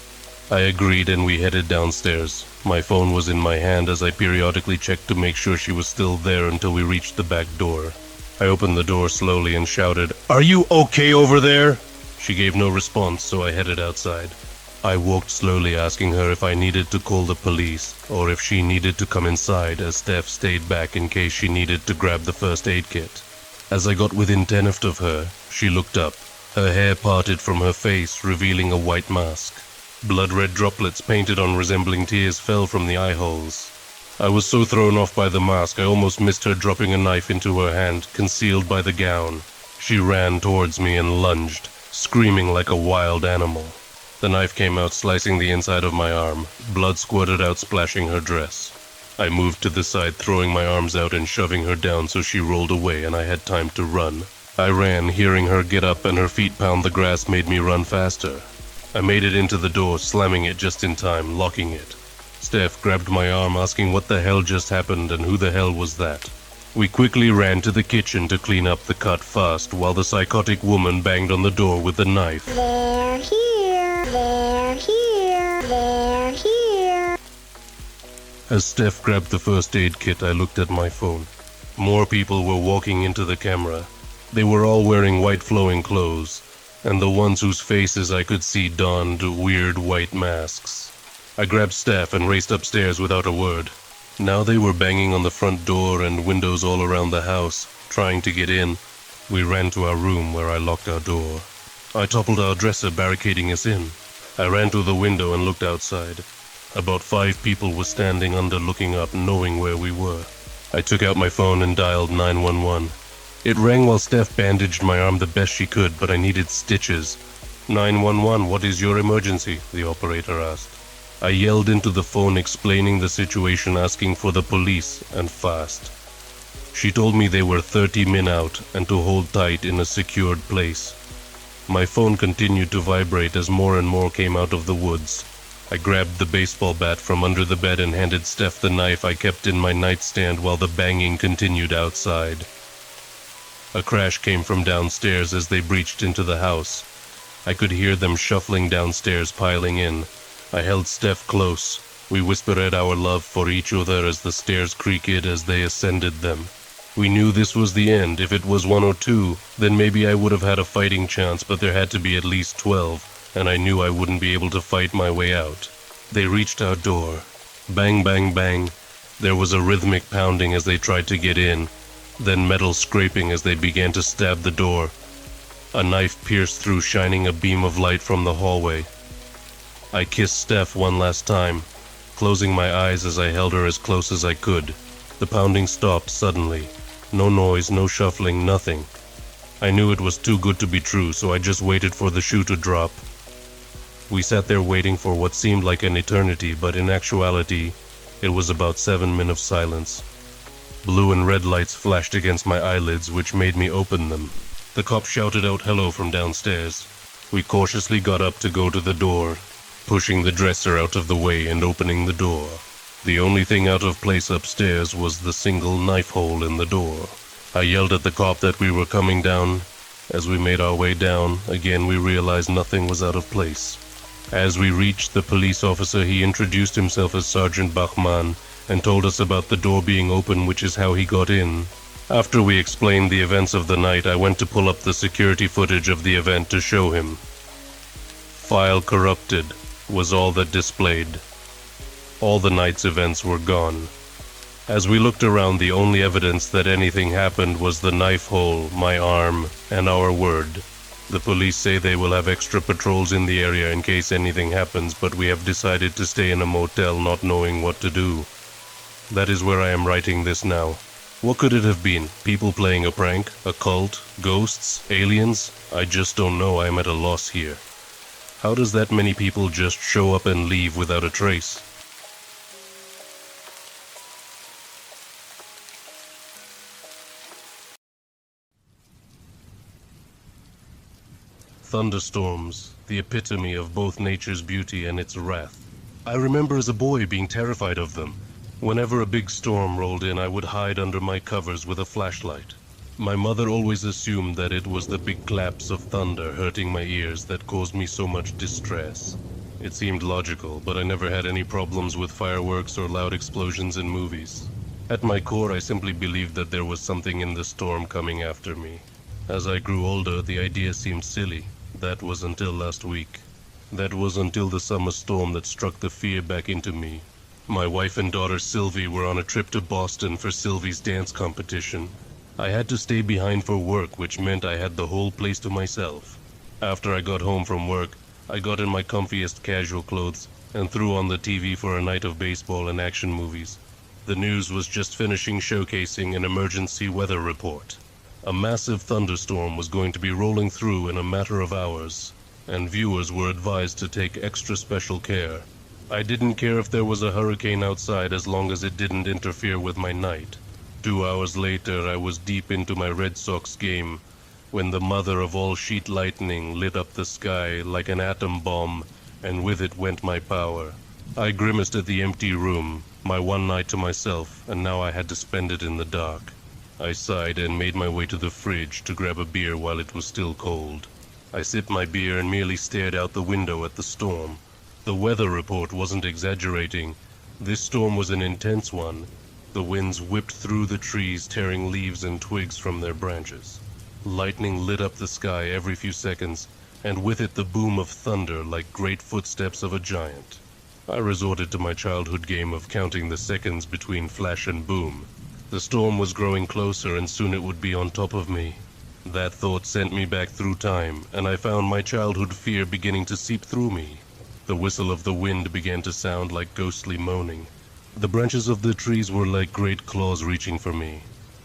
Speaker 1: I agreed and we headed downstairs. My phone was in my hand as I periodically checked to make sure she was still there until we reached the back door. I opened the door slowly and shouted, "Are you okay over there?" She gave no response, so I headed outside. I walked slowly, asking her if I needed to call the police or if she needed to come inside, as Steph stayed back in case she needed to grab the first aid kit. As I got within 10 feet of her, she looked up. Her hair parted from her face, revealing a white mask. Blood-red droplets painted on resembling tears fell from the eye holes. I was so thrown off by the mask I almost missed her dropping a knife into her hand, concealed by the gown. She ran towards me and lunged, screaming like a wild animal. The knife came out, slicing the inside of my arm. Blood squirted out, splashing her dress. I moved to the side, throwing my arms out and shoving her down so she rolled away and I had time to run. I ran, hearing her get up, and her feet pound the grass made me run faster. I made it into the door, slamming it just in time, locking it. Steph grabbed my arm, asking what the hell just happened and who the hell was that. We quickly ran to the kitchen to clean up the cut fast, while the psychotic woman banged on the door with a knife.
Speaker 2: They're here. They're here. They're here.
Speaker 1: As Steph grabbed the first aid kit, I looked at my phone. More people were walking into the camera. They were all wearing white flowing clothes, and the ones whose faces I could see donned weird white masks. I grabbed Steph and raced upstairs without a word. Now they were banging on the front door and windows all around the house, trying to get in. We ran to our room where I locked our door. I toppled our dresser, barricading us in. I ran to the window and looked outside. About 5 people were standing under, looking up, knowing where we were. I took out my phone and dialed 911. It rang while Steph bandaged my arm the best she could, but I needed stitches. 911, what is your emergency? The operator asked. I yelled into the phone, explaining the situation, asking for the police, and fast. She told me they were 30 men out and to hold tight in a secured place. My phone continued to vibrate as more and more came out of the woods. I grabbed the baseball bat from under the bed and handed Steph the knife I kept in my nightstand while the banging continued outside. A crash came from downstairs as they breached into the house. I could hear them shuffling downstairs, piling in. I held Steph close. We whispered our love for each other as the stairs creaked as they ascended them. We knew this was the end. If it was 1 or 2, then maybe I would have had a fighting chance, but there had to be at least 12, and I knew I wouldn't be able to fight my way out. They reached our door. Bang, bang, bang. There was a rhythmic pounding as they tried to get in, then metal scraping as they began to stab the door. A knife pierced through, shining a beam of light from the hallway. I kissed Steph one last time, closing my eyes as I held her as close as I could. The pounding stopped suddenly. No noise, no shuffling, nothing. I knew it was too good to be true, so I just waited for the shoe to drop. We sat there waiting for what seemed like an eternity, but in actuality, it was about 7 minutes of silence. Blue and red lights flashed against my eyelids, which made me open them. The cop shouted out hello from downstairs. We cautiously got up to go to the door, pushing the dresser out of the way and opening the door. The only thing out of place upstairs was the single knife hole in the door. I yelled at the cop that we were coming down. As we made our way down, again we realized nothing was out of place. As we reached the police officer, he introduced himself as Sergeant Bachman and told us about the door being open, which is how he got in. After we explained the events of the night, I went to pull up the security footage of the event to show him. File corrupted was all that displayed. All the night's events were gone. As we looked around, the only evidence that anything happened was the knife hole, my arm, and our word. The police say they will have extra patrols in the area in case anything happens, but we have decided to stay in a motel not knowing what to do. That is where I am writing this now. What could it have been? People playing a prank? A cult? Ghosts? Aliens? I just don't know. I am at a loss here. How does that many people just show up and leave without a trace? Thunderstorms, the epitome of both nature's beauty and its wrath. I remember as a boy being terrified of them. Whenever a big storm rolled in, I would hide under my covers with a flashlight. My mother always assumed that it was the big claps of thunder hurting my ears that caused me so much distress. It seemed logical, but I never had any problems with fireworks or loud explosions in movies. At my core, I simply believed that there was something in the storm coming after me. As I grew older, the idea seemed silly. That was until last week. That was until the summer storm that struck the fear back into me. My wife and daughter Sylvie were on a trip to Boston for Sylvie's dance competition. I had to stay behind for work, which meant I had the whole place to myself. After I got home from work, I got in my comfiest casual clothes and threw on the TV for a night of baseball and action movies. The news was just finishing showcasing an emergency weather report. A massive thunderstorm was going to be rolling through in a matter of hours, and viewers were advised to take extra special care. I didn't care if there was a hurricane outside as long as it didn't interfere with my night. 2 hours later, I was deep into my Red Sox game when the mother of all sheet lightning lit up the sky like an atom bomb, and with it went my power. I grimaced at the empty room, my one night to myself, and now I had to spend it in the dark. I sighed and made my way to the fridge to grab a beer while it was still cold. I sipped my beer and merely stared out the window at the storm. The weather report wasn't exaggerating. This storm was an intense one. The winds whipped through the trees, tearing leaves and twigs from their branches. Lightning lit up the sky every few seconds, and with it the boom of thunder like great footsteps of a giant. I resorted to my childhood game of counting the seconds between flash and boom. The storm was growing closer, and soon it would be on top of me. That thought sent me back through time, and I found my childhood fear beginning to seep through me. The whistle of the wind began to sound like ghostly moaning. The branches of the trees were like great claws reaching for me.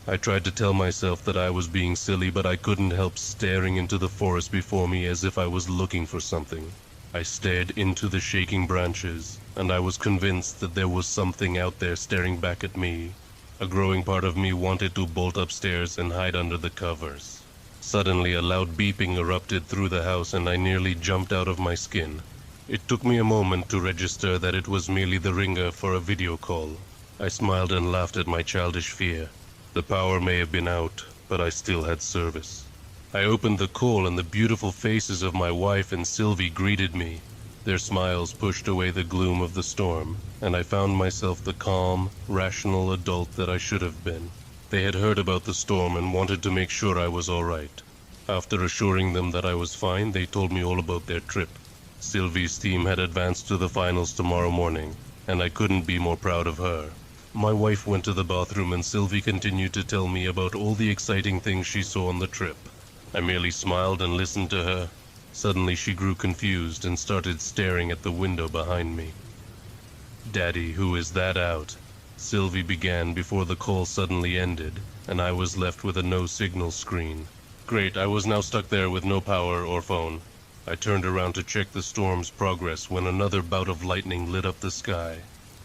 Speaker 1: I tried to tell myself that I was being silly, but I couldn't help staring into the forest before me as if I was looking for something. I stared into the shaking branches, and I was convinced that there was something out there staring back at me. A growing part of me wanted to bolt upstairs and hide under the covers. Suddenly, a loud beeping erupted through the house, and I nearly jumped out of my skin. It took me a moment to register that it was merely the ringer for a video call. I smiled and laughed at my childish fear. The power may have been out, but I still had service. I opened the call, and the beautiful faces of my wife and Sylvie greeted me. Their smiles pushed away the gloom of the storm, and I found myself the calm, rational adult that I should have been. They had heard about the storm and wanted to make sure I was all right. After assuring them that I was fine, they told me all about their trip. Sylvie's team had advanced to the finals tomorrow morning, and I couldn't be more proud of her. My wife went to the bathroom, and Sylvie continued to tell me about all the exciting things she saw on the trip. I merely smiled and listened to her. Suddenly she grew confused and started staring at the window behind me. "Daddy, who is that out?" Sylvie began before the call suddenly ended, and I was left with a no-signal screen. Great, I was now stuck there with no power or phone. I turned around to check the storm's progress when another bout of lightning lit up the sky.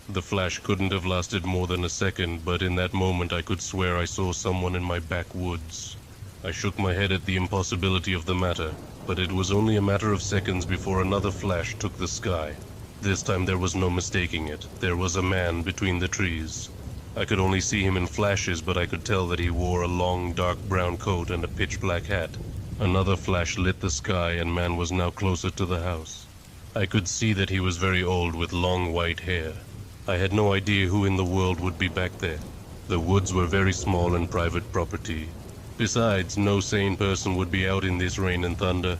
Speaker 1: The flash couldn't have lasted more than a second, but in that moment I could swear I saw someone in my backwoods. I shook my head at the impossibility of the matter, but it was only a matter of seconds before another flash took the sky. This time there was no mistaking it. There was a man between the trees. I could only see him in flashes, but I could tell that he wore a long, dark brown coat and a pitch-black hat. Another flash lit the sky, and man was now closer to the house. I could see that he was very old with long white hair. I had no idea who in the world would be back there. The woods were very small and private property. Besides, no sane person would be out in this rain and thunder.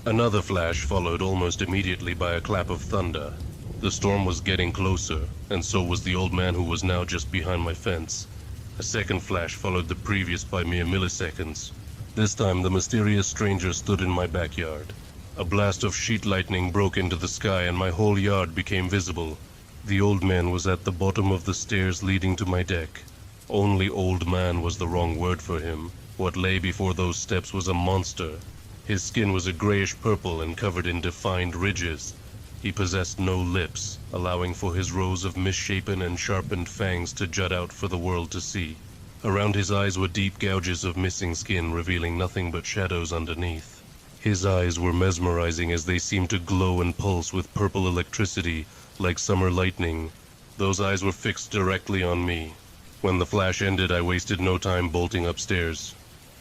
Speaker 1: Another flash followed almost immediately by a clap of thunder. The storm was getting closer, and so was the old man who was now just behind my fence. A second flash followed the previous by mere milliseconds. This time the mysterious stranger stood in my backyard. A blast of sheet lightning broke into the sky and my whole yard became visible. The old man was at the bottom of the stairs leading to my deck. Only old man was the wrong word for him. What lay before those steps was a monster. His skin was a grayish purple and covered in defined ridges. He possessed no lips, allowing for his rows of misshapen and sharpened fangs to jut out for the world to see. Around his eyes were deep gouges of missing skin, revealing nothing but shadows underneath. His eyes were mesmerizing as they seemed to glow and pulse with purple electricity, like summer lightning. Those eyes were fixed directly on me. When the flash ended, I wasted no time bolting upstairs.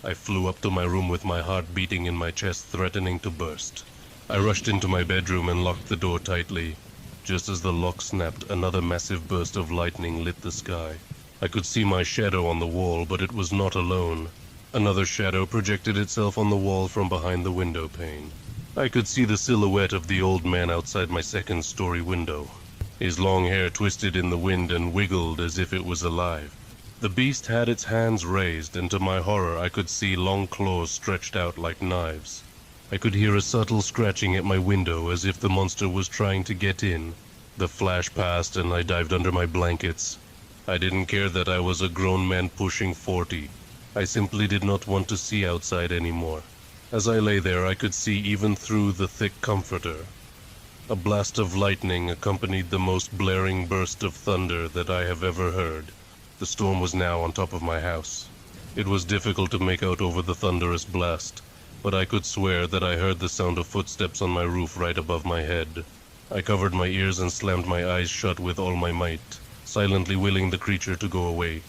Speaker 1: I flew up to my room with my heart beating in my chest, threatening to burst. I rushed into my bedroom and locked the door tightly. Just as the lock snapped, another massive burst of lightning lit the sky. I could see my shadow on the wall, but it was not alone. Another shadow projected itself on the wall from behind the window pane. I could see the silhouette of the old man outside my second-story window. His long hair twisted in the wind and wiggled as if it was alive. The beast had its hands raised, and to my horror I could see long claws stretched out like knives. I could hear a subtle scratching at my window as if the monster was trying to get in. The flash passed and I dived under my blankets. I didn't care that I was a grown man pushing 40. I simply did not want to see outside anymore. As I lay there, I could see even through the thick comforter. A blast of lightning accompanied the most blaring burst of thunder that I have ever heard. The storm was now on top of my house. It was difficult to make out over the thunderous blast, but I could swear that I heard the sound of footsteps on my roof right above my head. I covered my ears and slammed my eyes shut with all my might, silently willing the creature to go away.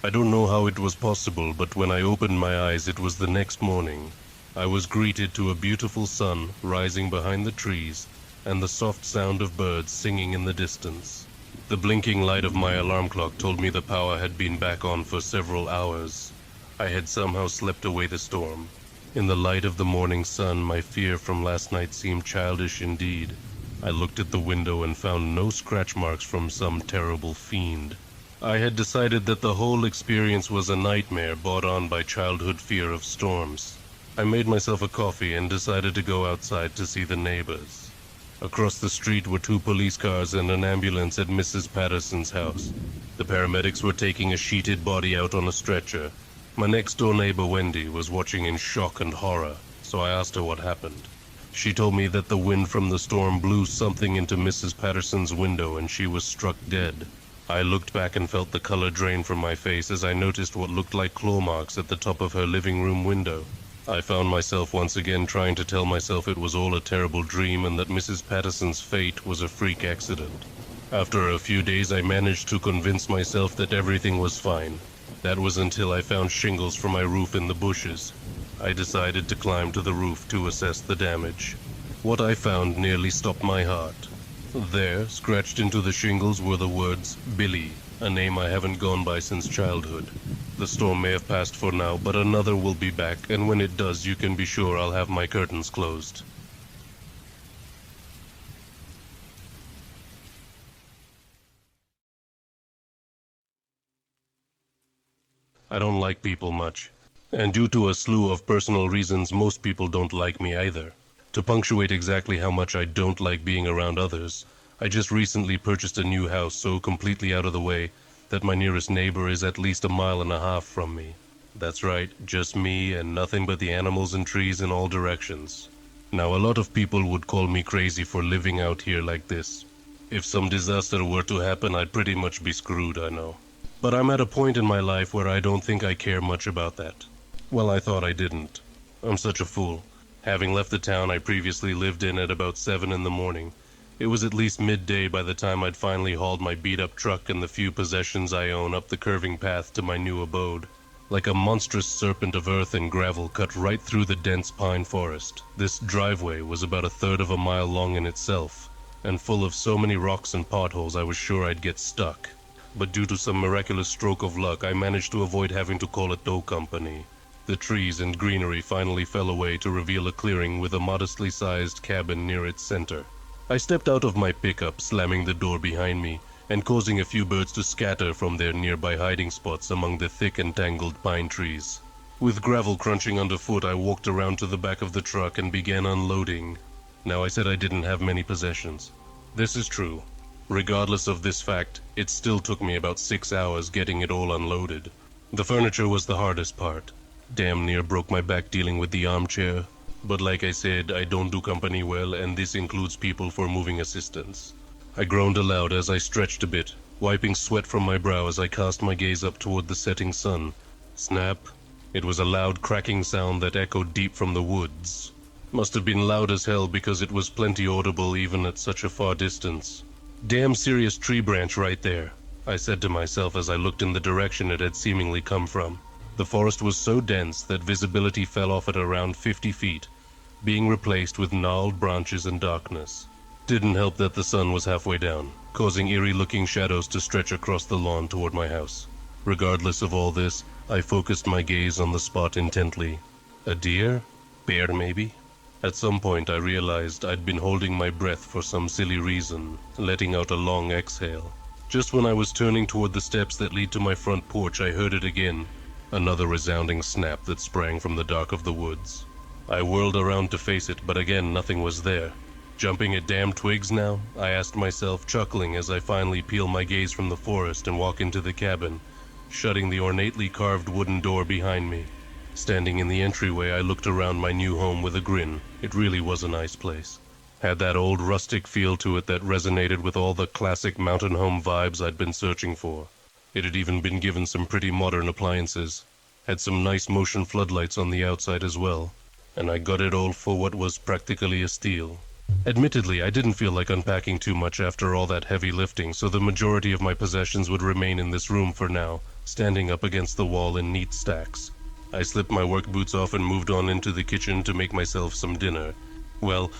Speaker 1: I don't know how it was possible, but when I opened my eyes it was the next morning. I was greeted to a beautiful sun rising behind the trees and the soft sound of birds singing in the distance. The blinking light of my alarm clock told me the power had been back on for several hours. I had somehow slept away the storm. In the light of the morning sun, my fear from last night seemed childish indeed. I looked at the window and found no scratch marks from some terrible fiend. I had decided that the whole experience was a nightmare brought on by childhood fear of storms. I made myself a coffee and decided to go outside to see the neighbors. Across the street were 2 police cars and an ambulance at Mrs. Patterson's house. The paramedics were taking a sheeted body out on a stretcher. My next-door neighbor, Wendy, was watching in shock and horror, so I asked her what happened. She told me that the wind from the storm blew something into Mrs. Patterson's window and she was struck dead. I looked back and felt the color drain from my face as I noticed what looked like claw marks at the top of her living room window. I found myself once again trying to tell myself it was all a terrible dream and that Mrs. Patterson's fate was a freak accident. After a few days I managed to convince myself that everything was fine. That was until I found shingles from my roof in the bushes. I decided to climb to the roof to assess the damage. What I found nearly stopped my heart. There, scratched into the shingles, were the words, Billy, a name I haven't gone by since childhood. The storm may have passed for now, but another will be back, and when it does, you can be sure I'll have my curtains closed. I don't like people much, and due to a slew of personal reasons, most people don't like me either. To punctuate exactly how much I don't like being around others, I just recently purchased a new house so completely out of the way that my nearest neighbor is at least 1.5 miles from me. That's right, just me and nothing but the animals and trees in all directions. Now, a lot of people would call me crazy for living out here like this. If some disaster were to happen, I'd pretty much be screwed, I know. But I'm at a point in my life where I don't think I care much about that. Well, I thought I didn't. I'm such a fool. Having left the town I previously lived in at about 7 in the morning, it was at least midday by the time I'd finally hauled my beat-up truck and the few possessions I own up the curving path to my new abode. Like a monstrous serpent of earth and gravel cut right through the dense pine forest, this driveway was about 1/3 of a mile long in itself. and full of so many rocks and potholes I was sure I'd get stuck. But due to some miraculous stroke of luck, I managed to avoid having to call a tow company. The trees and greenery finally fell away to reveal a clearing with a modestly sized cabin near its center. I stepped out of my pickup, slamming the door behind me, and causing a few birds to scatter from their nearby hiding spots among the thick and tangled pine trees. With gravel crunching underfoot, I walked around to the back of the truck and began unloading. Now, I said I didn't have many possessions. This is true. Regardless of this fact, it still took me about 6 hours getting it all unloaded. The furniture was the hardest part. Damn near broke my back dealing with the armchair. But like I said, I don't do company well, and this includes people for moving assistance. I groaned aloud as I stretched a bit, wiping sweat from my brow as I cast my gaze up toward the setting sun. Snap. It was a loud cracking sound that echoed deep from the woods. Must have been loud as hell because it was plenty audible even at such a far distance. Damn serious tree branch right there, I said to myself as I looked in the direction it had seemingly come from. The forest was so dense that visibility fell off at around 50 feet, being replaced with gnarled branches and darkness. Didn't help that the sun was halfway down, causing eerie-looking shadows to stretch across the lawn toward my house. Regardless of all this, I focused my gaze on the spot intently. A deer? Bear, maybe? At some point, I realized I'd been holding my breath for some silly reason, letting out a long exhale. Just when I was turning toward the steps that lead to my front porch, I heard it again. Another resounding snap that sprang from the dark of the woods. I whirled around to face it, but again, nothing was there. Jumping at damn twigs now? I asked myself, chuckling as I finally peel my gaze from the forest and walk into the cabin, shutting the ornately carved wooden door behind me. Standing in the entryway, I looked around my new home with a grin. It really was a nice place. Had that old rustic feel to it that resonated with all the classic mountain home vibes I'd been searching for. It had even been given some pretty modern appliances. Had some nice motion floodlights on the outside as well. And I got it all for what was practically a steal. Admittedly, I didn't feel like unpacking too much after all that heavy lifting, so the majority of my possessions would remain in this room for now, standing up against the wall in neat stacks. I slipped my work boots off and moved on into the kitchen to make myself some dinner. Well,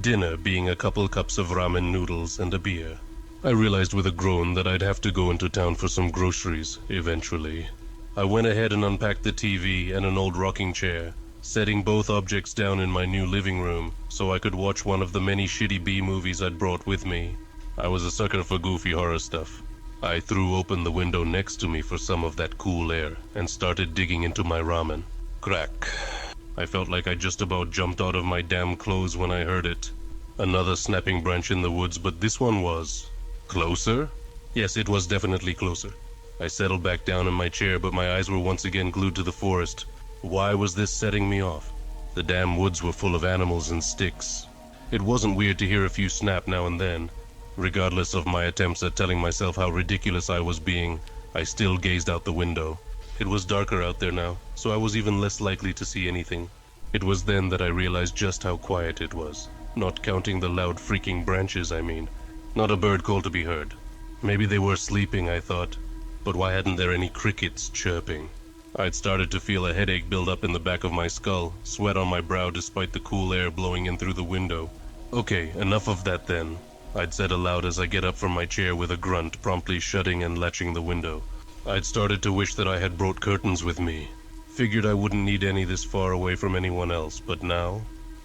Speaker 1: dinner being a couple cups of ramen noodles and a beer. I realized with a groan that I'd have to go into town for some groceries, eventually. I went ahead and unpacked the TV and an old rocking chair, setting both objects down in my new living room so I could watch one of the many shitty B-movies I'd brought with me. I was a sucker for goofy horror stuff. I threw open the window next to me for some of that cool air and started digging into my ramen. Crack. I felt like I just about jumped out of my damn clothes when I heard it. Another snapping branch in the woods, but this one was closer? Yes, it was definitely closer. I settled back down in my chair, but my eyes were once again glued to the forest. Why was this setting me off? The damn woods were full of animals and sticks. It wasn't weird to hear a few snap now and then. Regardless of my attempts at telling myself how ridiculous I was being, I still gazed out the window. It was darker out there now, so I was even less likely to see anything. It was then that I realized just how quiet it was. Not counting the loud freaking branches, I mean. Not a bird call to be heard. Maybe they were sleeping, I thought. But why hadn't there any crickets chirping? I'd started to feel a headache build up in the back of my skull, sweat on my brow despite the cool air blowing in through the window. Okay, enough of that then, I'd said aloud as I get up from my chair with a grunt, promptly shutting and latching the window. I'd started to wish that I had brought curtains with me. Figured I wouldn't need any this far away from anyone else, but now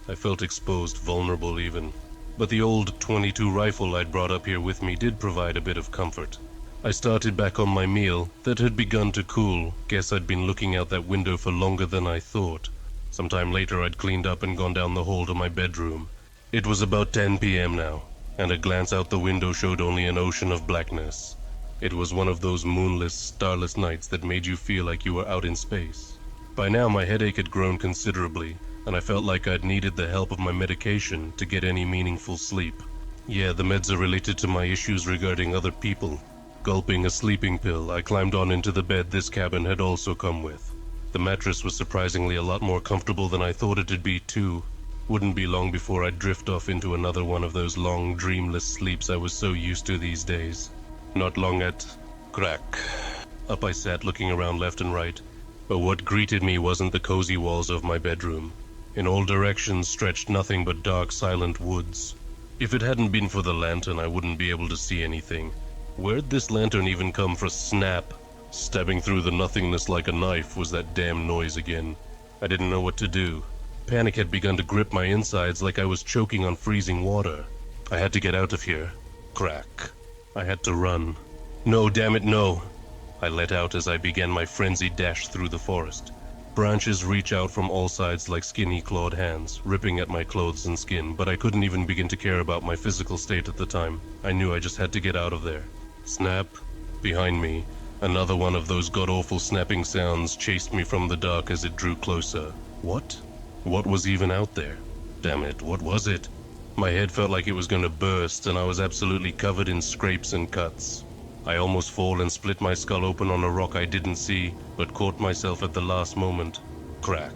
Speaker 1: I felt exposed, vulnerable even. But the old .22 rifle I'd brought up here with me did provide a bit of comfort. I started back on my meal that had begun to cool. Guess I'd been looking out that window for longer than I thought. Sometime later I'd cleaned up and gone down the hall to my bedroom. It was about 10 p.m. now, and a glance out the window showed only an ocean of blackness. It was one of those moonless, starless nights that made you feel like you were out in space. By now my headache had grown considerably, and I felt like I'd needed the help of my medication to get any meaningful sleep. Yeah, the meds are related to my issues regarding other people. Gulping a sleeping pill, I climbed on into the bed this cabin had also come with. The mattress was surprisingly a lot more comfortable than I thought it'd be too. Wouldn't be long before I'd drift off into another one of those long, dreamless sleeps I was so used to these days. Not long at crack. Up I sat, looking around left and right. But what greeted me wasn't the cozy walls of my bedroom. In all directions stretched nothing but dark, silent woods. If it hadn't been for the lantern, I wouldn't be able to see anything. Where'd this lantern even come from? Snap! Stabbing through the nothingness like a knife was that damn noise again. I didn't know what to do. Panic had begun to grip my insides like I was choking on freezing water. I had to get out of here. Crack. I had to run. No, damn it, no! I let out as I began my frenzied dash through the forest. Branches reach out from all sides like skinny clawed hands, ripping at my clothes and skin, but I couldn't even begin to care about my physical state at the time. I knew I just had to get out of there. Snap. Behind me, another one of those god-awful snapping sounds chased me from the dark as it drew closer. What? What was even out there? Damn it, what was it? My head felt like it was going to burst, and I was absolutely covered in scrapes and cuts. I almost fall and split my skull open on a rock I didn't see, but caught myself at the last moment. Crack.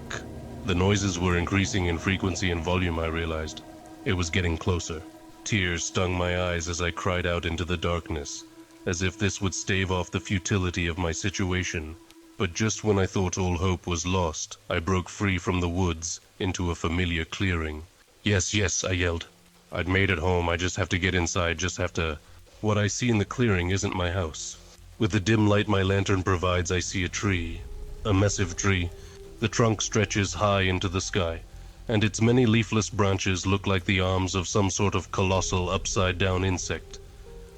Speaker 1: The noises were increasing in frequency and volume, I realized. It was getting closer. Tears stung my eyes as I cried out into the darkness, as if this would stave off the futility of my situation. But just when I thought all hope was lost, I broke free from the woods into a familiar clearing. Yes, yes, I yelled. I'd made it home, I just have to get inside, just have to... What I see in the clearing isn't my house. With the dim light my lantern provides, I see a tree. A massive tree. The trunk stretches high into the sky, and its many leafless branches look like the arms of some sort of colossal upside-down insect.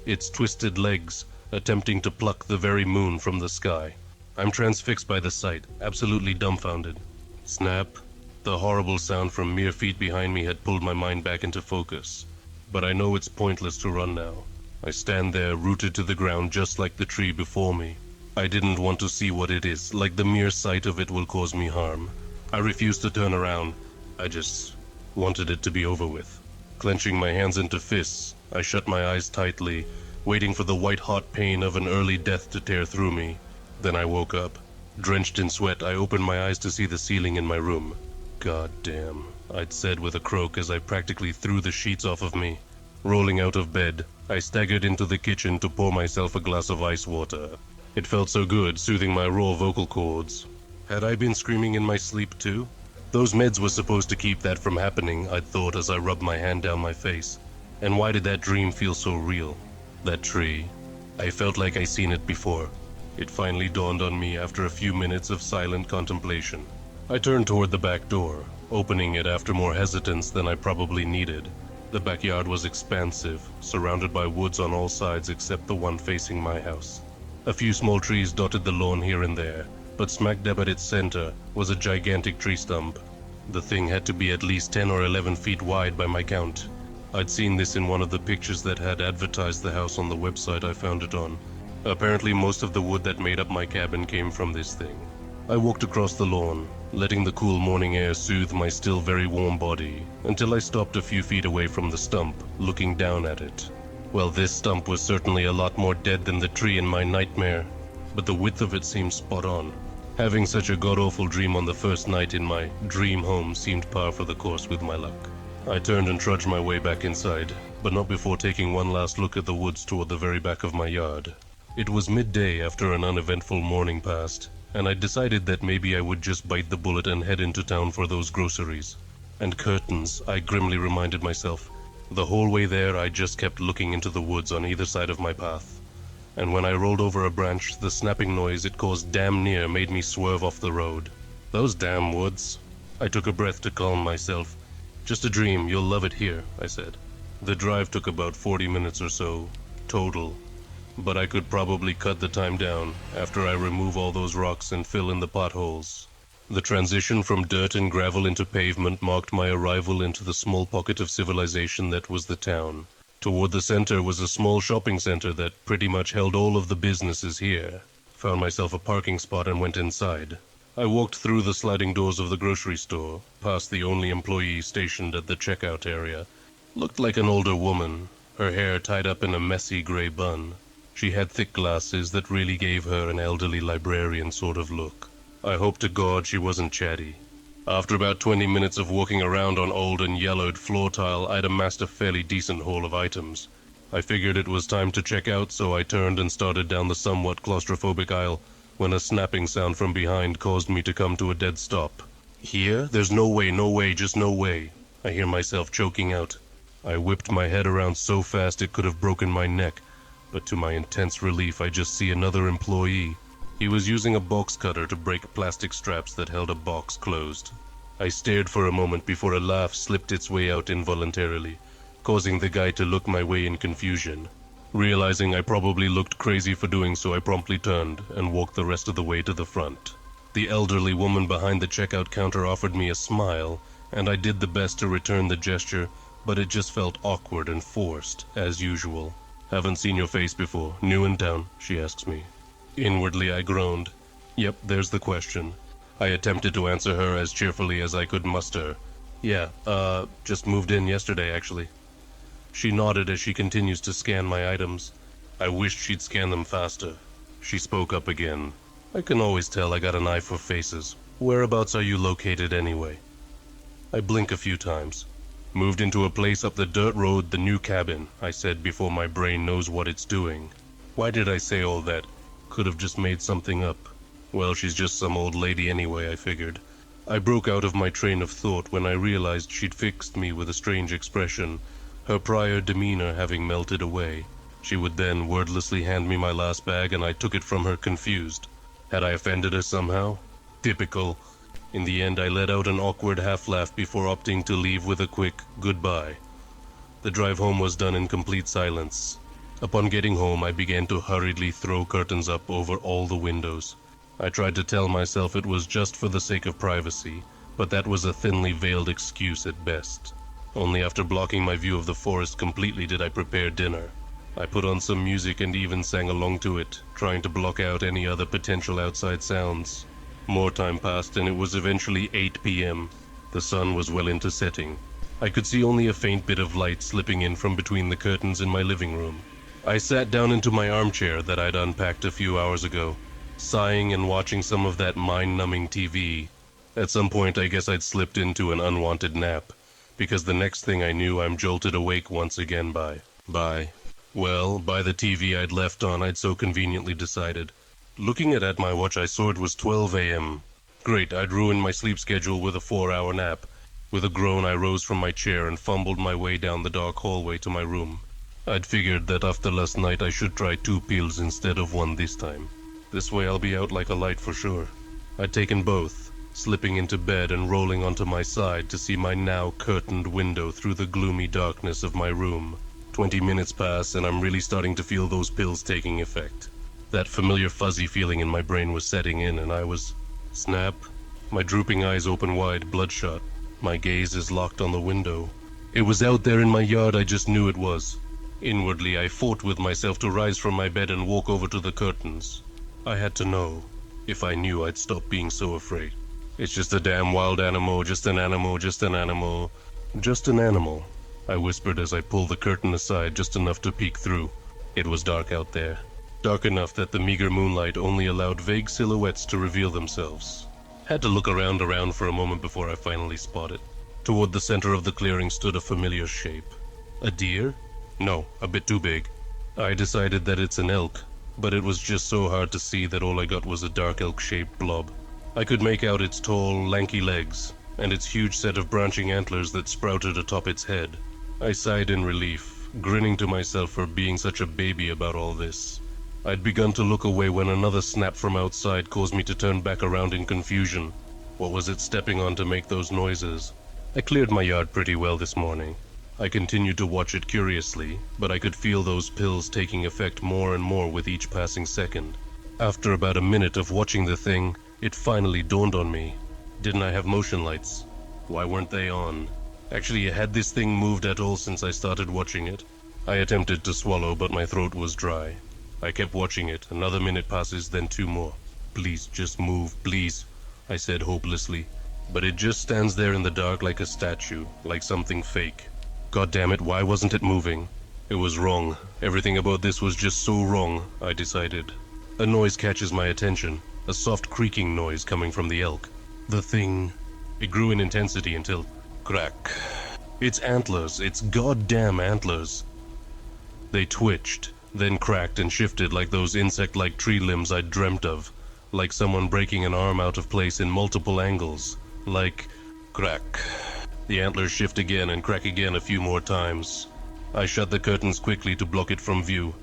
Speaker 1: Its twisted legs attempting to pluck the very moon from the sky. I'm transfixed by the sight, absolutely dumbfounded. Snap. The horrible sound from mere feet behind me had pulled my mind back into focus. But I know it's pointless to run now. I stand there rooted to the ground just like the tree before me. I didn't want to see what it is, like the mere sight of it will cause me harm. I refused to turn around. I just wanted it to be over with. Clenching my hands into fists, I shut my eyes tightly, waiting for the white-hot pain of an early death to tear through me. Then I woke up. Drenched in sweat, I opened my eyes to see the ceiling in my room. God damn, I'd said with a croak as I practically threw the sheets off of me. Rolling out of bed, I staggered into the kitchen to pour myself a glass of ice water. It felt so good, soothing my raw vocal cords. Had I been screaming in my sleep too? Those meds were supposed to keep that from happening, I'd thought as I rubbed my hand down my face. And why did that dream feel so real? That tree. I felt like I'd seen it before. It finally dawned on me after a few minutes of silent contemplation. I turned toward the back door, opening it after more hesitance than I probably needed. The backyard was expansive, surrounded by woods on all sides except the one facing my house. A few small trees dotted the lawn here and there, but smack dab at its center was a gigantic tree stump. The thing had to be at least 10 or 11 feet wide by my count. I'd seen this in one of the pictures that had advertised the house on the website I found it on. Apparently most of the wood that made up my cabin came from this thing. I walked across the lawn, letting the cool morning air soothe my still very warm body, until I stopped a few feet away from the stump, looking down at it. Well, this stump was certainly a lot more dead than the tree in my nightmare, but the width of it seemed spot on. Having such a god-awful dream on the first night in my dream home seemed par for the course with my luck. I turned and trudged my way back inside, but not before taking one last look at the woods toward the very back of my yard. It was midday after an uneventful morning passed, and I decided that maybe I would just bite the bullet and head into town for those groceries. And curtains, I grimly reminded myself. The whole way there, I just kept looking into the woods on either side of my path. And when I rolled over a branch, the snapping noise it caused damn near made me swerve off the road. Those damn woods. I took a breath to calm myself. Just a dream, you'll love it here, I said. The drive took about 40 minutes or so, total. But I could probably cut the time down after I remove all those rocks and fill in the potholes. The transition from dirt and gravel into pavement marked my arrival into the small pocket of civilization that was the town. Toward the center was a small shopping center that pretty much held all of the businesses here. Found myself a parking spot and went inside. I walked through the sliding doors of the grocery store, past the only employee stationed at the checkout area. Looked like an older woman, her hair tied up in a messy gray bun. She had thick glasses that really gave her an elderly librarian sort of look. I hope to God she wasn't chatty. After about 20 minutes of walking around on old and yellowed floor tile, I'd amassed a fairly decent haul of items. I figured it was time to check out, so I turned and started down the somewhat claustrophobic aisle when a snapping sound from behind caused me to come to a dead stop. Here? There's no way, just no way. I hear myself choking out. I whipped my head around so fast it could have broken my neck, but to my intense relief, I just see another employee. He was using a box cutter to break plastic straps that held a box closed. I stared for a moment before a laugh slipped its way out involuntarily, causing the guy to look my way in confusion. Realizing I probably looked crazy for doing so, I promptly turned and walked the rest of the way to the front. The elderly woman behind the checkout counter offered me a smile, and I did the best to return the gesture, but it just felt awkward and forced, as usual. "Haven't seen your face before. New in town?" she asks me. Inwardly, I groaned. Yep, there's the question. I attempted to answer her as cheerfully as I could muster. "Yeah, just moved in yesterday, actually." She nodded as she continues to scan my items. I wished she'd scan them faster. She spoke up again. "I can always tell I got an eye for faces. Whereabouts are you located anyway?" I blink a few times. "Moved into a place up the dirt road, the new cabin," I said before my brain knows what it's doing. Why did I say all that? Could have just made something up. Well, she's just some old lady anyway, I figured. I broke out of my train of thought when I realized she'd fixed me with a strange expression, her prior demeanor having melted away. She would then wordlessly hand me my last bag, and I took it from her confused. Had I offended her somehow? Typical. In the end, I let out an awkward half-laugh before opting to leave with a quick goodbye. The drive home was done in complete silence. Upon getting home, I began to hurriedly throw curtains up over all the windows. I tried to tell myself it was just for the sake of privacy, but that was a thinly veiled excuse at best. Only after blocking my view of the forest completely did I prepare dinner. I put on some music and even sang along to it, trying to block out any other potential outside sounds. More time passed and it was eventually 8 p.m. The sun was well into setting. I could see only a faint bit of light slipping in from between the curtains in my living room. I sat down into my armchair that I'd unpacked a few hours ago, sighing and watching some of that mind-numbing TV. At some point, I guess I'd slipped into an unwanted nap, because the next thing I knew, I'm jolted awake once again by the TV I'd left on, I'd so conveniently decided. Looking at my watch, I saw it was 12 a.m. Great, I'd ruined my sleep schedule with a 4-hour nap. With a groan, I rose from my chair and fumbled my way down the dark hallway to my room. I'd figured that after last night, I should try 2 pills instead of 1 this time. This way I'll be out like a light for sure. I'd taken both, slipping into bed and rolling onto my side to see my now curtained window through the gloomy darkness of my room. 20 minutes pass and I'm really starting to feel those pills taking effect. That familiar fuzzy feeling in my brain was setting in and I was... Snap. My drooping eyes open wide, bloodshot. My gaze is locked on the window. It was out there in my yard, I just knew it was. Inwardly, I fought with myself to rise from my bed and walk over to the curtains. I had to know. If I knew, I'd stop being so afraid. It's just a damn wild animal, just an animal, just an animal. Just an animal, I whispered as I pulled the curtain aside just enough to peek through. It was dark out there. Dark enough that the meager moonlight only allowed vague silhouettes to reveal themselves. Had to look around for a moment before I finally spotted. Toward the center of the clearing stood a familiar shape. A deer? No, a bit too big. I decided that it's an elk, but it was just so hard to see that all I got was a dark elk-shaped blob. I could make out its tall, lanky legs, and its huge set of branching antlers that sprouted atop its head. I sighed in relief, grinning to myself for being such a baby about all this. I'd begun to look away when another snap from outside caused me to turn back around in confusion. What was it stepping on to make those noises? I cleared my yard pretty well this morning. I continued to watch it curiously, but I could feel those pills taking effect more and more with each passing second. After about a minute of watching the thing, it finally dawned on me. Didn't I have motion lights? Why weren't they on? Actually, had this thing moved at all since I started watching it? I attempted to swallow, but my throat was dry. I kept watching it. Another minute passes, then 2 more. "Please, just move, please," I said hopelessly. But it just stands there in the dark like a statue, like something fake. God damn it, why wasn't it moving? It was wrong. Everything about this was just so wrong, I decided. A noise catches my attention, a soft creaking noise coming from the elk. The thing... It grew in intensity until... Crack. Its antlers, its goddamn antlers. They twitched, then cracked and shifted like those insect-like tree limbs I'd dreamt of, like someone breaking an arm out of place in multiple angles, like... Crack. The antlers shift again and crack again a few more times. I shut the curtains quickly to block it from view,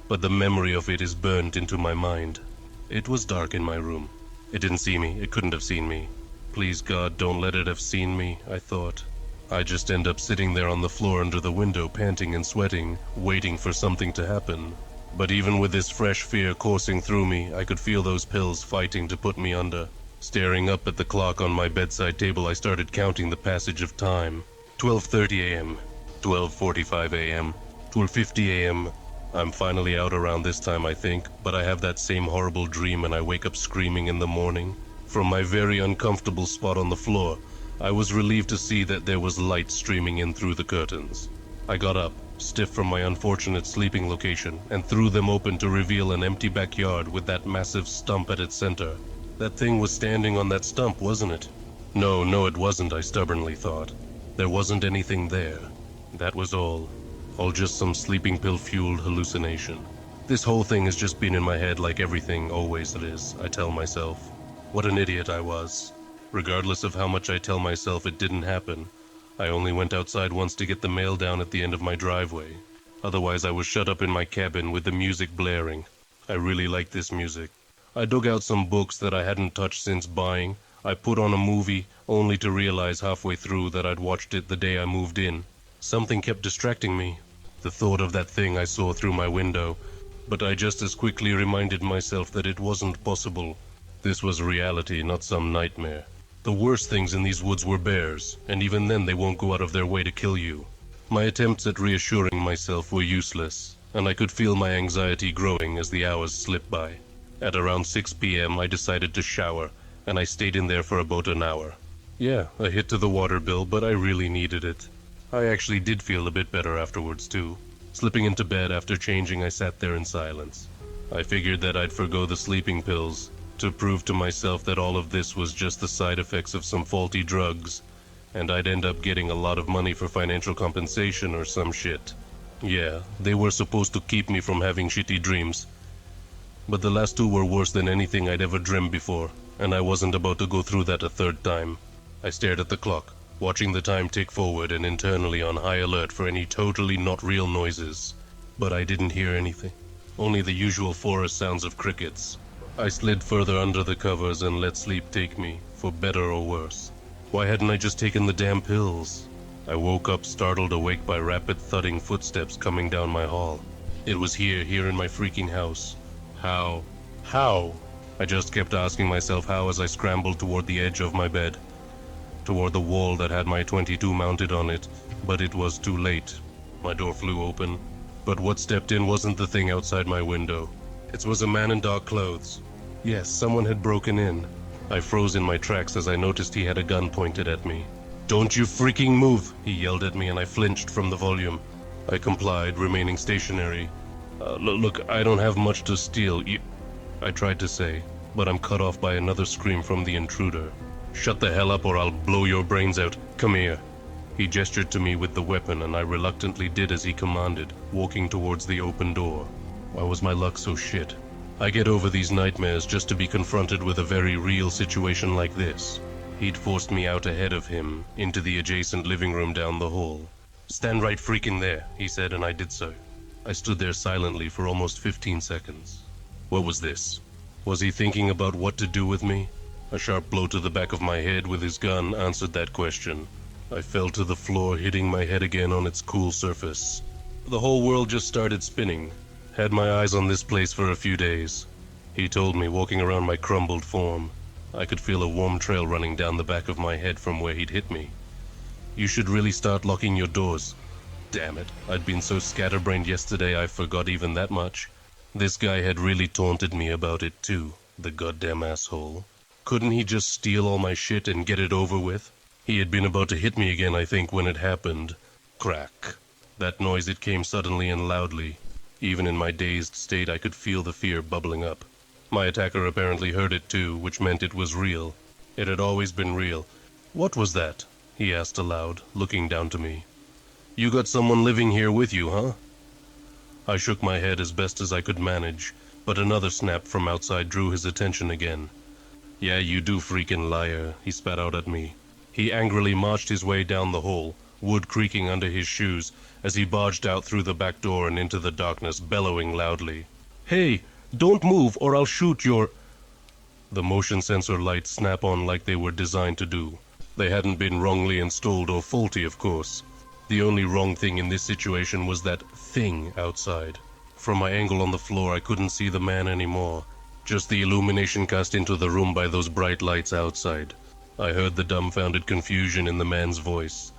Speaker 1: but the memory of it is burnt into my mind. It was dark in my room. It didn't see me. It couldn't have seen me. Please God, don't let it have seen me, I thought. I just end up sitting there on the floor under the window, panting and sweating, waiting for something to happen. But even with this fresh fear coursing through me, I could feel those pills fighting to put me under. Staring up at the clock on my bedside table, I started counting the passage of time. 12:30 a.m., 12:45 a.m., 12:50 a.m. I'm finally out around this time, I think, but I have that same horrible dream and I wake up screaming in the morning. From my very uncomfortable spot on the floor, I was relieved to see that there was light streaming in through the curtains. I got up, stiff from my unfortunate sleeping location, and threw them open to reveal an empty backyard with that massive stump at its center. That thing was standing on that stump, wasn't it? No, it wasn't, I stubbornly thought. There wasn't anything there. That was all. All just some sleeping pill-fueled hallucination. This whole thing has just been in my head like everything always is, I tell myself. What an idiot I was. Regardless of how much I tell myself it didn't happen, I only went outside once to get the mail down at the end of my driveway. Otherwise I was shut up in my cabin with the music blaring. I really liked this music. I dug out some books that I hadn't touched since buying. I put on a movie, only to realize halfway through that I'd watched it the day I moved in. Something kept distracting me. The thought of that thing I saw through my window. But I just as quickly reminded myself that it wasn't possible. This was reality, not some nightmare. The worst things in these woods were bears, and even then they won't go out of their way to kill you. My attempts at reassuring myself were useless, and I could feel my anxiety growing as the hours slipped by. At around 6 p.m. I decided to shower, and I stayed in there for about an hour. Yeah, a hit to the water bill, but I really needed it. I actually did feel a bit better afterwards, too. Slipping into bed after changing, I sat there in silence. I figured that I'd forgo the sleeping pills, to prove to myself that all of this was just the side effects of some faulty drugs, and I'd end up getting a lot of money for financial compensation or some shit. Yeah, they were supposed to keep me from having shitty dreams, but the last two were worse than anything I'd ever dreamed before, and I wasn't about to go through that a third time. I stared at the clock, watching the time tick forward and internally on high alert for any totally not real noises. But I didn't hear anything, only the usual forest sounds of crickets. I slid further under the covers and let sleep take me, for better or worse. Why hadn't I just taken the damn pills? I woke up startled awake by rapid thudding footsteps coming down my hall. It was here in my freaking house. How? I just kept asking myself how as I scrambled toward the edge of my bed, toward the wall that had my .22 mounted on it, but it was too late. My door flew open, but what stepped in wasn't the thing outside my window. It was a man in dark clothes. Yes, someone had broken in. I froze in my tracks as I noticed he had a gun pointed at me. "Don't you freaking move!" he yelled at me, and I flinched from the volume. I complied, remaining stationary. Look, I don't have much to steal. I tried to say, but I'm cut off by another scream from the intruder. "Shut the hell up or I'll blow your brains out. Come here." He gestured to me with the weapon, and I reluctantly did as he commanded, walking towards the open door. Why was my luck so shit? I get over these nightmares just to be confronted with a very real situation like this. He'd forced me out ahead of him, into the adjacent living room down the hall. "Stand right freaking there," he said, and I did so. I stood there silently for almost 15 seconds. What was this? Was he thinking about what to do with me? A sharp blow to the back of my head with his gun answered that question. I fell to the floor, hitting my head again on its cool surface. The whole world just started spinning. Had my eyes on this place for a few days. He told me, walking around my crumbled form. I could feel a warm trail running down the back of my head from where he'd hit me. "You should really start locking your doors." Damn it, I'd been so scatterbrained yesterday I forgot even that much. This guy had really taunted me about it too, the goddamn asshole. Couldn't he just steal all my shit and get it over with? He had been about to hit me again, I think, when it happened. Crack. That noise, it came suddenly and loudly. Even in my dazed state, I could feel the fear bubbling up. My attacker apparently heard it too, which meant it was real. It had always been real. "What was that?" he asked aloud, looking down to me. "You got someone living here with you, huh?" I shook my head as best as I could manage, but another snap from outside drew his attention again. "Yeah, you do, freaking liar," he spat out at me. He angrily marched his way down the hall, wood creaking under his shoes, as he barged out through the back door and into the darkness, bellowing loudly. "Hey, don't move or I'll shoot your—" The motion sensor lights snap on like they were designed to do. They hadn't been wrongly installed or faulty, of course. The only wrong thing in this situation was that thing outside. From my angle on the floor, I couldn't see the man anymore, just the illumination cast into the room by those bright lights outside. I heard the dumbfounded confusion in the man's voice,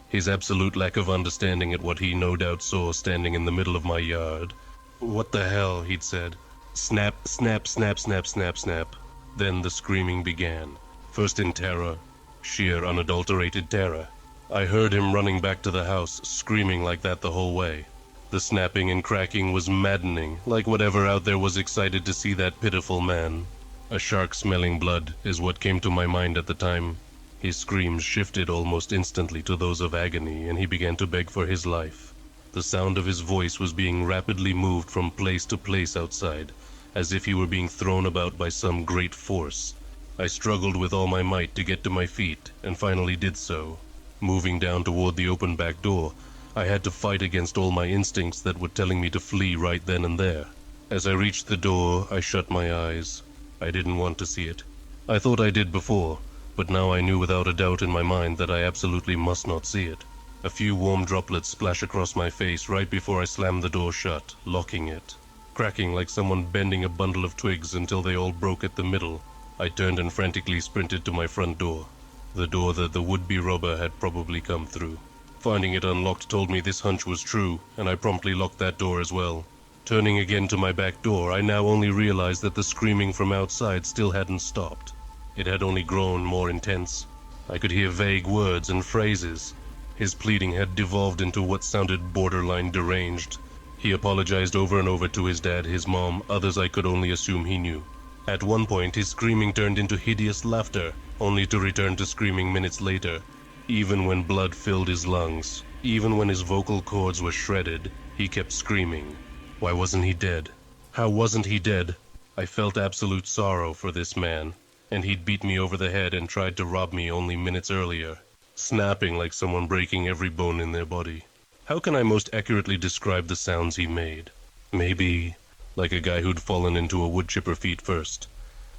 Speaker 1: his absolute lack of understanding at what he no doubt saw standing in the middle of my yard. "What the hell?" he'd said. Snap, snap, snap, snap, snap, snap. Then the screaming began, first in terror, sheer unadulterated terror. I heard him running back to the house, screaming like that the whole way. The snapping and cracking was maddening, like whatever out there was excited to see that pitiful man. A shark smelling blood is what came to my mind at the time. His screams shifted almost instantly to those of agony, and he began to beg for his life. The sound of his voice was being rapidly moved from place to place outside, as if he were being thrown about by some great force. I struggled with all my might to get to my feet, and finally did so. Moving down toward the open back door, I had to fight against all my instincts that were telling me to flee right then and there. As I reached the door, I shut my eyes. I didn't want to see it. I thought I did before, but now I knew without a doubt in my mind that I absolutely must not see it. A few warm droplets splash across my face right before I slam the door shut, locking it. Cracking like someone bending a bundle of twigs until they all broke at the middle, I turned and frantically sprinted to my front door, the door that the would-be robber had probably come through. Finding it unlocked told me this hunch was true, and I promptly locked that door as well. Turning again to my back door, I now only realized that the screaming from outside still hadn't stopped. It had only grown more intense. I could hear vague words and phrases. His pleading had devolved into what sounded borderline deranged. He apologized over and over to his dad, his mom, others I could only assume he knew. At one point, his screaming turned into hideous laughter, only to return to screaming minutes later. Even when blood filled his lungs, even when his vocal cords were shredded, he kept screaming. Why wasn't he dead? How wasn't he dead? I felt absolute sorrow for this man, and he'd beat me over the head and tried to rob me only minutes earlier, snapping like someone breaking every bone in their body. How can I most accurately describe the sounds he made? Maybe like a guy who'd fallen into a wood chipper feet first.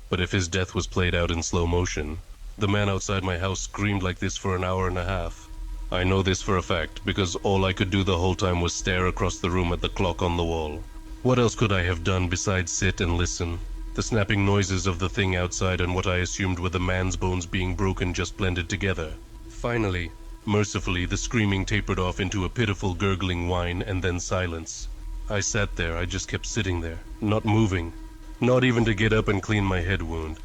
Speaker 1: But if his death was played out in slow motion, the man outside my house screamed like this for an hour and a half. I know this for a fact, because all I could do the whole time was stare across the room at the clock on the wall. What else could I have done besides sit and listen? The snapping noises of the thing outside and what I assumed were the man's bones being broken just blended together. Finally, mercifully, the screaming tapered off into a pitiful gurgling whine and then silence. I sat there, I just kept sitting there, not moving, not even to get up and clean my head wound.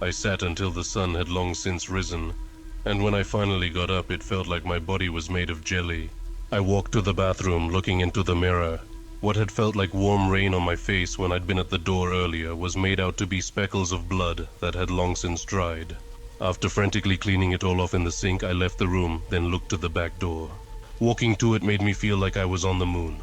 Speaker 1: I sat until the sun had long since risen, and when I finally got up, it felt like my body was made of jelly. I walked to the bathroom, looking into the mirror. What had felt like warm rain on my face when I'd been at the door earlier was made out to be speckles of blood that had long since dried. After frantically cleaning it all off in the sink, I left the room, then looked to the back door. Walking to it made me feel like I was on the moon.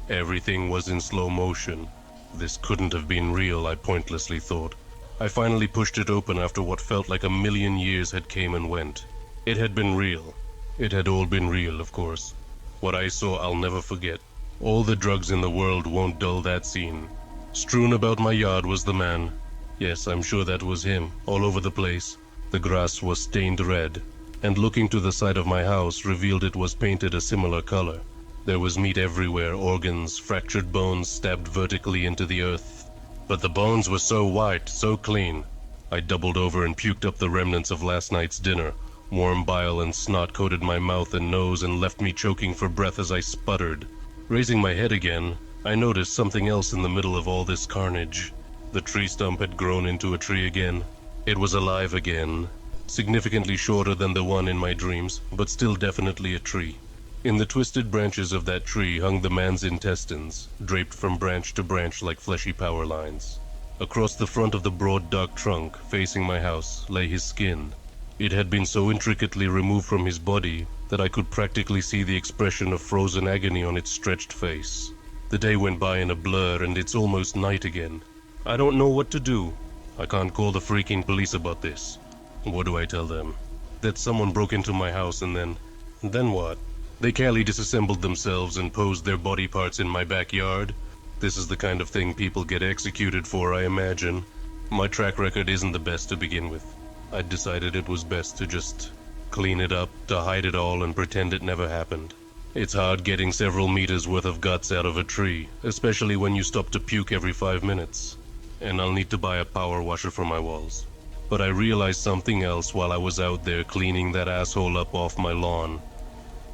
Speaker 1: Everything was in slow motion. This couldn't have been real, I pointlessly thought. I finally pushed it open after what felt like a million years had came and went. It had been real. It had all been real, of course. What I saw I'll never forget. All the drugs in the world won't dull that scene. Strewn about my yard was the man. Yes, I'm sure that was him, all over the place. The grass was stained red, and looking to the side of my house revealed it was painted a similar color. There was meat everywhere, organs, fractured bones stabbed vertically into the earth. But the bones were so white, so clean. I doubled over and puked up the remnants of last night's dinner. Warm bile and snot coated my mouth and nose and left me choking for breath as I sputtered. Raising my head again, I noticed something else in the middle of all this carnage. The tree stump had grown into a tree again. It was alive again, significantly shorter than the one in my dreams, but still definitely a tree. In the twisted branches of that tree hung the man's intestines, draped from branch to branch like fleshy power lines. Across the front of the broad dark trunk, facing my house, lay his skin. It had been so intricately removed from his body that I could practically see the expression of frozen agony on its stretched face. The day went by in a blur and it's almost night again. I don't know what to do. I can't call the freaking police about this. What do I tell them? that someone broke into my house and then what? They carefully disassembled themselves and posed their body parts in my backyard. This is the kind of thing people get executed for, I imagine. My track record isn't the best to begin with. I decided it was best to just clean it up, to hide it all and pretend it never happened. It's hard getting several meters worth of guts out of a tree, especially when you stop to puke every 5 minutes. And I'll need to buy a power washer for my walls. But I realized something else while I was out there cleaning that asshole up off my lawn.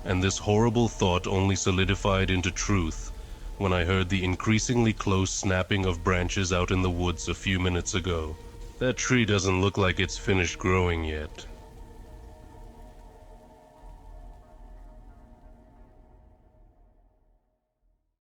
Speaker 1: And this horrible thought only solidified into truth when I heard the increasingly close snapping of branches out in the woods a few minutes ago. That tree doesn't look like it's finished growing yet.